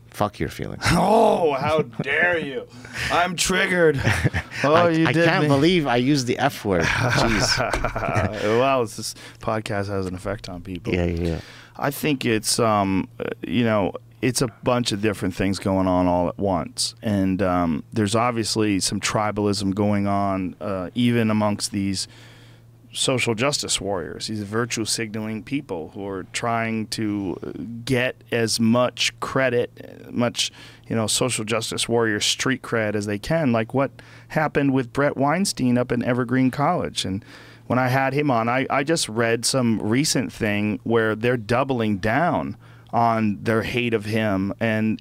Fuck your feelings. Oh, how dare you! I'm triggered. Oh, I can't believe I used the F word. Jeez. Well, this podcast has an effect on people. Yeah. I think it's, it's a bunch of different things going on all at once. And there's obviously some tribalism going on even amongst these social justice warriors, these virtue signaling people who are trying to get as much credit, social justice warrior street cred as they can, like what happened with Brett Weinstein up in Evergreen College. And when I had him on, I just read some recent thing where they're doubling down on their hate of him, and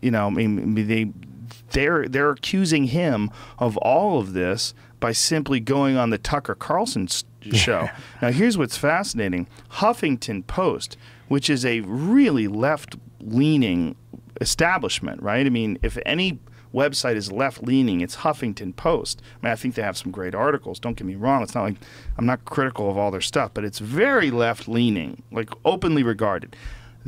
they're accusing him of all of this by simply going on the Tucker Carlson show. Now, here's what's fascinating: Huffington Post, which is a really left-leaning establishment, right? I mean, if any website is left-leaning, it's Huffington Post. I mean, I think they have some great articles. Don't get me wrong. It's not like I'm not critical of all their stuff, but it's very left-leaning, like openly regarded.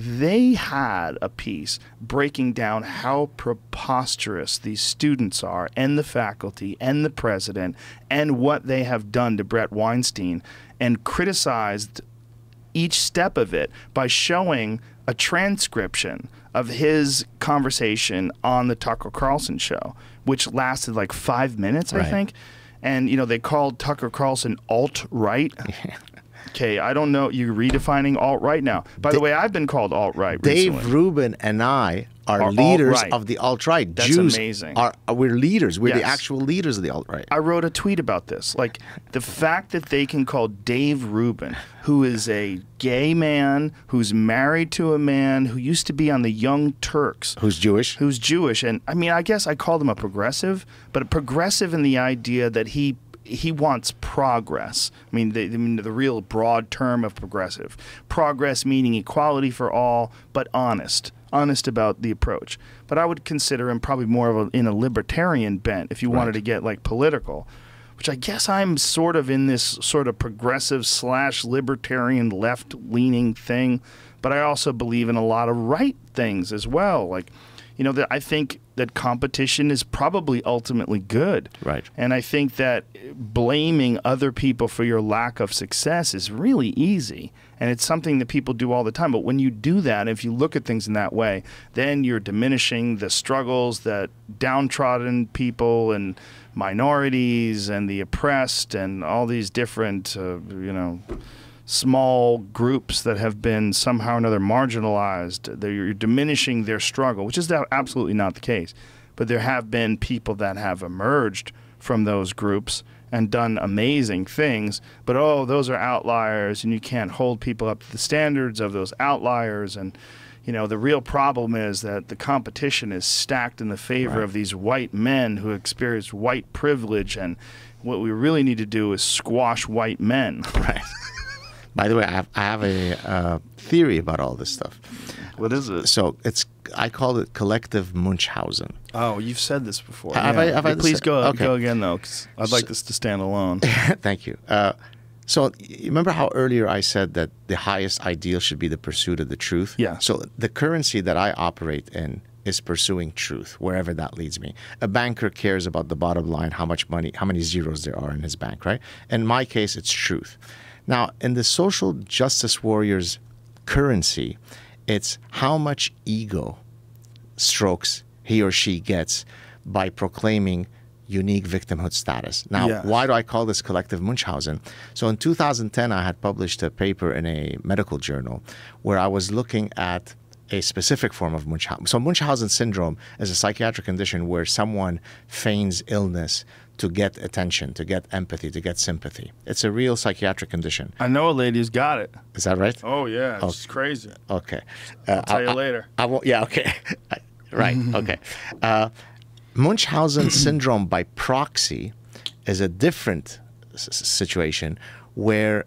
They had a piece breaking down how preposterous these students are, and the faculty, and the president, and what they have done to Brett Weinstein, and criticized each step of it by showing a transcription of his conversation on the Tucker Carlson show, which lasted like 5 minutes, I think. And, they called Tucker Carlson alt-right. Okay, I don't know. You're redefining alt-right now. By the way, I've been called alt-right recently. Dave Rubin and I are leaders alt-right. of the alt-right. That's Jews amazing. We're leaders. We're Yes. the actual leaders of the alt-right. I wrote a tweet about this. Like, the fact that they can call Dave Rubin, who is a gay man, who's married to a man who used to be on the Young Turks. Who's Jewish. And I mean, I guess I called him a progressive, but a progressive in the idea that he wants progress. I mean, the real broad term of progressive. Progress meaning equality for all, but honest about the approach. But I would consider him probably more in a libertarian bent if you wanted to get like political, which I guess I'm sort of in this sort of progressive / libertarian left-leaning thing. But I also believe in a lot of right things as well. Like, you know, I think that competition is probably ultimately good. Right. And I think that blaming other people for your lack of success is really easy. And it's something that people do all the time. But when you do that, if you look at things in that way, then you're diminishing the struggles that downtrodden people and minorities and the oppressed and all these different, small groups that have been somehow or another marginalized. You're diminishing their struggle, which is absolutely not the case. But there have been people that have emerged from those groups and done amazing things. But, those are outliers, and you can't hold people up to the standards of those outliers. And, the real problem is that the competition is stacked in the favor of these white men who experience white privilege. And what we really need to do is squash white men. Right. By the way, I have a theory about all this stuff. What is it? So I call it collective Munchausen. Oh, you've said this before. Have I Please go again, though, because I'd like So- this to stand alone. Thank you. So you remember how earlier I said that the highest ideal should be the pursuit of the truth? Yeah. So the currency that I operate in is pursuing truth, wherever that leads me. A banker cares about the bottom line, how much money, how many zeros there are in his bank, right? In my case, it's truth. Now, in the social justice warrior's currency, it's how much ego strokes he or she gets by proclaiming unique victimhood status. Now, why do I call this collective Munchausen? So in 2010, I had published a paper in a medical journal where I was looking at a specific form of Munchausen. So Munchausen syndrome is a psychiatric condition where someone feigns illness to get attention, to get empathy, to get sympathy. It's a real psychiatric condition. I know a lady who's got it. Is that right? Oh, yeah. It's crazy. Okay. I'll tell you later. I won't. Yeah, okay. Right, okay. Munchausen syndrome by proxy is a different situation where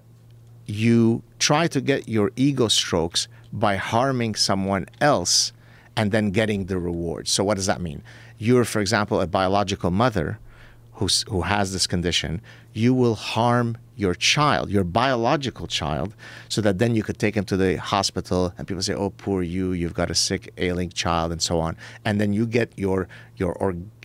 you try to get your ego strokes by harming someone else and then getting the reward. So what does that mean? You're, for example, a biological mother who has this condition. You will harm your child, your biological child, so that then you could take him to the hospital and people say, oh, poor you, you've got a sick, ailing child, and so on. And then you get your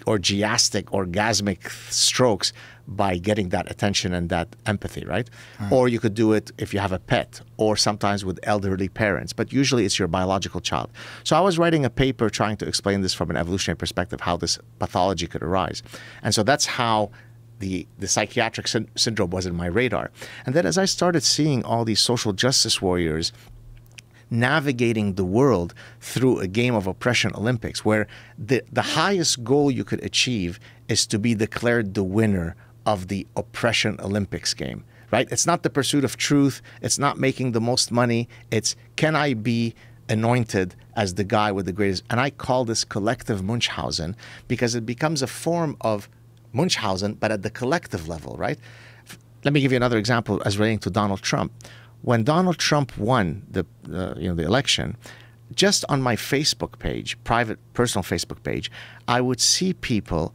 orgasmic strokes by getting that attention and that empathy, right? Or you could do it if you have a pet, or sometimes with elderly parents, but usually it's your biological child. So I was writing a paper trying to explain this from an evolutionary perspective, how this pathology could arise. And so that's how the psychiatric syndrome was in my radar. And then as I started seeing all these social justice warriors navigating the world through a game of oppression Olympics, where the highest goal you could achieve is to be declared the winner of the oppression Olympics game, right? It's not the pursuit of truth. It's not making the most money. It's, can I be anointed as the guy with the greatest? And I call this collective Munchausen because it becomes a form of Munchausen, but at the collective level, right? Let me give you another example as relating to Donald Trump. When Donald Trump won the election, just on my Facebook page, private, personal Facebook page, I would see people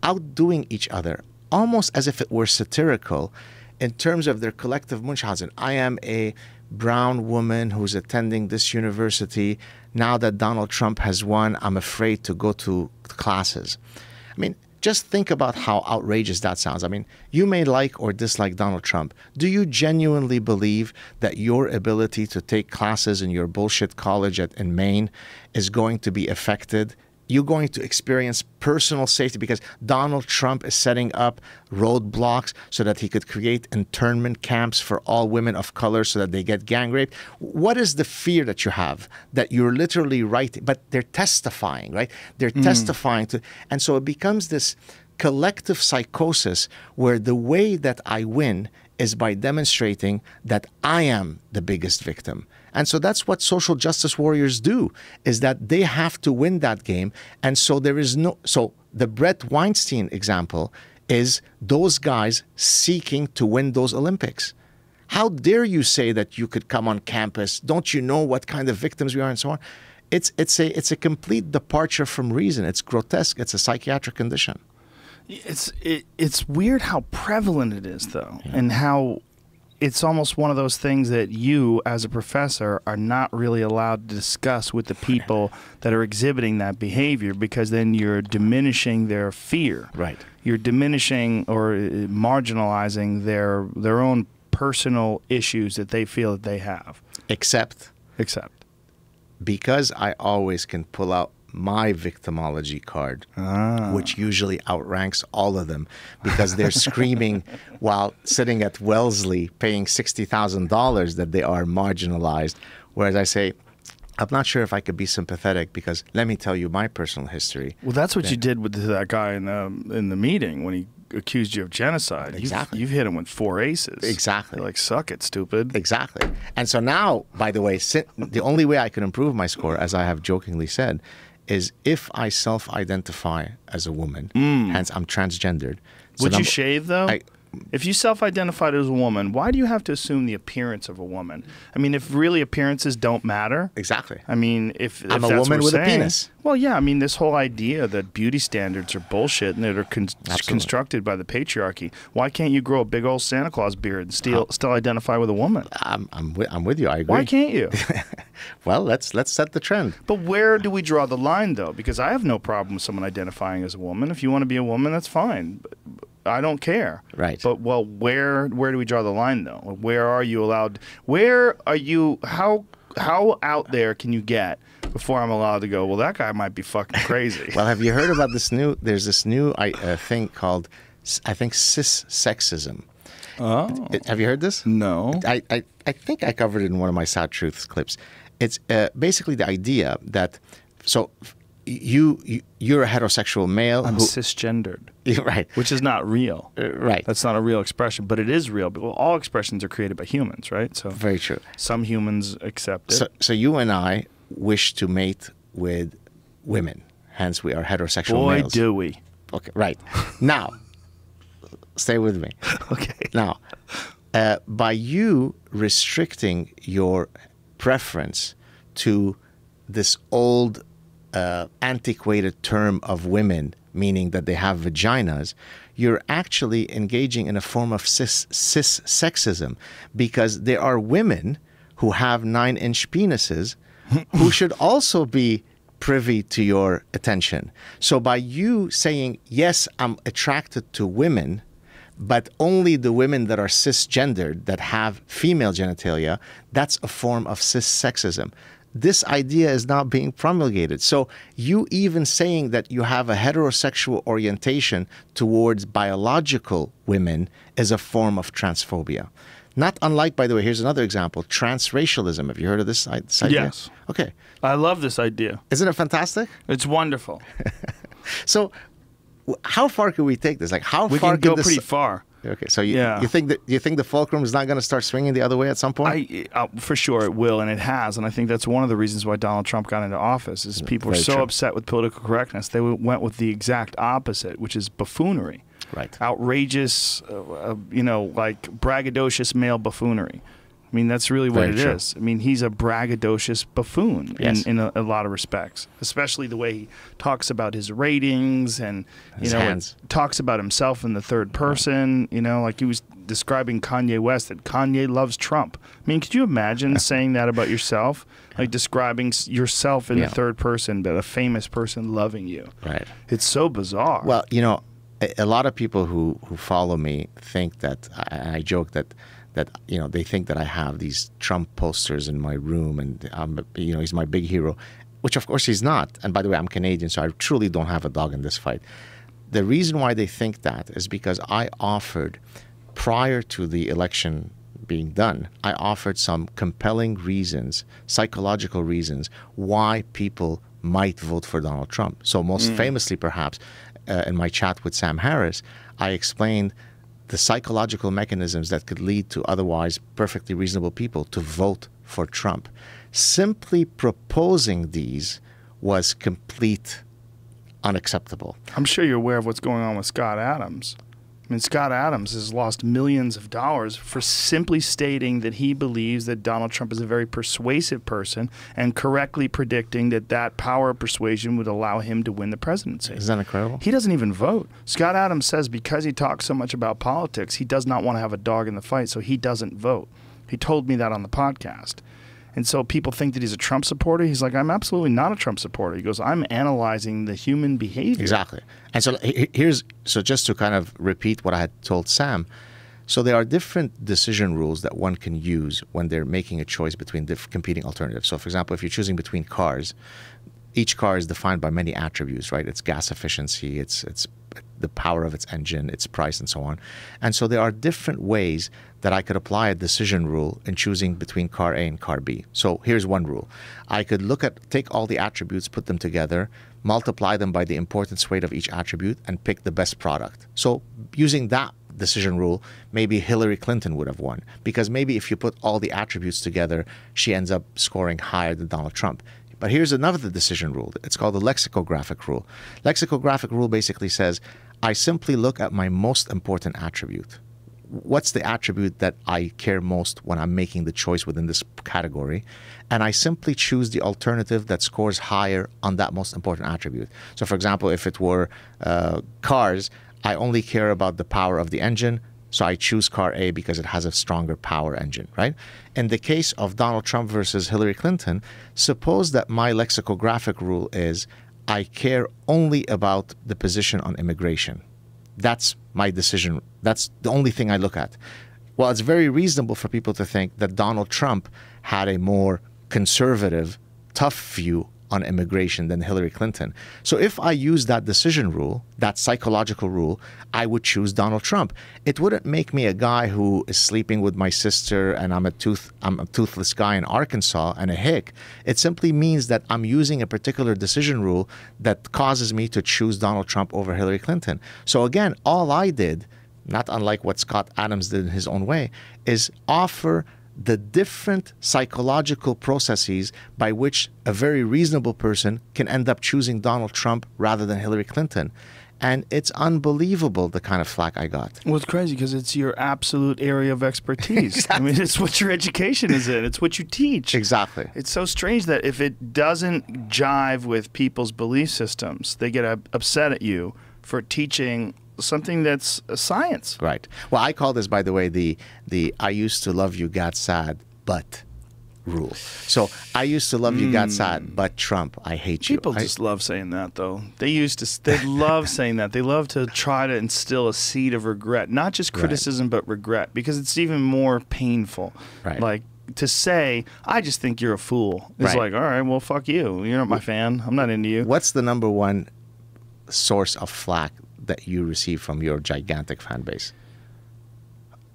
outdoing each other, almost as if it were satirical in terms of their collective Munchausen. I am a brown woman who's attending this university. Now that Donald Trump has won, I'm afraid to go to classes. I mean, just think about how outrageous that sounds. I mean, you may like or dislike Donald Trump. Do you genuinely believe that your ability to take classes in your bullshit college in Maine is going to be affected? you're going to experience personal safety because Donald Trump is setting up roadblocks so that he could create internment camps for all women of color so that they get gang raped. What is the fear that you have that you're literally writing? But they're testifying, right? They're testifying to, and so it becomes this collective psychosis where the way that I win is by demonstrating that I am the biggest victim. And so that's what social justice warriors do, is that they have to win that game. And so there is no, so the Brett Weinstein example is those guys seeking to win those Olympics. How dare you say that you could come on campus? Don't you know what kind of victims we are and so on? It's a complete departure from reason. It's grotesque. It's a psychiatric condition. It's weird how prevalent it is, though, and how it's almost one of those things that you, as a professor, are not really allowed to discuss with the people that are exhibiting that behavior, because then you're diminishing their fear. Right. You're diminishing or marginalizing their own personal issues that they feel that they have. Except because I always can pull out my victimology card, which usually outranks all of them because they're screaming while sitting at Wellesley paying $60,000 that they are marginalized. Whereas I say, I'm not sure if I could be sympathetic because let me tell you my personal history. Well, that's what you did with that guy in the meeting when he accused you of genocide. Exactly. You've hit him with 4 aces. Exactly. You're like, suck it, stupid. Exactly. And so now, by the way, the only way I can improve my score, as I have jokingly said, is if I self-identify as a woman, hence I'm transgendered. So Would you shave, though? If you self-identified as a woman, why do you have to assume the appearance of a woman? I mean, if really appearances don't matter. Exactly. I mean, if I'm that's a woman with a penis. Well, yeah, I mean, this whole idea that beauty standards are bullshit and that are constructed by the patriarchy. Why can't you grow a big old Santa Claus beard and still identify with a woman? I'm with you. I agree. Why can't you? Well, let's set the trend. But where do we draw the line, though? Because I have no problem with someone identifying as a woman. If you want to be a woman, that's fine. I don't care. Right. But, well, where do we draw the line, though? Where are you allowed? Where are you? How out there can you get before I'm allowed to go, well, that guy might be fucking crazy? Well, have you heard about there's this new thing called, I think, cis-sexism. Oh. Have you heard this? No. I think I covered it in one of my Sad Truths clips. It's basically the idea that, so you're a heterosexual male. I'm cisgendered. Right. Which is not real. Right. That's not a real expression, but it is real. Well, all expressions are created by humans, right? So very true. Some humans accept it. So you and I wish to mate with women. Hence, we are heterosexual males. Boy, do we. Okay, right. Now, stay with me. Okay. Now, by you restricting your preference to this old antiquated term of women, meaning that they have vaginas, you're actually engaging in a form of cis-sexism, because there are women who have 9-inch penises who should also be privy to your attention. So by you saying, yes, I'm attracted to women, but only the women that are cisgendered, that have female genitalia, that's a form of cis-sexism. This idea is not being promulgated. So you even saying that you have a heterosexual orientation towards biological women is a form of transphobia. Not unlike, by the way, here's another example, transracialism. Have you heard of this idea? Yes. Okay. I love this idea. Isn't it fantastic? It's wonderful. So how far can we take this? Like, how we far can go pretty far. Okay, so you think the fulcrum is not going to start swinging the other way at some point? For sure it will, and it has, and I think that's one of the reasons why Donald Trump got into office. Is people were so upset with political correctness, they went with the exact opposite, which is buffoonery, right? Outrageous, like braggadocious male buffoonery. I mean, that's really what it is. I mean, he's a braggadocious buffoon in a lot of respects, especially the way he talks about his ratings and, talks about himself in the third person, like he was describing Kanye West, that Kanye loves Trump. I mean, could you imagine saying that about yourself? Like describing yourself in the third person, but a famous person loving you. Right. It's so bizarre. Well, a lot of people who follow me think that, I joke that they think that I have these Trump posters in my room and he's my big hero. which of course he's not. And by the way, I'm Canadian, so I truly don't have a dog in this fight. The reason why they think that is because I offered, prior to the election being done, I offered some compelling reasons, psychological reasons, why people might vote for Donald Trump. So most famously, perhaps, in my chat with Sam Harris, I explained the psychological mechanisms that could lead to otherwise perfectly reasonable people to vote for Trump. Simply proposing these was complete unacceptable. I'm sure you're aware of what's going on with Scott Adams. I mean, Scott Adams has lost millions of dollars for simply stating that he believes that Donald Trump is a very persuasive person and correctly predicting that that power of persuasion would allow him to win the presidency. Isn't that incredible? He doesn't even vote. Scott Adams says because he talks so much about politics, he does not want to have a dog in the fight, so he doesn't vote. He told me that on the podcast. And so people think that he's a Trump supporter. He's like, I'm absolutely not a Trump supporter. He goes, I'm analyzing the human behavior. Exactly. And so so just to kind of repeat what I had told Sam. So there are different decision rules that one can use when they're making a choice between competing alternatives. So for example, if you're choosing between cars, each car is defined by many attributes, right? Its gas efficiency, it's the power of its engine, its price, and so on. And so there are different ways that I could apply a decision rule in choosing between car A and car B. So here's one rule. I could take all the attributes, put them together, multiply them by the importance weight of each attribute, and pick the best product. So using that decision rule, maybe Hillary Clinton would have won. Because maybe if you put all the attributes together, she ends up scoring higher than Donald Trump. But here's another decision rule. It's called the lexicographic rule. Lexicographic rule basically says, I simply look at my most important attribute. What's the attribute that I care most when I'm making the choice within this category? And I simply choose the alternative that scores higher on that most important attribute. So for example, if it were cars, I only care about the power of the engine, so I choose car A because it has a stronger power engine, right? In the case of Donald Trump versus Hillary Clinton, suppose that my lexicographic rule is I care only about the position on immigration. That's my decision. That's the only thing I look at. Well, it's very reasonable for people to think that Donald Trump had a more conservative, tough view on immigration than Hillary Clinton. So if I use that decision rule, that psychological rule, I would choose Donald Trump. It wouldn't make me a guy who is sleeping with my sister and I'm a toothless guy in Arkansas and a hick. It simply means that I'm using a particular decision rule that causes me to choose Donald Trump over Hillary Clinton. So again, all I did, not unlike what Scott Adams did in his own way, is offer the different psychological processes by which a very reasonable person can end up choosing Donald Trump rather than Hillary Clinton. And it's unbelievable the kind of flack I got. Well, it's crazy because it's your absolute area of expertise. Exactly. I mean, it's what your education is in. It's what you teach. Exactly. It's so strange that if it doesn't jive with people's belief systems, they get upset at you for teaching something that's science. Right. Well, I call this, by the way, the I used to love you, Gad Saad, but rule. So I used to love you, Gad Saad, but Trump, I hate you. People just love saying that, though. They love saying that. They love to try to instill a seed of regret, not just criticism, but regret, because it's even more painful. Right. Like, to say, I just think you're a fool. It's like, all right, well, fuck you. You're not my fan. I'm not into you. What's the number one source of flack that you receive from your gigantic fan base?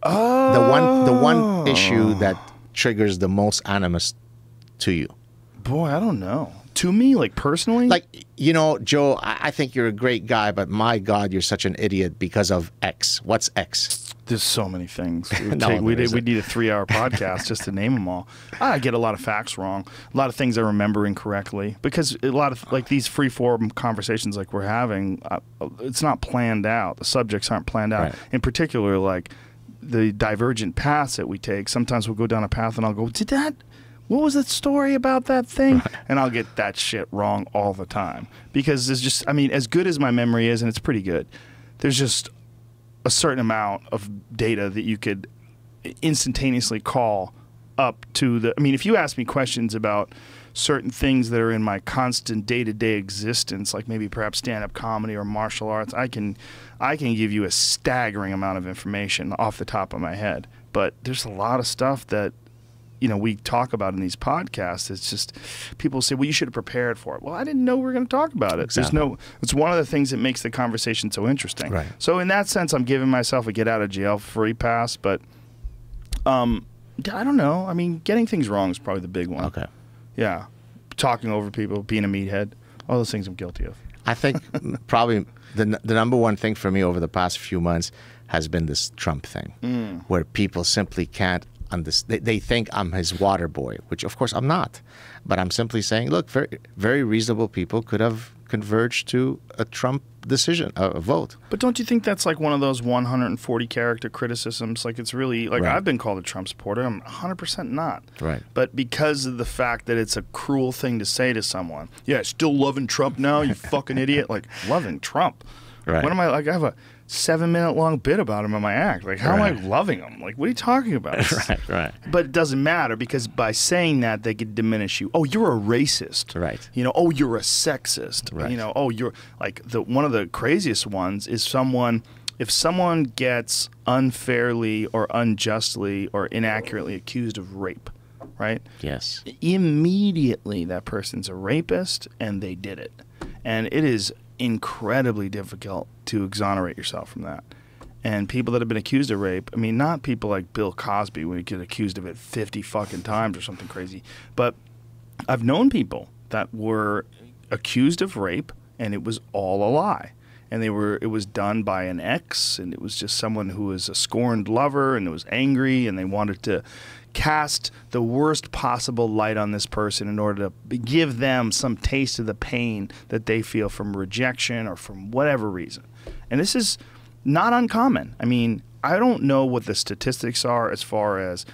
The one issue that triggers the most animus to you. Boy, I don't know. To me, like personally? Like, you know, Joe, I think you're a great guy, but my God, you're such an idiot because of X. What's X? There's so many things. We need a 3-hour podcast just to name them all. I get a lot of facts wrong. A lot of things I remember incorrectly. Because a lot of, like, these free-form conversations like we're having, it's not planned out. The subjects aren't planned out. Right. In particular, like, the divergent paths that we take. Sometimes we'll go down a path and I'll go, what was that story about that thing? Right. And I'll get that shit wrong all the time. Because it's just, I mean, as good as my memory is, and it's pretty good, there's just a certain amount of data that you could instantaneously call up to the, I mean, if you ask me questions about certain things that are in my constant day-to-day existence, like maybe perhaps stand-up comedy or martial arts, I can give you a staggering amount of information off the top of my head. But there's a lot of stuff that we talk about in these podcasts. It's just people say, well, you should have prepared for it. Well, I didn't know we were going to talk about it. Exactly. It's one of the things that makes the conversation so interesting. Right. So in that sense, I'm giving myself a get out of jail free pass, but I don't know. I mean, getting things wrong is probably the big one. Okay. Yeah. Talking over people, being a meathead, all those things I'm guilty of. I think probably the number one thing for me over the past few months has been this Trump thing, where people simply can't understand. They think I'm his water boy, which of course I'm not. But I'm simply saying, look, very, very reasonable people could have converged to a Trump decision, a vote. But don't you think that's like one of those 140 character criticisms? Like it's really, like Right. I've been called a Trump supporter. I'm 100% not. Right. But because of the fact that it's a cruel thing to say to someone, yeah, still loving Trump now, you fucking idiot. Like, loving Trump. Right. What am I, like, I have a 7-minute long bit about him in my act. Like, how am I loving him? Like, what are you talking about? Right. But it doesn't matter because by saying that, they could diminish you. Oh, you're a racist. Right. Oh, you're a sexist. Right. Oh, you're like one of the craziest ones is if someone gets unfairly or unjustly or inaccurately accused of rape, right? Yes. Immediately that person's a rapist and they did it. And it is incredibly difficult to exonerate yourself from that. And people that have been accused of rape, I mean, not people like Bill Cosby, when he get accused of it 50 fucking times or something crazy, but I've known people that were accused of rape and it was all a lie. And it was done by an ex, and it was just someone who was a scorned lover and was angry, and they wanted to cast the worst possible light on this person in order to give them some taste of the pain that they feel from rejection or from whatever reason. And this is not uncommon. I mean, I don't know what the statistics are as far as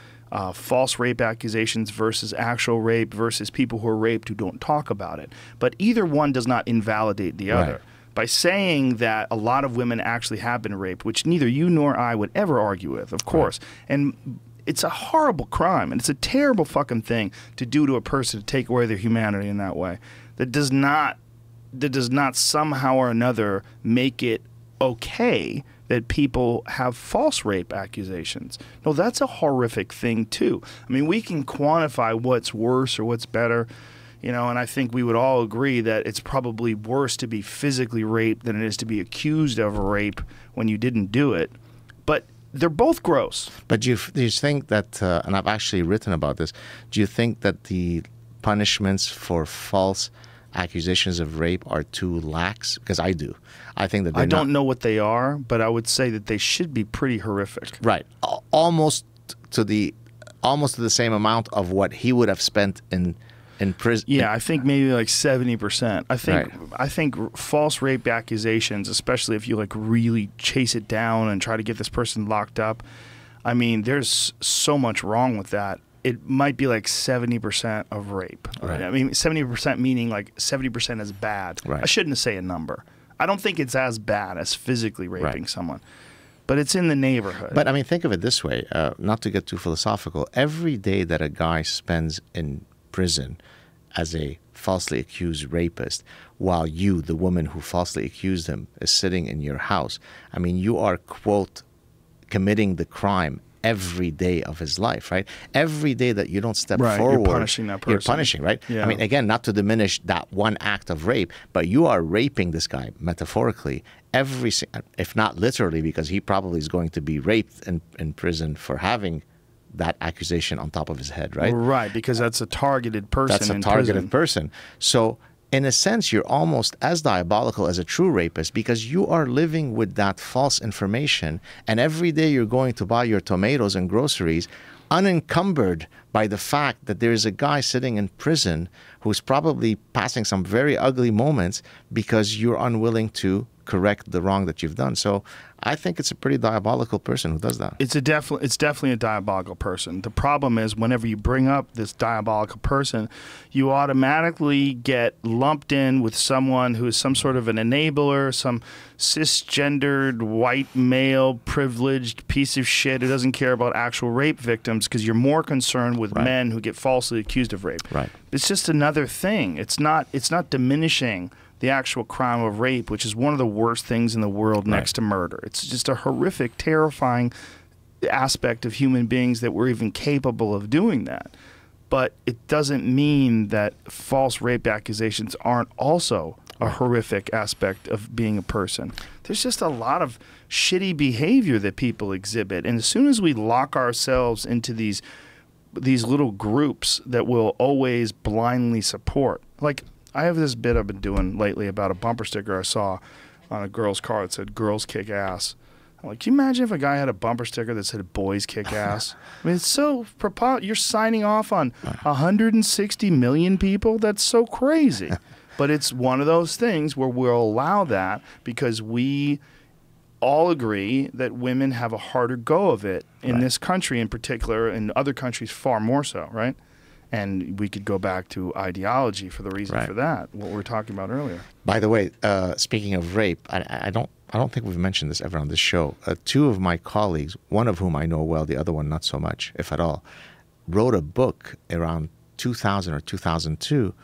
false rape accusations versus actual rape versus people who are raped who don't talk about it. But either one does not invalidate the other. Right. By saying that a lot of women actually have been raped, which neither you nor I would ever argue with, of course. Right. And it's a horrible crime, and it's a terrible fucking thing to do to a person, to take away their humanity in that way. That does not somehow or another make it okay that people have false rape accusations. No, that's a horrific thing too. I mean, we can quantify what's worse or what's better. And I think we would all agree that it's probably worse to be physically raped than it is to be accused of rape when you didn't do it. But they're both gross. But do you think that, and I've actually written about this, do you think that the punishments for false accusations of rape are too lax? Because I do. I think that I don't know what they are, but I would say that they should be pretty horrific. Right. Almost to the same amount of what he would have spent in prison. Yeah, I think maybe like 70%. I think false rape accusations, especially if you like really chase it down and try to get this person locked up, I mean, there's so much wrong with that. It might be like 70% of rape. Right. I mean, 70% meaning like 70% is bad. Right. I shouldn't say a number. I don't think it's as bad as physically raping someone. But it's in the neighborhood. But I mean, think of it this way, not to get too philosophical. Every day that a guy spends in prison as a falsely accused rapist, while you, the woman who falsely accused him, is sitting in your house, I mean, you are, quote, committing the crime every day of his life, right? Every day that you don't step forward, you're punishing that person. You're punishing, right? Yeah. I mean, again, not to diminish that one act of rape, but you are raping this guy metaphorically if not literally, because he probably is going to be raped in prison for having that accusation on top of his head, right? Right, because that's a targeted person. That's a targeted person. So in a sense, you're almost as diabolical as a true rapist because you are living with that false information, and every day you're going to buy your tomatoes and groceries unencumbered by the fact that there is a guy sitting in prison who's probably passing some very ugly moments because you're unwilling to correct the wrong that you've done. So I think it's a pretty diabolical person who does that. It's definitely a diabolical person. The problem is whenever you bring up this diabolical person, you automatically get lumped in with someone who is some sort of an enabler, some cisgendered, white male, privileged piece of shit who doesn't care about actual rape victims because you're more concerned with men who get falsely accused of rape. Right. It's just another thing. It's not diminishing the actual crime of rape, which is one of the worst things in the world next to murder. It's just a horrific, terrifying aspect of human beings that we're even capable of doing that. But it doesn't mean that false rape accusations aren't also a horrific aspect of being a person. There's just a lot of shitty behavior that people exhibit. And as soon as we lock ourselves into these little groups that will always blindly support. Like, I have this bit I've been doing lately about a bumper sticker I saw on a girl's car that said, "Girls kick ass." I'm like, can you imagine if a guy had a bumper sticker that said, "Boys kick ass"? I mean, it's so you're signing off on 160 million people? That's so crazy. But it's one of those things where we'll allow that because we all agree that women have a harder go of it in this country in particular, and other countries far more so, right? And we could go back to ideology for the reason for that, what we were talking about earlier. By the way, speaking of rape, I don't think we've mentioned this ever on this show. Two of my colleagues, one of whom I know well, the other one not so much, if at all, wrote a book around 2000 or 2002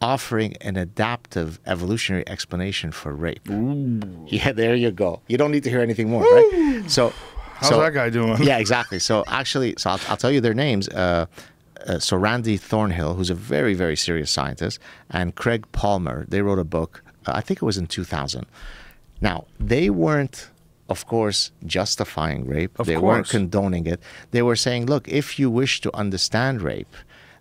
offering an adaptive evolutionary explanation for rape. Ooh. Yeah, there you go. You don't need to hear anything more, right? How's that guy doing? Yeah, exactly. So actually, I'll tell you their names. So Randy Thornhill, who's a very, very serious scientist, and Craig Palmer, they wrote a book, I think it was in 2000. Now, they weren't, of course, justifying rape. They weren't condoning it. They were saying, look, if you wish to understand rape,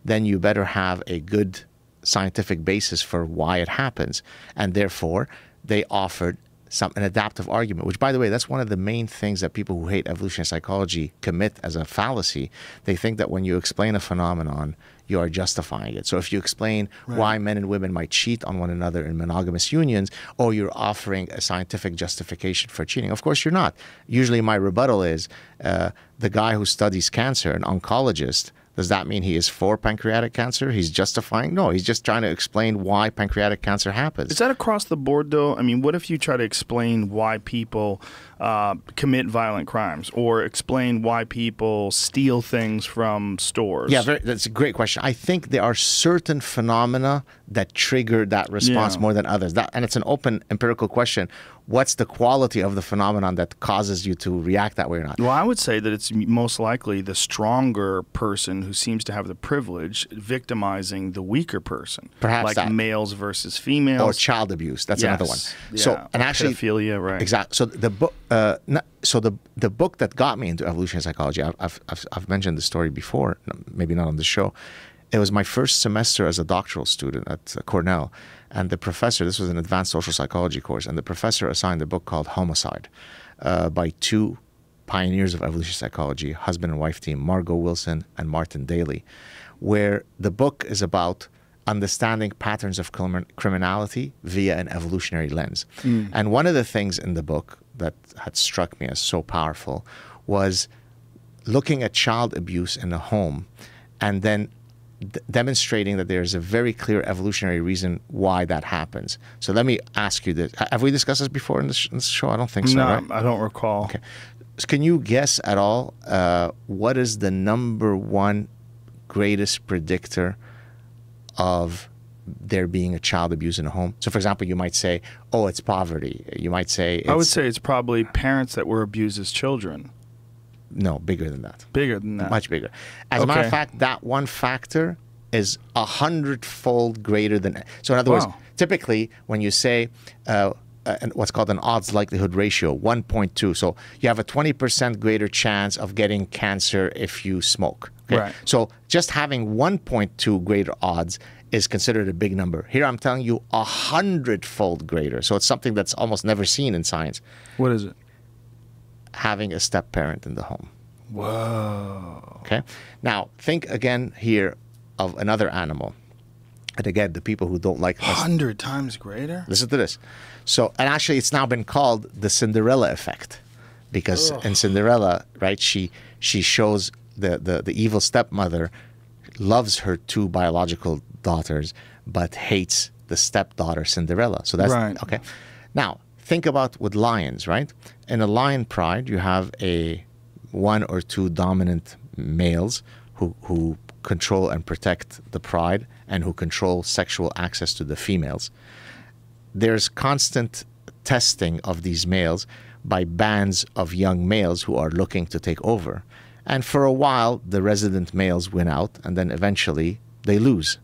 then you better have a good scientific basis for why it happens. And therefore, they offered an adaptive argument, which, by the way, that's one of the main things that people who hate evolutionary psychology commit as a fallacy. They think that when you explain a phenomenon, you are justifying it. So if you explain why men and women might cheat on one another in monogamous unions, or you're offering a scientific justification for cheating, of course you're not. Usually my rebuttal is the guy who studies cancer, an oncologist, does that mean he is for pancreatic cancer? He's justifying? No, he's just trying to explain why pancreatic cancer happens. Is that across the board, though? I mean, what if you try to explain why people commit violent crimes, or explain why people steal things from stores? Yeah, that's a great question. I think there are certain phenomena that trigger that response more than others. And it's an open empirical question. What's the quality of the phenomenon that causes you to react that way or not? Well, I would say that it's most likely the stronger person who seems to have the privilege victimizing the weaker person. Perhaps like that. Males versus females. Or child abuse. That's another one. Yeah. So, and actually, pedophilia, right? Exactly. So the book, the book that got me into evolutionary psychology, I've mentioned the story before, maybe not on the show. It was my first semester as a doctoral student at Cornell, and the professor, this was an advanced social psychology course, and the professor assigned a book called Homicide by two pioneers of evolutionary psychology, husband and wife team, Margot Wilson and Martin Daly, where the book is about understanding patterns of criminality via an evolutionary lens. And one of the things in the book that had struck me as so powerful was looking at child abuse in the home and then demonstrating that there's a very clear evolutionary reason why that happens. So let me ask you this. Have we discussed this before in this show? I don't think so, right? I don't recall. Okay. So can you guess at all what is the #1 greatest predictor of there being a child abuse in a home? So, for example, you might say, oh, it's poverty. You might say... I would say it's probably parents that were abused as children. No, bigger than that. Bigger than that. Much bigger. As a matter of fact, that one factor is 100-fold greater than... So in other words, typically when you say what's called an odds likelihood ratio, 1.2. So you have a 20% greater chance of getting cancer if you smoke. Okay? Right. So just having 1.2 greater odds is considered a big number. Here I'm telling you 100-fold greater. So it's something that's almost never seen in science. What is it? Having a step-parent in the home. Whoa. Okay? Now, think again here of another animal. And again, the people who don't like... 100 times greater? Listen to this. So, and actually it's now been called the Cinderella effect. Because in Cinderella, right, she shows the evil stepmother loves her two biological daughters, but hates the stepdaughter Cinderella. So that's... Right. Okay. Now, think about with lions, right? In a lion pride, you have one or two dominant males who control and protect the pride and who control sexual access to the females. There's constant testing of these males, by bands of young males who are looking to take over. And for a while, the resident males win out, and then eventually they lose.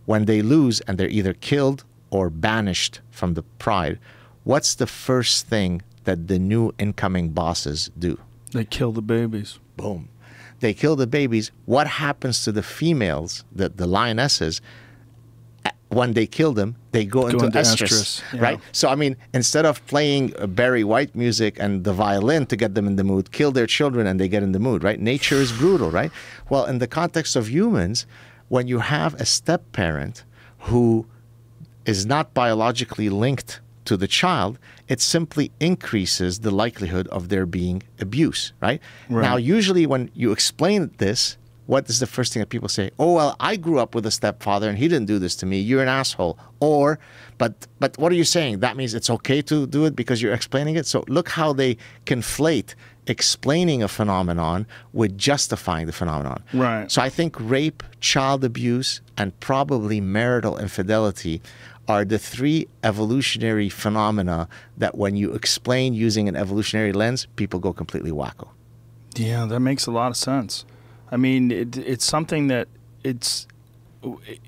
When they lose and they're either killed or banished from the pride, what's the first thing that the new incoming bosses do? They kill the babies. Boom. They kill the babies. What happens to the females, the lionesses? When they kill them, they go into estrus, yeah. right? So, I mean, instead of playing Barry White music and the violin to get them in the mood, kill their children and they get in the mood, right? Nature is brutal, right? Well, in the context of humans, when you have a step-parent who is not biologically linked to the child, it simply increases the likelihood of there being abuse, right? Now, usually when you explain this, what is the first thing that people say? Oh, well, I grew up with a stepfather and he didn't do this to me. You're an asshole. Or, but what are you saying? That means it's okay to do it because you're explaining it? So look how they conflate explaining a phenomenon with justifying the phenomenon. Right. So I think rape, child abuse, and probably marital infidelity are the three evolutionary phenomena that when you explain using an evolutionary lens, people go completely wacko. Yeah, that makes a lot of sense. I mean, it's something that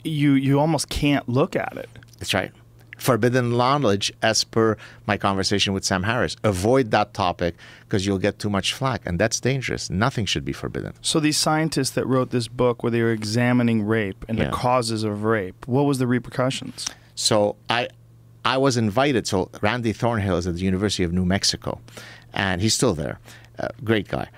you almost can't look at it. That's right. Forbidden knowledge, as per my conversation with Sam Harris. Avoid that topic because you'll get too much flack, and that's dangerous. Nothing should be forbidden. So these scientists that wrote this book where they were examining rape and the causes of rape, what was the repercussions? So I was invited. So Randy Thornhill is at the University of New Mexico, and he's still there. Great guy.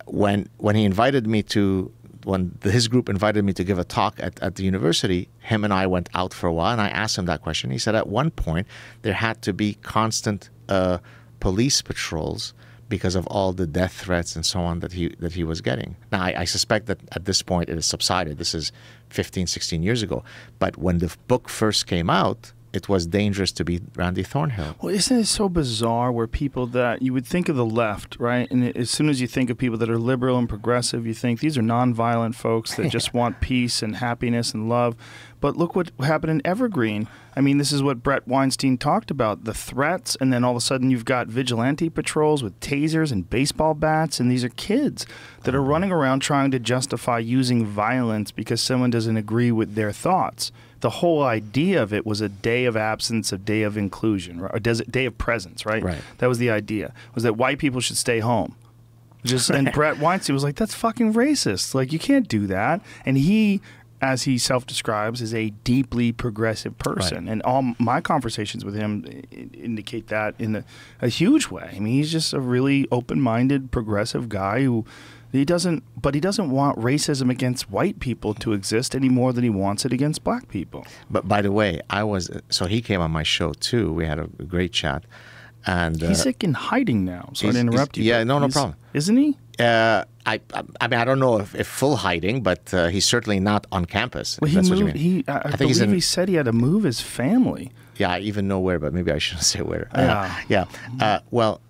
When he invited me to, when his group invited me to give a talk at the university, him and I went out for a while, and I asked him that question. He said at one point there had to be constant police patrols because of all the death threats and so on that he was getting. Now, I suspect that at this point it has subsided. This is 15, 16 years ago. But when the book first came out, it was dangerous to be Randy Thornhill. Well, isn't it so bizarre where people that you would think of the left, right? And as soon as you think of people that are liberal and progressive, you think these are nonviolent folks that just want peace and happiness and love. But look what happened in Evergreen. I mean, this is what Brett Weinstein talked about, the threats, and then all of a sudden you've got vigilante patrols with tasers and baseball bats, and these are kids that are running around trying to justify using violence because someone doesn't agree with their thoughts. The whole idea of it was a day of absence, a day of inclusion, right? Or day of presence, right? Right. That was the idea, was that white people should stay home. And Brett Weinstein was like, that's fucking racist. Like, you can't do that. And he, as he self-describes, is a deeply progressive person. Right. And all my conversations with him indicate that in a huge way. I mean, he's just a really open-minded, progressive guy who he doesn't want racism against white people to exist any more than he wants it against black people. But by the way, so he came on my show too. We had a great chat. And he's like in hiding now. Sorry to interrupt you. Yeah, no problem. Isn't he? I mean, I don't know if full hiding, but he's certainly not on campus. Well, that's what you mean. I believe he said he had to move his family. Yeah, I even know where, but maybe I shouldn't say where. Well,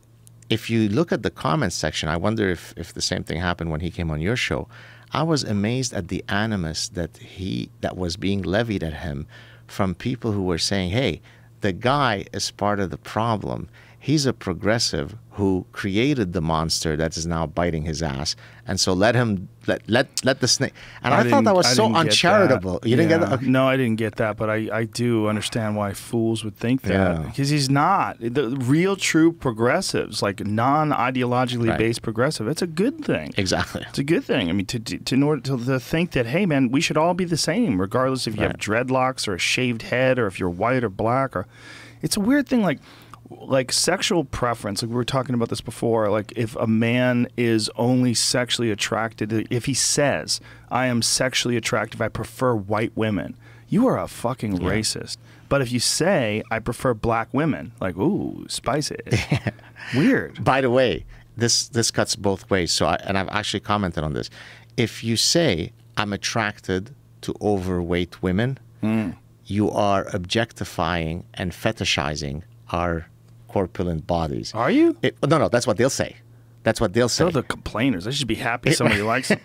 if you look at the comments section, I wonder if the same thing happened when he came on your show. I was amazed at the animus that was being levied at him from people who were saying, hey, the guy is part of the problem. He's a progressive who created the monster that is now biting his ass, and so let the snake. And I thought that was so uncharitable. You didn't get that? Okay. No, I didn't get that, but I do understand why fools would think that, because he's not. The real, true progressives, like non-ideologically based progressive, it's a good thing. Exactly, it's a good thing. I mean, in order to think that, hey, man, we should all be the same, regardless if you have dreadlocks or a shaved head, or if you're white or black, or it's a weird thing, like sexual preference, like we were talking about this before, like if a man is only sexually attracted, if he says, I am sexually attractive, I prefer white women, you are a fucking racist. But if you say, I prefer black women, like, ooh, spicy. Weird. By the way, this cuts both ways. So and I've actually commented on this. If you say, I'm attracted to overweight women, you are objectifying and fetishizing our corpulent bodies. Are you? No, that's what they'll say. That's what they'll say. They're the complainers. I should be happy somebody likes them.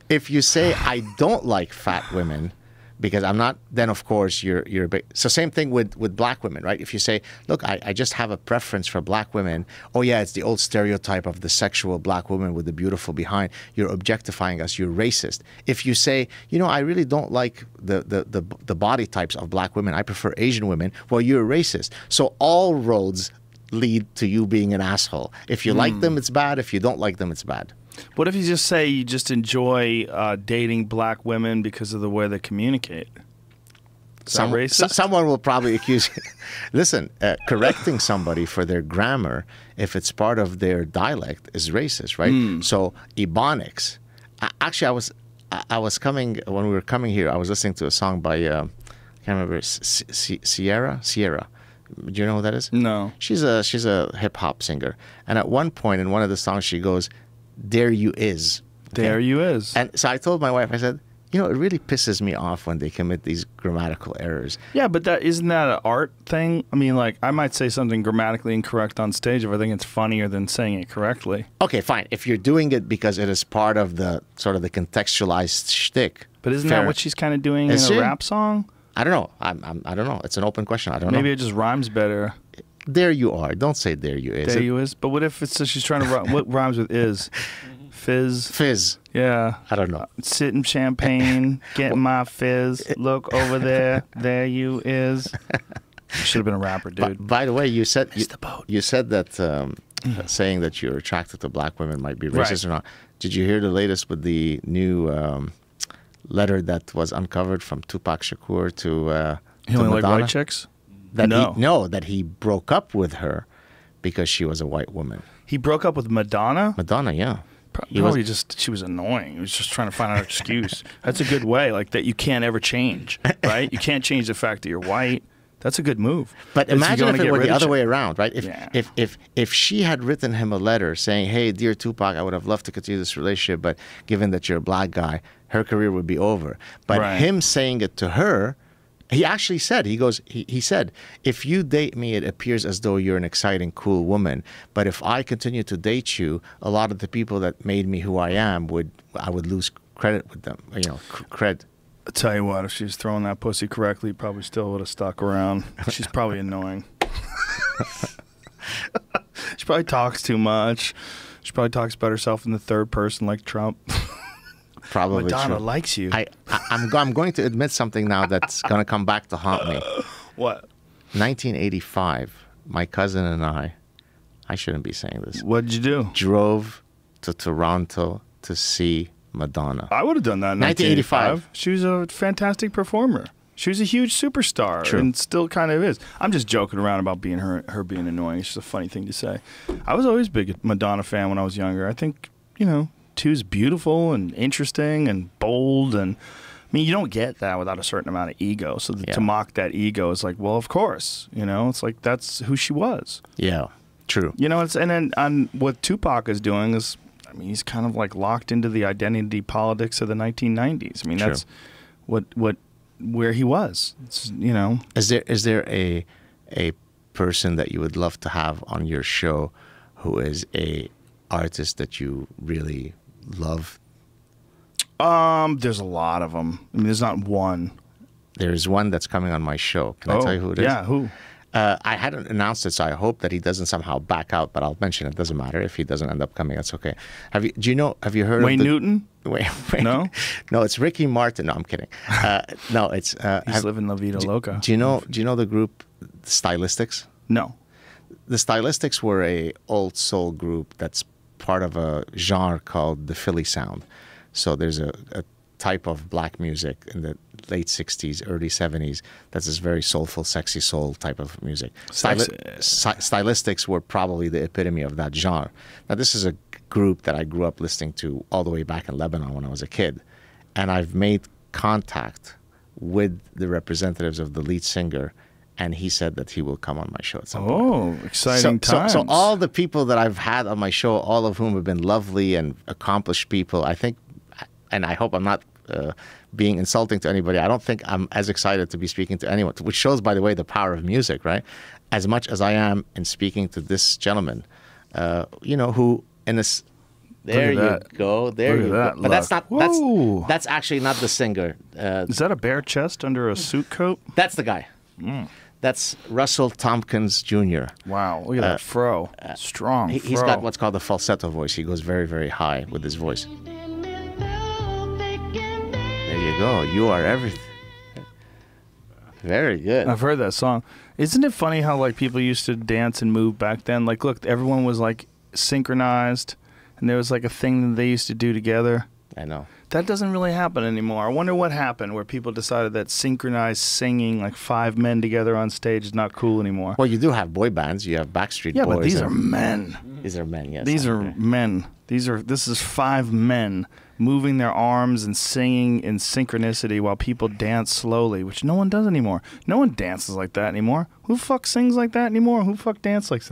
If you say, I don't like fat women because I'm not, then of course you're a big, so same thing with black women, right? If you say, look, I just have a preference for black women, oh yeah, it's the old stereotype of the sexual black woman with the beautiful behind, you're objectifying us, you're racist. If you say, you know, I really don't like the body types of black women, I prefer Asian women, well, you're a racist. So all roads lead to you being an asshole. If you like them, it's bad. If you don't like them, it's bad. What if you just say you just enjoy dating black women because of the way they communicate? Is that racist? Someone will probably accuse you. Listen, correcting somebody for their grammar, if it's part of their dialect, is racist, right? So Ebonics. Actually, I was coming, when we were coming here, I was listening to a song by, I can't remember, Sierra? Do you know who that is? No. She's a hip-hop singer. And at one point in one of the songs, she goes, "There you is." Okay? There you is. And so I told my wife, I said, you know, it really pisses me off when they commit these grammatical errors. Yeah, but isn't that an art thing? I mean, like, I might say something grammatically incorrect on stage if I think it's funnier than saying it correctly. Okay, fine. If you're doing it because it is part of the sort of the contextualized shtick. But isn't that what she's kind of doing in a rap song? I don't know. I don't know. It's an open question. I don't know. Maybe it just rhymes better. There you are. Don't say there you is. There you is. But what if it's she's trying to rhyme? What rhymes with is? Fizz. Fizz. Yeah. I don't know. Sitting champagne, getting my fizz. Look over there. There you is. You should have been a rapper, dude. By the way, you said you said that saying that you're attracted to black women might be racist or not. Did you hear the latest with the new letter that was uncovered from Tupac Shakur to he only Madonna? like white chicks? That he broke up with her because she was a white woman. He broke up with Madonna? Madonna, yeah. Probably she was annoying. He was just trying to find an excuse. That's a good way, like that you can't ever change, right? You can't change the fact that you're white. That's a good move. But imagine if it were the other way around, right? If she had written him a letter saying, "Hey, dear Tupac, I would have loved to continue this relationship, but given that you're a black guy, her career would be over." But him saying it to her, he actually said, he said, "If you date me, it appears as though you're an exciting, cool woman. But if I continue to date you, a lot of the people that made me who I am I would lose credit with them, you know, cred." I'll tell you what, if she was throwing that pussy correctly, probably still would have stuck around. She's probably annoying. She probably talks too much. She probably talks about herself in the third person like Trump. Probably Madonna true. likes you. I'm going to admit something now that's going to come back to haunt me. What? 1985, my cousin and I shouldn't be saying this. What did you do? Drove to Toronto to see Madonna. I would have done that in 1985. She was a fantastic performer. She was a huge superstar. True. And still kind of is. I'm just joking around about being her being annoying. It's just a funny thing to say. I was always a big Madonna fan when I was younger. I think, you know, two's beautiful and interesting and bold, and I mean, you don't get that without a certain amount of ego. So to mock that ego is like, well, of course, you know, it's like that's who she was. Yeah, true. You know, and then what Tupac is doing is, I mean, he's kind of like locked into the identity politics of the 1990s. I mean, that's where he was. It's, you know, is there a person that you would love to have on your show who is a artist that you really love? There's a lot of them. I mean, there's not one. There's one that's coming on my show. Can I tell you who it is? Yeah, who? I hadn't announced it, so I hope that he doesn't somehow back out, but I'll mention it. Doesn't matter if he doesn't end up coming. That's okay. Have you heard Wayne of Newton? Wayne, no, it's Ricky Martin. No, I'm kidding. No, it's he's living La Vida Loca. Do you know the group Stylistics? No. The Stylistics were a old soul group that's part of a genre called the Philly sound. So there's a type of black music in the late 60s, early 70s that's this very soulful, sexy soul type of music. Stylistics were probably the epitome of that genre. Now, this is a group that I grew up listening to all the way back in Lebanon when I was a kid. And I've made contact with the representatives of the lead singer, and he said that he will come on my show at some point. Oh, exciting times. So all the people that I've had on my show, all of whom have been lovely and accomplished people, I think, and I hope I'm not being insulting to anybody, I don't think I'm as excited to be speaking to anyone, which shows, by the way, the power of music, right? As much as I am in speaking to this gentleman, you know, who in this, There you go. There you go. But that's not. That's actually not the singer. Is that a bare chest under a suit coat? That's the guy. That's Russell Tompkins Jr. Wow, look at that fro. Strong fro. He's got what's called the falsetto voice. He goes very, very high with his voice. There you go. You are everything. Very good. I've heard that song. Isn't it funny how like people used to dance and move back then? Like, look, everyone was like synchronized, and there was like a thing that they used to do together. I know. That doesn't really happen anymore. I wonder what happened where people decided that synchronized singing, like 5 men together on stage, is not cool anymore. Well, you do have boy bands. You have Backstreet Boys. Yeah, but these are men. These are men, yes. These are men. This is 5 men moving their arms and singing in synchronicity while people dance slowly, which no one does anymore. No one dances like that anymore. Who the fuck sings like that anymore? Who the fuck dances like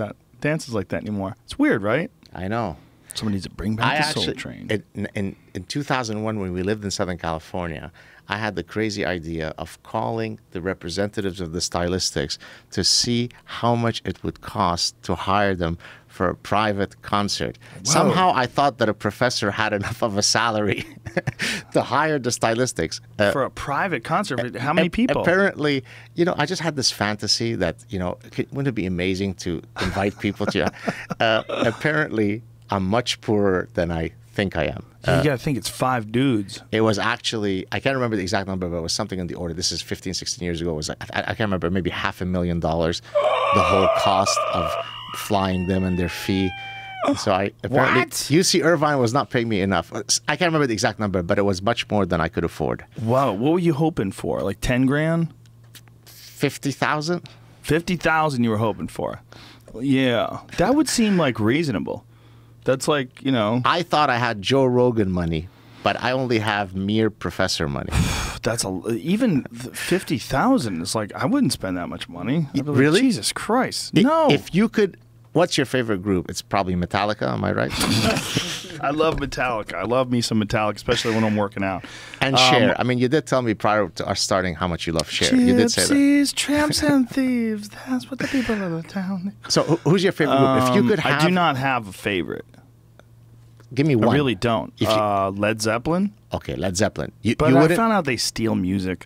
that anymore? It's weird, right? I know. Someone needs to bring back the Soul Train. In 2001, when we lived in Southern California, I had the crazy idea of calling the representatives of the Stylistics to see how much it would cost to hire them for a private concert. Whoa. Somehow I thought that a professor had enough of a salary to hire the Stylistics. For a private concert? How many people? Apparently, you know, I just had this fantasy that, you know, wouldn't it be amazing to invite people to... apparently, I'm much poorer than I think I am. You gotta think it's 5 dudes. It was actually, I can't remember the exact number, but it was something in the order. This is 15, 16 years ago. It was, I can't remember, maybe $500,000, the whole cost of flying them and their fee. And so I apparently, what? UC Irvine was not paying me enough. I can't remember the exact number, but it was much more than I could afford. Wow, what were you hoping for? Like 10 grand? 50,000? 50,000 you were hoping for. Yeah, that would seem like reasonable. That's like, you know... I thought I had Joe Rogan money, but I only have mere professor money. That's even 50,000 is like, I wouldn't spend that much money. Really? Like, Jesus Christ. No. If you could... What's your favorite group? It's probably Metallica, am I right? I love Metallica. I love me some Metallica, especially when I'm working out. And Cher. I mean, you did tell me prior to us starting how much you love Cher. You did say that. Gypsies, tramps, and thieves. That's what the people of the town... So who's your favorite group? If you could have... I do not have a favorite. Give me one. I really don't. Led Zeppelin. Okay, Led Zeppelin. But I found out they steal music.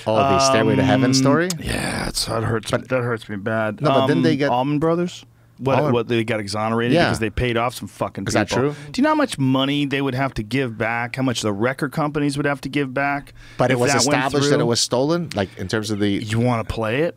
Oh, the Stairway to Heaven story? Yeah, that hurts me bad. No, but then they get... Allman Brothers? What they got exonerated because they paid off some fucking people. Is that true? Do you know how much money they would have to give back? How much the record companies would have to give back? But it was established that it was stolen? Like, in terms of the... You want to play it?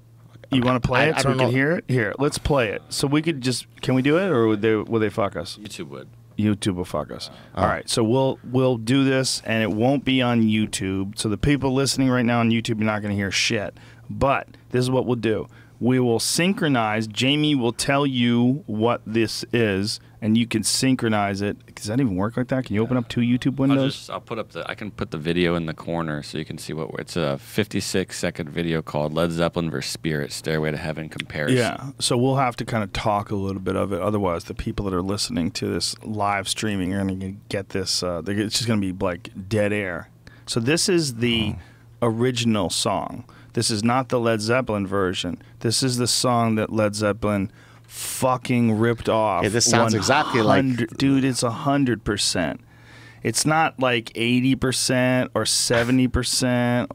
You want to play it so we can hear it? Here, let's play it. So we could just... Can we do it, or will they fuck us? YouTube would. YouTube will fuck us. All right, so we'll do this, and it won't be on YouTube. So the people listening right now on YouTube are not going to hear shit. But this is what we'll do. We will synchronize. Jamie will tell you what this is, and you can synchronize it. Does that even work like that? Can you open up 2 YouTube windows? I'll put up I can put the video in the corner so you can see what it's a 56-second video called Led Zeppelin vs. Spirit, Stairway to Heaven comparison. Yeah, so we'll have to kind of talk a little bit of it. Otherwise, the people that are listening to this live streaming are going to get this. It's just going to be like dead air. So this is the original song. This is not the Led Zeppelin version. This is the song that Led Zeppelin fucking ripped off. Yeah, this sounds exactly like... Dude, it's 100%. It's not like 80% or 70%.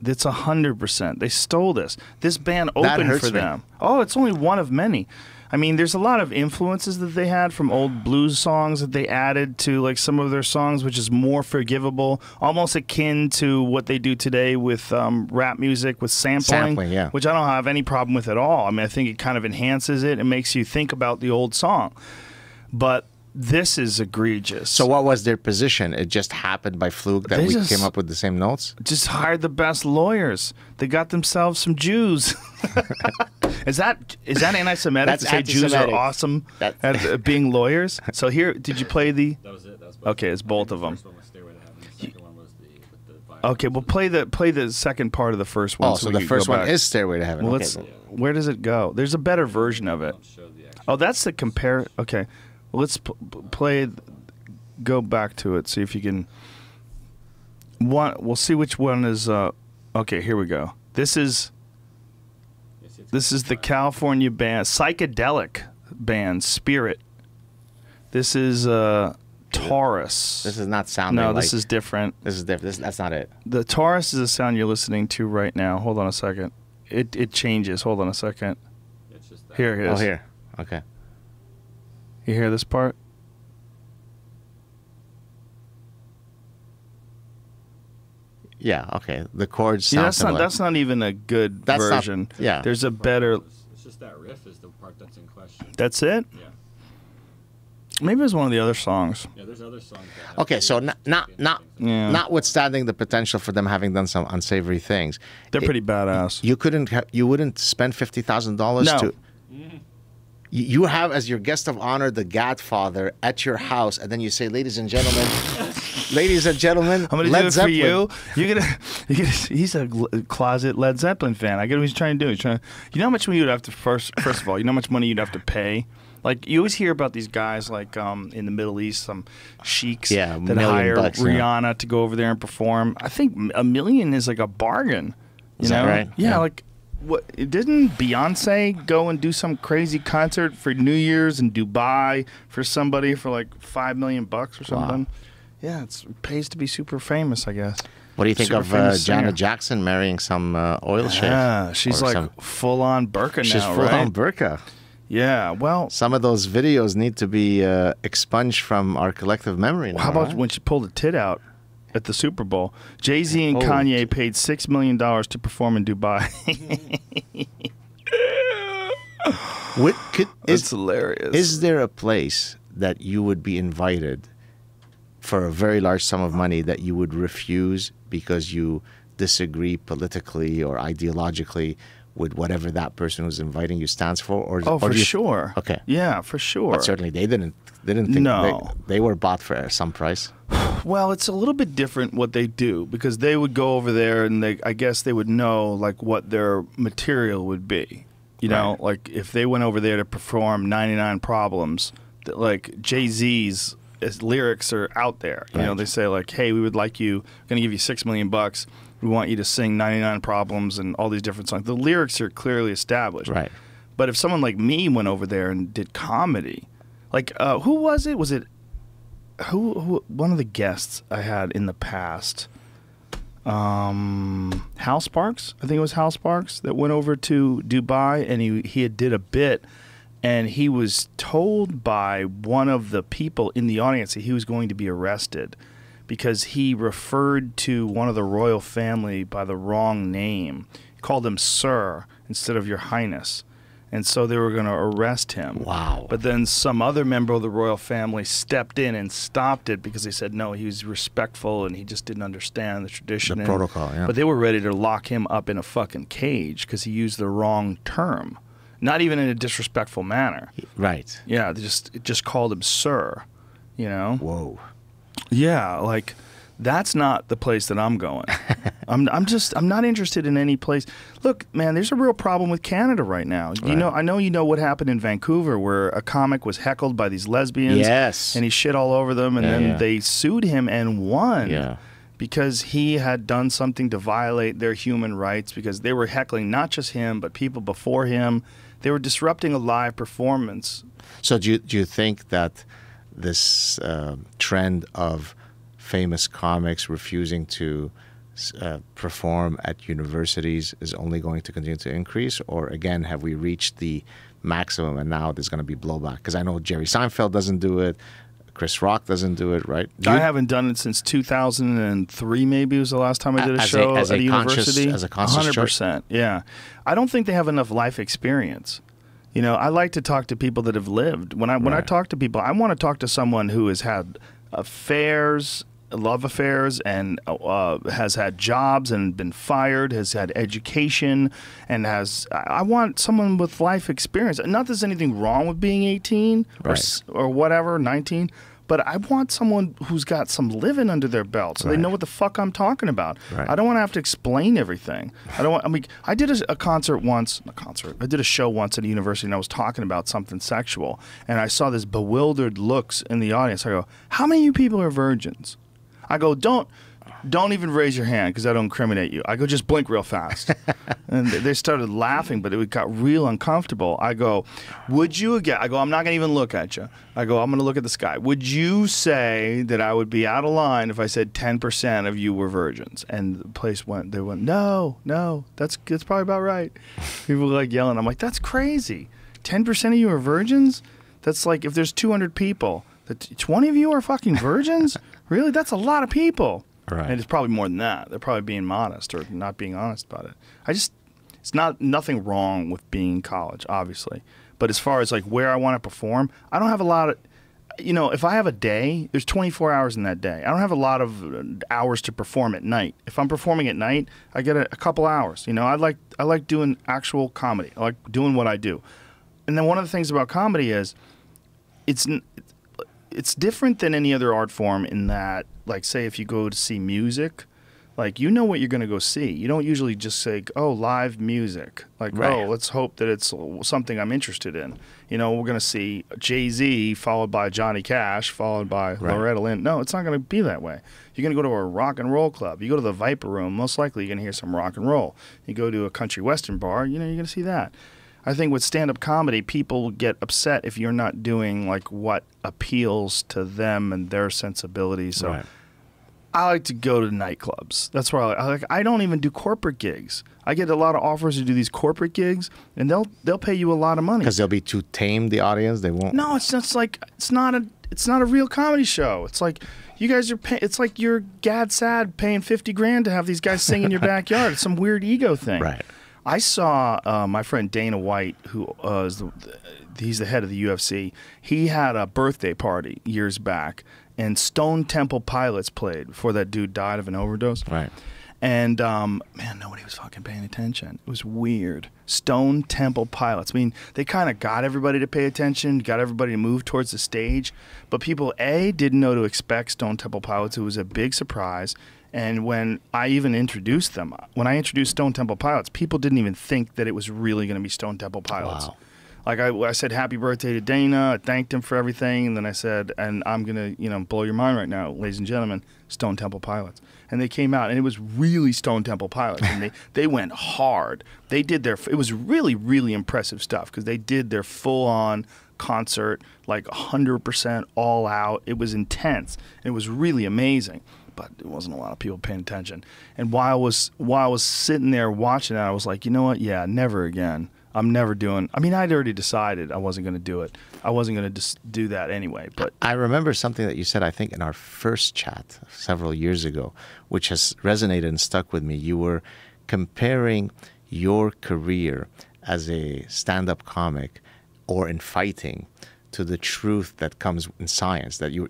It's 100%. They stole this. This band opened for them. Oh, it's only one of many. I mean, there's a lot of influences that they had from old blues songs that they added to like some of their songs, which is more forgivable, almost akin to what they do today with rap music with sampling, which I don't have any problem with at all. I mean, I think it kind of enhances it and makes you think about the old song. But this is egregious. So what was their position? It just happened by fluke that we came up with the same notes? Just hired the best lawyers. They got themselves some Jews. Is that anti-Semitic to say Jews are awesome at being lawyers? So here, did you play the... That was it. That was okay, it's both of them. The first one was Stairway to Heaven. The second one was the okay, well, play the second part of the first one. Oh, so the first one is Stairway to Heaven. Well, where does it go? There's a better version of it. Oh, that's the compare... Okay. Well, let's play. Go back to it. See if you can. We'll see which one is. Okay, here we go. This is the California band, psychedelic band Spirit. This is Taurus. This is not sounding No, like... this is different. This is different. That's not it. The Taurus is a sound you're listening to right now. Hold on a second. It changes. Hold on a second. It's just that. Here it is. Oh, here. Okay. You hear this part? Yeah, okay. The chords Yeah, sound that's not even a good That's not- version. yeah. There's a better... It's just that riff is the part that's in question. That's it? Yeah. Maybe it was one of the other songs. Yeah, there's other songs that have Okay, so Yeah. notwithstanding the potential for them having done some unsavory things, They're pretty badass. you wouldn't spend $50,000 No. to... You have as your guest of honor the Godfather at your house, and then you say, "Ladies and gentlemen, I'm gonna Led do it Zeppelin." for you. You're gonna. He's a closet Led Zeppelin fan. I get what he's trying to do. He's trying. You know how much money you'd have to first of all. You know how much money you'd have to pay. Like you always hear about these guys, like in the Middle East, some sheiks that $1 million hire bucks, Rihanna to go over there and perform. I think $1 million is like a bargain. You Is know? that right? Yeah, Yeah. like. What didn't Beyonce go and do some crazy concert for New Year's in Dubai for somebody for like $5 million or something? Yeah, it pays to be super famous, I guess. What do you think Super of famous singer. Janet Jackson marrying some oil sheikh? Yeah, she's Or like some- full on burqa now, she's full right? on burqa. Yeah, well, Some of those videos need to be expunged from our collective memory now. how about right? when she pulled a tit out at the Super Bowl? Jay-Z and Oh. Kanye paid $6 million to perform in Dubai. It's hilarious. Is there a place that you would be invited for a very large sum of money that you would refuse because you disagree politically or ideologically with whatever that person who's inviting you stands for? Or for do you- sure. Okay. Yeah, for sure. But certainly they didn't think No. they were bought for some price. Well, it's a little bit different what they do because they would go over there and I guess they would know like what their material would be. You know, Right. like if they went over there to perform 99 Problems, like Jay-Z's lyrics are out there. You know, Right. they say like, "Hey, we would like you, going to give you $6 million. We want you to sing 99 Problems and all these different songs." The lyrics are clearly established. Right. But if someone like me went over there and did comedy, like who was it? Was it who one of the guests I had in the past? Hal Sparks, I think it was Hal Sparks that went over to Dubai and he had did a bit, and he was told by one of the people in the audience that he was going to be arrested because he referred to one of the royal family by the wrong name. He called him Sir instead of Your Highness. And so they were going to arrest him. Wow. But then some other member of the royal family stepped in and stopped it because they said, no, he was respectful and he just didn't understand the tradition. The And- protocol, yeah. But they were ready to lock him up in a fucking cage because he used the wrong term. Not even in a disrespectful manner. Right. Yeah, it just called him Sir, you know? Whoa. Yeah, like that's not the place that I'm going. I'm not interested in any place. Look, man, there's a real problem with Canada right now. You Right. know, I know you know what happened in Vancouver where a comic was heckled by these lesbians. Yes. And he shit all over them, and Yeah, then yeah. they sued him and won. Yeah. Because he had done something to violate their human rights, because they were heckling not just him but people before him. They were disrupting a live performance. So do you think that this trend of famous comics refusing to perform at universities is only going to continue to increase? Or again, have we reached the maximum and now there's going to be blowback? Because I know Jerry Seinfeld doesn't do it. Chris Rock doesn't do it, right? I haven't done it since 2003, maybe was the last time I did a show at a university. As a conscious choice? 100%, yeah. I don't think they have enough life experience. You know, I like to talk to people that have lived. When I Right. talk to people, I want to talk to someone who has had affairs, love affairs, and has had jobs and been fired, has had education, and I want someone with life experience. Not that there's anything wrong with being 18 Right. or whatever, 19, but I want someone who's got some living under their belt so they Right. know what the fuck I'm talking about. Right. I don't want to have to explain everything. I did a concert once, I did a show once at a university, and I was talking about something sexual, and I saw this bewildered looks in the audience. I go, how many of you people are virgins? I go, don't don't even raise your hand because I don't incriminate you. I go, just blink real fast. And they started laughing, but it got real uncomfortable. I go, would you again? I go, I'm not going to even look at you. I go, I'm going to look at the sky. Would you say that I would be out of line if I said 10% of you were virgins? And the place went, they went, no, that's probably about right. People were like yelling. I'm like, that's crazy. 10% of you are virgins? That's like if there's 200 people, 20 of you are fucking virgins? Really? That's a lot of people. Right. And it's probably more than that. They're probably being modest or not being honest about it. It's nothing wrong with being in college, obviously. But as far as like where I want to perform, I don't have a lot of, if I have a day, there's 24 hours in that day. I don't have a lot of hours to perform at night. If I'm performing at night, I get a couple hours. I like doing actual comedy. I like doing what I do. And then one of the things about comedy is it's different than any other art form in that, like, say if you go to see music, like, you know what you're going to go see. You don't usually just say, oh, live music. Like, right. Oh, let's hope that it's something I'm interested in. We're going to see Jay-Z followed by Johnny Cash followed by Loretta Lynn. No, it's not going to be that way. You're going to go to a rock and roll club. You go to the Viper Room, most likely you're going to hear some rock and roll. You go to a country western bar, you're going to see that. I think with stand-up comedy, people get upset if you're not doing like what appeals to them and their sensibilities. So right. I like to go to nightclubs. That's where I don't even do corporate gigs. I get a lot of offers to do these corporate gigs, and they'll pay you a lot of money because they'll be too tame. The audience, they won't. No, it's just like it's not a real comedy show. It's like you guys are it's like you're Gad Saad paying $50,000 to have these guys sing in your backyard. It's some weird ego thing. Right. I saw my friend Dana White, who he's the head of the UFC. He had a birthday party years back, and Stone Temple Pilots played before that dude died of an overdose. Right. And, man, nobody was fucking paying attention. It was weird. Stone Temple Pilots. I mean, they kind of got everybody to pay attention, got everybody to move towards the stage. But people, A, didn't know to expect Stone Temple Pilots. It was a big surprise. And when I even introduced them, when I introduced Stone Temple Pilots, people didn't even think that it was really going to be Stone Temple Pilots. Wow. Like I said, happy birthday to Dana. I thanked him for everything. And then I said, and I'm going to, blow your mind right now, ladies and gentlemen, Stone Temple Pilots. And they came out, and it was really Stone Temple Pilots. And they went hard. They did it was really, really impressive stuff because they did their full-on concert, like 100% all out. It was intense. It was really amazing. But there wasn't a lot of people paying attention. And while I was sitting there watching that, I was like, you know what? Yeah, never again. I'm never doing. I mean, I'd already decided I wasn't going to do it. I wasn't going to do that anyway. But I remember something that you said, I think, in our first chat several years ago, which has resonated and stuck with me. You were comparing your career as a stand-up comic or in fighting to the truth that comes in science, that you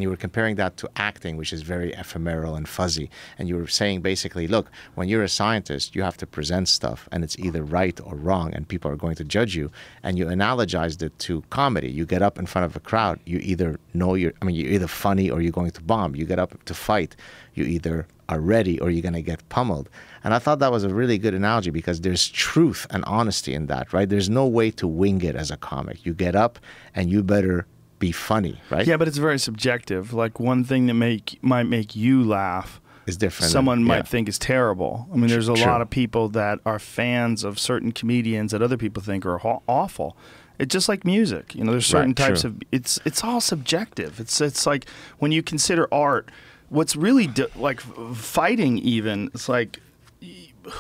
were comparing that to acting, which is very ephemeral and fuzzy. And you were saying basically, look, when you're a scientist, you have to present stuff, and it's either right or wrong, and people are going to judge you. And you analogized it to comedy. You get up in front of a crowd, you either know you're either funny or you're going to bomb. You get up to fight, you either are ready or you're going to get pummeled. And I thought that was a really good analogy because there's truth and honesty in that, right? There's no way to wing it as a comic. You get up and you better be funny, right? Yeah, but it's very subjective. Like one thing that might make you laugh is different. Someone might think is terrible. I mean, there's a lot of people that are fans of certain comedians that other people think are awful. It's just like music. There's certain types of it's all subjective. It's like when you consider art, what's really like fighting even, it's like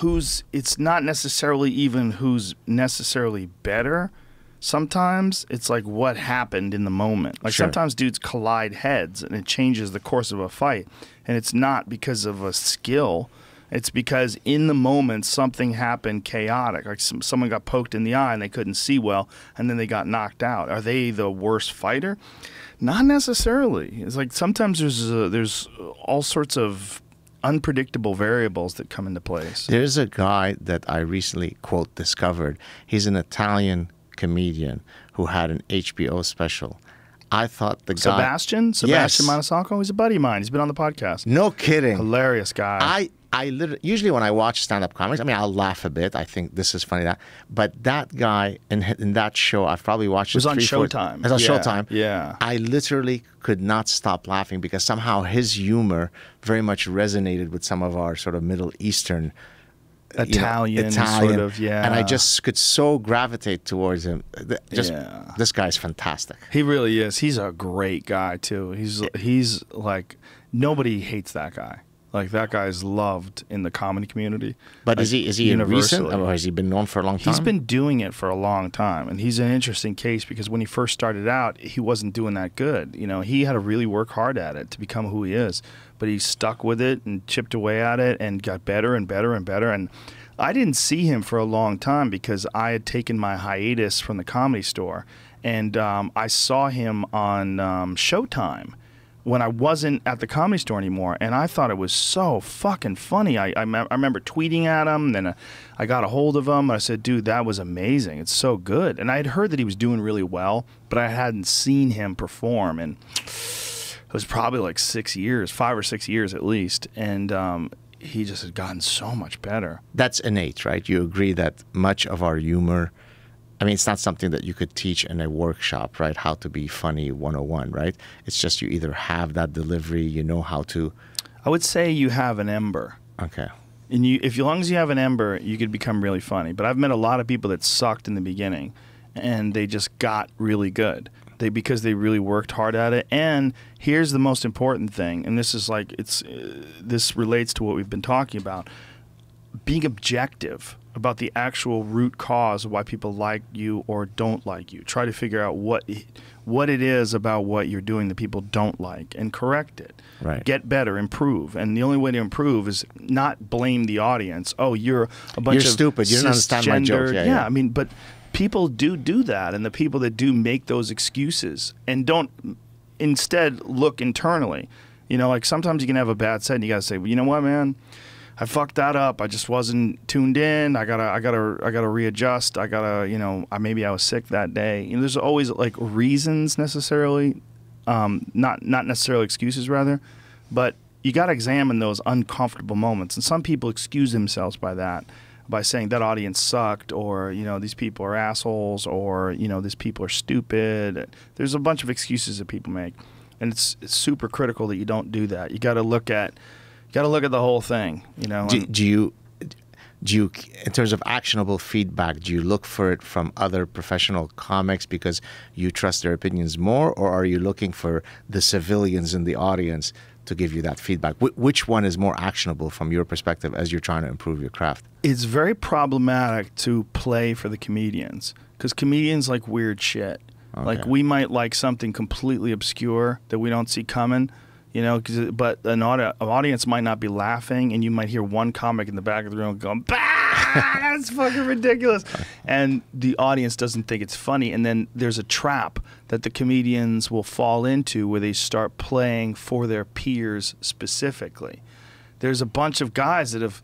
it's not necessarily even who's necessarily better. Sometimes it's like what happened in the moment. Like sometimes dudes collide heads and it changes the course of a fight. And it's not because of a skill. It's because in the moment something happened chaotic. Like someone got poked in the eye and they couldn't see well and then they got knocked out. Are they the worst fighter? Not necessarily. It's like sometimes there's all sorts of unpredictable variables that come into place. There's a guy that I recently, quote, discovered. He's an Italian comedian who had an HBO special. I thought the guy... Sebastian yes. Maniscalco? He's a buddy of mine. He's been on the podcast. No kidding. Hilarious guy. usually when I watch stand-up comics, I mean, I'll laugh a bit. I think this is funny, but that guy in that show, I've probably watched it was on Showtime. It was on Showtime. Yeah. I literally could not stop laughing because somehow his humor very much resonated with some of our sort of Middle Eastern, Italian, sort of, yeah. And I just could so gravitate towards him. This guy's fantastic. He really is. He's a great guy too. He's like, nobody hates that guy. Like, that guy's loved in the comedy community. But is he recent, or has he been known for a long time? He's been doing it for a long time, and he's an interesting case because when he first started out, he wasn't doing that good. You know, he had to really work hard at it to become who he is, but he stuck with it and chipped away at it and got better and better and better. And I didn't see him for a long time because I had taken my hiatus from the Comedy Store, and I saw him on Showtime when I wasn't at the Comedy Store anymore, and I thought it was so fucking funny. I remember tweeting at him, then I got a hold of him, and I said, dude, that was amazing. It's so good. And I had heard that he was doing really well, but I hadn't seen him perform, and it was probably like 6 years, 5 or 6 years at least, and he just had gotten so much better. That's innate, right? You agree that much of our humor, I mean, it's not something that you could teach in a workshop, right? How to be funny 101, right? It's just you either have that delivery, you know how to... I would say you have an ember. Okay. And as long as you have an ember, you could become really funny. But I've met a lot of people that sucked in the beginning, and they just got really good. Because they really worked hard at it. And here's the most important thing, and this is like, this relates to what we've been talking about. Being objective about the actual root cause of why people like you or don't like you. Try to figure out what it is about what you're doing that people don't like and correct it. Right. Get better, improve. And the only way to improve is not blame the audience. Oh, you're a bunch of stupid. You don't understand my joke. Yeah, I mean, but people do that, and the people that do make those excuses and don't instead look internally. You know, like sometimes you can have a bad set and you got to say, well, you know what, man? I fucked that up. I just wasn't tuned in. I gotta readjust. Maybe I was sick that day. You know, there's always like reasons necessarily, not necessarily excuses rather, but you gotta examine those uncomfortable moments. And some people excuse themselves by that, by saying that audience sucked, or these people are assholes, or these people are stupid. There's a bunch of excuses that people make, and it's super critical that you don't do that. You gotta look at the whole thing, Do you, in terms of actionable feedback, do you look for it from other professional comics because you trust their opinions more, or are you looking for the civilians in the audience to give you that feedback? Which one is more actionable from your perspective as you're trying to improve your craft? It's very problematic to play for the comedians because comedians like weird shit. Okay. Like, we might like something completely obscure that we don't see coming. But an audience might not be laughing, and you might hear one comic in the back of the room going, bah, that's fucking ridiculous. And the audience doesn't think it's funny. And then there's a trap that the comedians will fall into where they start playing for their peers specifically. There's a bunch of guys that have,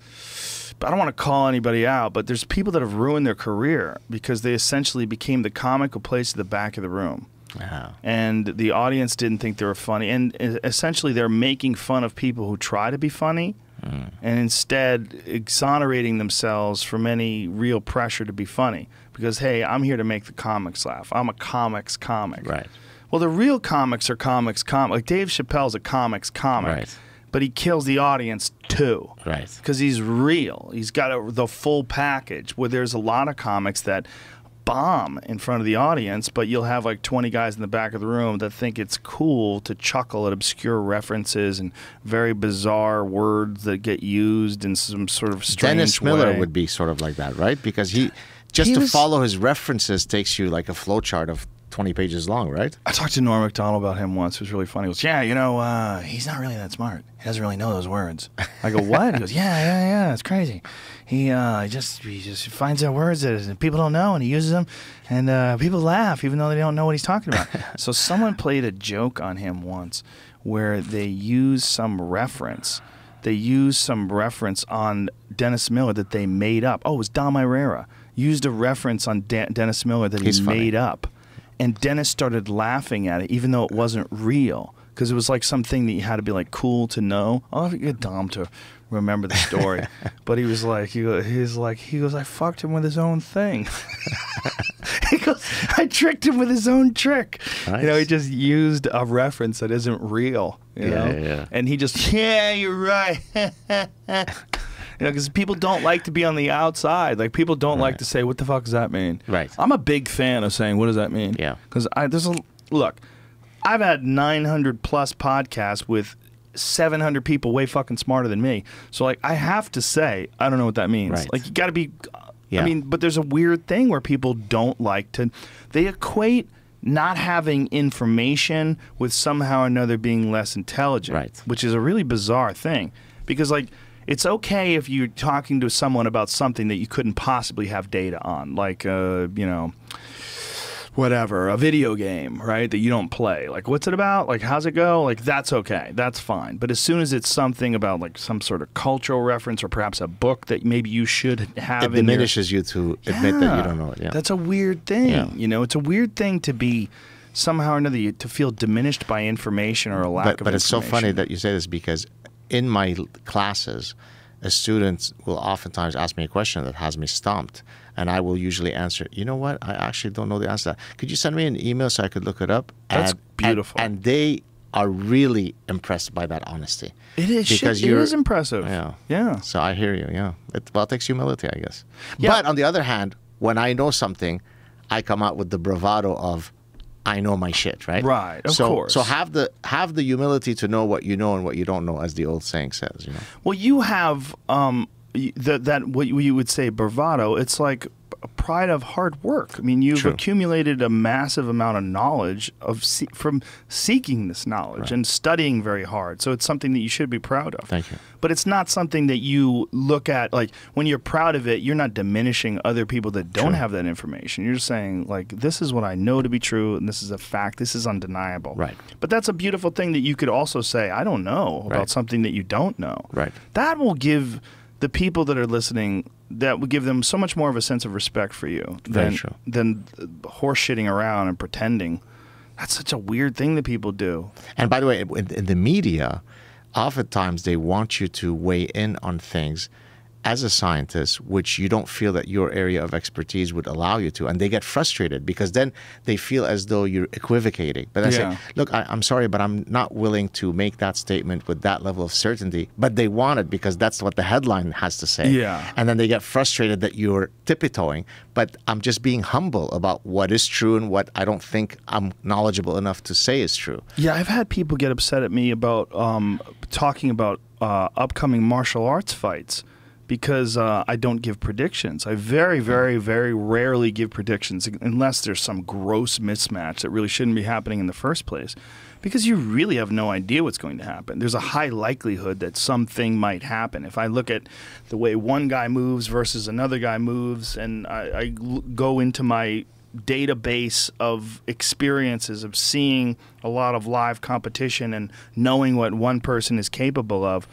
I don't want to call anybody out, but there's people that have ruined their career because they essentially became the comic who plays to the back of the room. Wow. And the audience didn't think they were funny. And essentially they're making fun of people who try to be funny and instead exonerating themselves from any real pressure to be funny. Because, hey, I'm here to make the comics laugh. I'm a comics comic. Right. Well, the real comics are comics comic. Like Dave Chappelle's a comics comic. Right. But he kills the audience too. Right. Because he's real. He's got the full package, where there's a lot of comics that bomb in front of the audience, but you'll have like 20 guys in the back of the room that think it's cool to chuckle at obscure references and very bizarre words that get used in some sort of strange Dennis Miller way. would be sort of like that, right? Because he to follow his references takes you like a flowchart of 20 pages long, right? I talked to Norm Macdonald about him once. It was really funny. He goes, yeah, he's not really that smart. He doesn't really know those words. I go, what? He goes, yeah, it's crazy. He just finds out words that people don't know, and he uses them, and people laugh even though they don't know what he's talking about. So someone played a joke on him once where they used some reference. They used some reference on Dennis Miller that they made up. Oh, it was Dom Irrera. Used a reference on Dennis Miller that he made up. And Dennis started laughing at it, even though it wasn't real, because it was like something that you had to be like cool to know. I'll have to get Dom to remember the story, but he was like, he goes, I fucked him with his own thing. He goes, I tricked him with his own trick. Nice. You know, he just used a reference that isn't real. You know? Yeah. And he just, yeah, you're right. You know, because people don't like to be on the outside. Like, people don't like to say, what the fuck does that mean? Right. I'm a big fan of saying, what does that mean? Yeah. Because look, I've had 900 plus podcasts with 700 people way fucking smarter than me. So, like, I have to say, I don't know what that means. Right. Like, you got to be, Yeah. I mean, but there's a weird thing where people don't like to, they equate not having information with somehow or another being less intelligent. Right. Which is a really bizarre thing. Because, like, it's okay if you're talking to someone about something that you couldn't possibly have data on, like, you know, whatever, a video game, right, that you don't play. Like, what's it about? Like, how's it go? Like, that's okay. That's fine. But as soon as it's something about, like, some sort of cultural reference or perhaps a book that maybe you should have It diminishes you to admit that you don't know it. Yeah. That's a weird thing. Yeah. You know, it's a weird thing to be somehow or another, to feel diminished by information or a lack of information. But it's so funny that you say this, because in my classes, a student will oftentimes ask me a question that has me stumped, and I will usually answer, you know what, I actually don't know the answer to that. Could you send me an email so I could look it up? That's beautiful. And they are really impressed by that honesty. It is. Because it is impressive. Yeah. Yeah. So I hear you, yeah. It takes humility, I guess. Yeah. But on the other hand, when I know something, I come out with the bravado of, I know my shit, right? Right, of course. So have the humility to know what you know and what you don't know, as the old saying says, you know. Well, you have that what you would say bravado. It's like a pride of hard work. I mean, you've True. accumulated a massive amount of knowledge from seeking this knowledge and studying very hard. So it's something that you should be proud of. Thank you. But it's not something that you look at, like, when you're proud of it, you're not diminishing other people that don't have that information. You're just saying, like, this is what I know to be true, and this is a fact. This is undeniable. Right. But that's a beautiful thing that you could also say, I don't know about something that you don't know. Right. That will give the people that are listening, that will give them so much more of a sense of respect for you than horse shitting around and pretending. That's such a weird thing that people do. And by the way, in the media, oftentimes they want you to weigh in on things as a scientist, which you don't feel that your area of expertise would allow you to. And they get frustrated because then they feel as though you're equivocating. But I say, look, I'm sorry, but I'm not willing to make that statement with that level of certainty. But they want it because that's what the headline has to say. Yeah. And then they get frustrated that you're tippy-toeing. But I'm just being humble about what is true and what I don't think I'm knowledgeable enough to say is true. Yeah, I've had people get upset at me about talking about upcoming martial arts fights, because I don't give predictions. I very, very, very rarely give predictions unless there's some gross mismatch that really shouldn't be happening in the first place, because you really have no idea what's going to happen. There's a high likelihood that something might happen. If I look at the way one guy moves versus another guy moves, and I go into my database of experiences of seeing a lot of live competition and knowing what one person is capable of,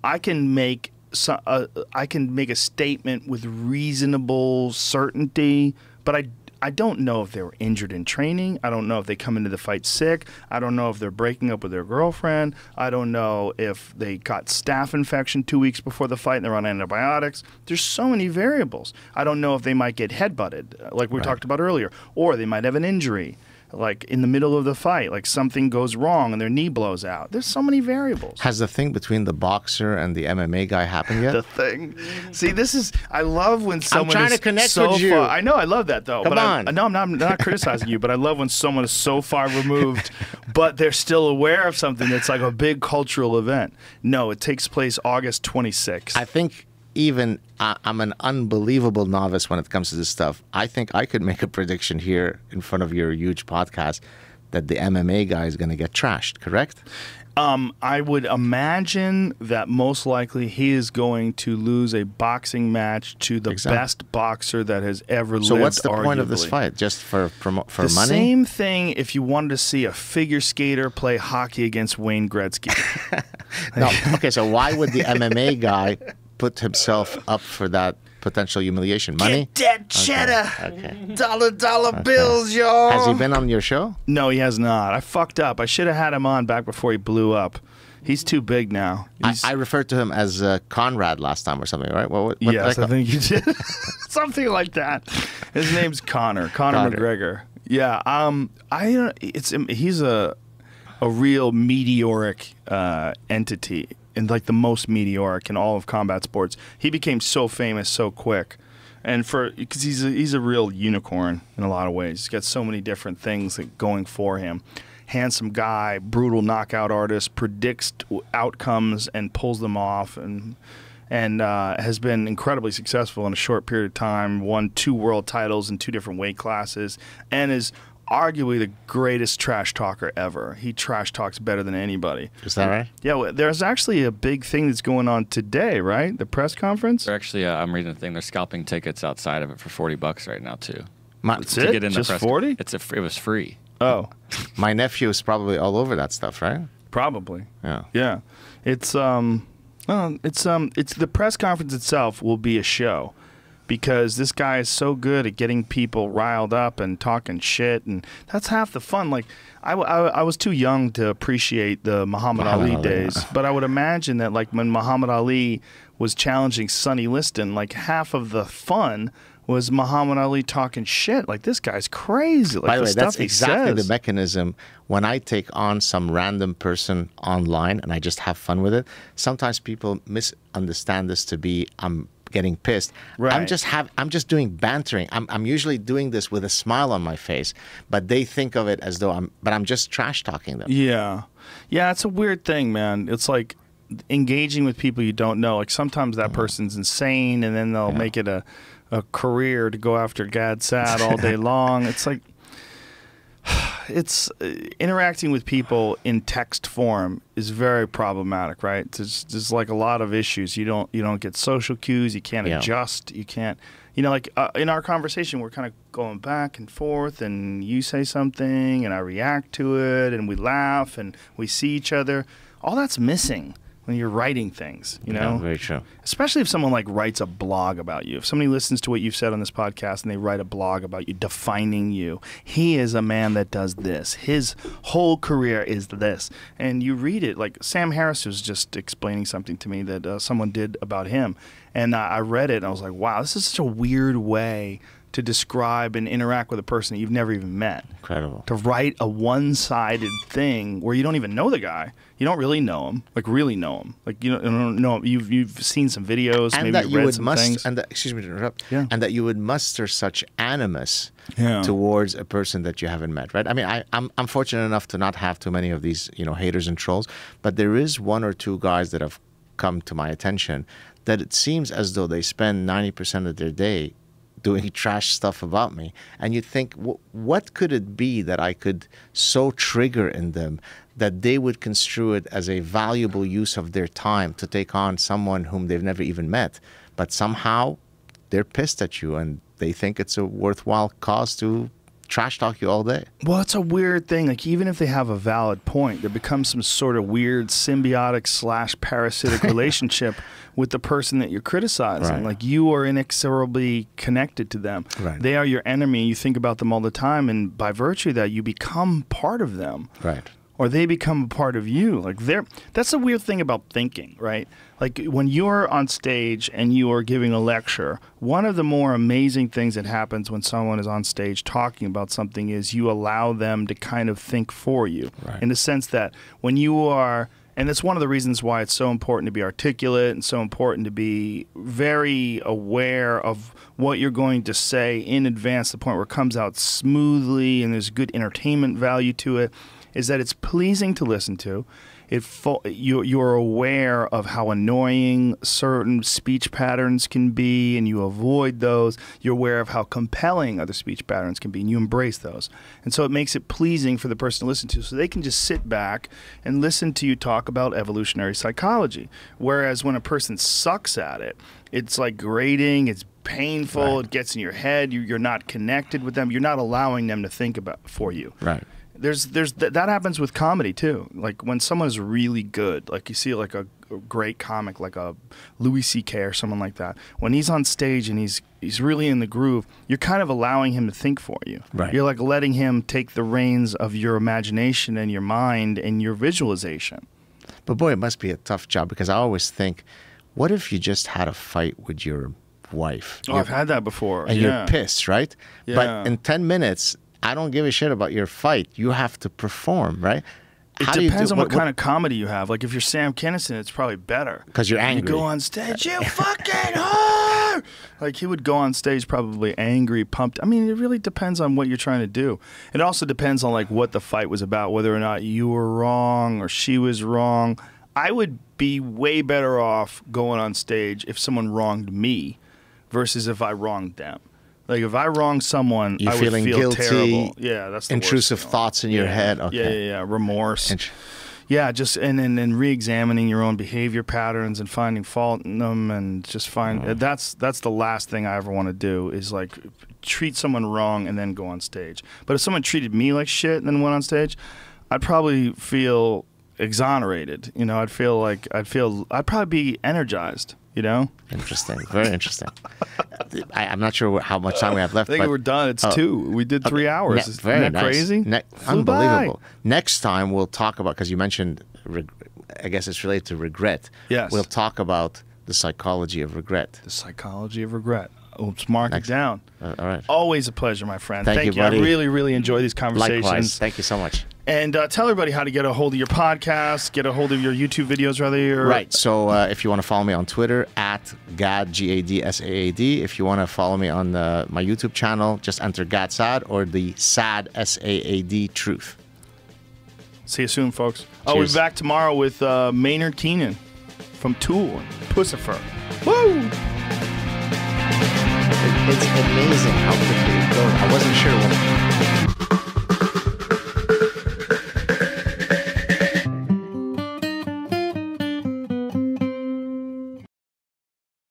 I can make a statement with reasonable certainty, but I don't know if they were injured in training. I don't know if they come into the fight sick. I don't know if they're breaking up with their girlfriend. I don't know if they got staph infection 2 weeks before the fight and they're on antibiotics. There's so many variables. I don't know if they might get headbutted, like we talked about earlier, or they might have an injury, like in the middle of the fight, like something goes wrong and their knee blows out. There's so many variables. Has the thing between the boxer and the MMA guy happened yet? The thing. See, this is, I love when someone trying is to connect so with you. far. I know, I love that though. Come on. No, I'm not criticizing you, but I love when someone is so far removed, but they're still aware of something that's like a big cultural event. No, it takes place August 26th. I think even I'm an unbelievable novice when it comes to this stuff. I think I could make a prediction here in front of your huge podcast that the MMA guy is going to get trashed, correct? I would imagine that most likely he is going to lose a boxing match to the best boxer that has ever lived. So what's the point of arguably. this fight? Just for money? The same thing if you wanted to see a figure skater play hockey against Wayne Gretzky. No. Okay, so why would the MMA guy put himself up for that potential humiliation? Money? Get that cheddar. Okay. Dollar bills, y'all. Has he been on your show? No, he has not. I fucked up. I should have had him on back before he blew up. He's too big now. I referred to him as Conrad last time or something, right? What yes, I think you did. Something like that. His name's Conor McGregor. Yeah. He's a real meteoric entity, and like the most meteoric in all of combat sports. He became so famous so quick. And because he's a real unicorn in a lot of ways. He's got so many different things going for him. Handsome guy, brutal knockout artist, predicts outcomes and pulls them off, and has been incredibly successful in a short period of time. Won 2 world titles in 2 different weight classes, and is arguably the greatest trash talker ever. He trash talks better than anybody. Is that right? Yeah, well, there's actually a big thing that's going on today, right? The press conference? They're actually, I'm reading the thing, they're scalping tickets outside of it for $40 right now, too. That's it? Just 40? It was free. Oh. My nephew is probably all over that stuff, right? Probably. Yeah. Yeah. It's the press conference itself will be a show, because this guy is so good at getting people riled up and talking shit, and that's half the fun. Like, I was too young to appreciate the Muhammad Ali days, but I would imagine that, like, when Muhammad Ali was challenging Sonny Liston, like, half of the fun was Muhammad Ali talking shit. Like, this guy's crazy. Like, by the way, that's exactly says. the mechanism. When I take on some random person online and I just have fun with it, sometimes people misunderstand this to be I'm getting pissed. Right. I'm just doing bantering. I'm usually doing this with a smile on my face, but they think of it as though I'm just trash talking them. Yeah. Yeah, it's a weird thing, man. It's like engaging with people you don't know. Like, sometimes that person's insane, and then they'll make it a career to go after Gad Saad all day long. It's like, it's interacting with people in text form is very problematic, right? There's like a lot of issues. You don't get social cues. You can't adjust. You can't, like in our conversation, we're kind of going back and forth, and you say something, and I react to it, and we laugh, and we see each other. All that's missing when you're writing things, Yeah, very true. Especially if someone like writes a blog about you. If somebody listens to what you've said on this podcast and they write a blog about you, defining you. He is a man that does this. His whole career is this. And you read it, like Sam Harris was just explaining something to me that someone did about him. And I read it and I was like, wow, this is such a weird way to describe and interact with a person that you've never even met. Incredible. To write a one-sided thing where you don't even know the guy. You don't really know him, like really know him. Like, you don't know him. You've seen some videos, and maybe that you've you read would some things. And that, excuse me to interrupt. Yeah. And that you would muster such animus towards a person that you haven't met, right? I mean, I'm fortunate enough to not have too many of these, haters and trolls, but there is 1 or 2 guys that have come to my attention that it seems as though they spend 90% of their day doing trash stuff about me, and you think, what could it be that I could so trigger in them that they would construe it as a valuable use of their time to take on someone whom they've never even met, but somehow they're pissed at you and they think it's a worthwhile cause to trash talk you all day. Well, it's a weird thing. Like, even if they have a valid point, there becomes some sort of weird symbiotic / parasitic relationship with the person that you're criticizing. Right. Like, you are inexorably connected to them. Right. They are your enemy. You think about them all the time, and by virtue of that, you become part of them. Right. Or they become a part of you. Like, that's the weird thing about thinking, right? Like, when you're on stage and you are giving a lecture, one of the more amazing things that happens when someone is on stage talking about something is you allow them to kind of think for you. Right. In the sense that when you are, and it's one of the reasons why it's so important to be articulate and so important to be very aware of what you're going to say in advance, to the point where it comes out smoothly and there's good entertainment value to it, is that it's pleasing to listen to. You're aware of how annoying certain speech patterns can be, and you avoid those. You're aware of how compelling other speech patterns can be, and you embrace those. And so it makes it pleasing for the person to listen to, so they can just sit back and listen to you talk about evolutionary psychology. Whereas when a person sucks at it, it's like grating, it's painful, It gets in your head, you're not connected with them, you're not allowing them to think about for you. Right. That happens with comedy too. Like, when someone is really good, like you see like a great comic like a Louis C.K. or someone like that, when he's on stage and he's really in the groove, you're kind of allowing him to think for you. Right. You're like letting him take the reins of your imagination and your mind and your visualization. But boy, it must be a tough job, because I always think, what if you just had a fight with your wife? Oh, I've had that before. And you're pissed, right? Yeah. But in 10 minutes, I don't give a shit about your fight. You have to perform, right? It depends on what kind of comedy you have. Like if you're Sam Kinison, it's probably better. Because you're angry. You go on stage, you fucking whore! Like he would go on stage probably angry, pumped. I mean, it really depends on what you're trying to do. It also depends on like what the fight was about, whether or not you were wrong or she was wrong. I would be way better off going on stage if someone wronged me versus if I wronged them. Like if I wronged someone, I would feel guilty, terrible. Yeah, that's the intrusive worst thoughts in your head. Okay. Yeah. Remorse. Yeah, just and re-examining your own behavior patterns and finding fault in them, and just that's the last thing I ever want to do is like treat someone wrong and then go on stage. But if someone treated me like shit and then went on stage, I'd probably feel exonerated. You know, I'd probably be energized. You know? Interesting. Very interesting. I'm not sure how much time we have left. I think we're done. It's 2. We did 3 hours. Isn't that nice. crazy? Unbelievable. Next time we'll talk about, because you mentioned, I guess it's related to regret. Yes. We'll talk about the psychology of regret. The psychology of regret. Let's mark it down. All right. Always a pleasure, my friend. Thank you, buddy. I really, really enjoy these conversations. Likewise. Thank you so much. And tell everybody how to get a hold of your podcast, get a hold of your YouTube videos, rather. Right. So if you want to follow me on Twitter, at Gad, G-A-D-S-A-A-D. If you want to follow me on my YouTube channel, just enter Gad Saad or the Saad, S-A-A-D, Truth. See you soon, folks. Cheers. I'll be back tomorrow with Maynard Keenan from Tool and Pussifer. Woo! It's amazing how quickly it goes. I wasn't sure when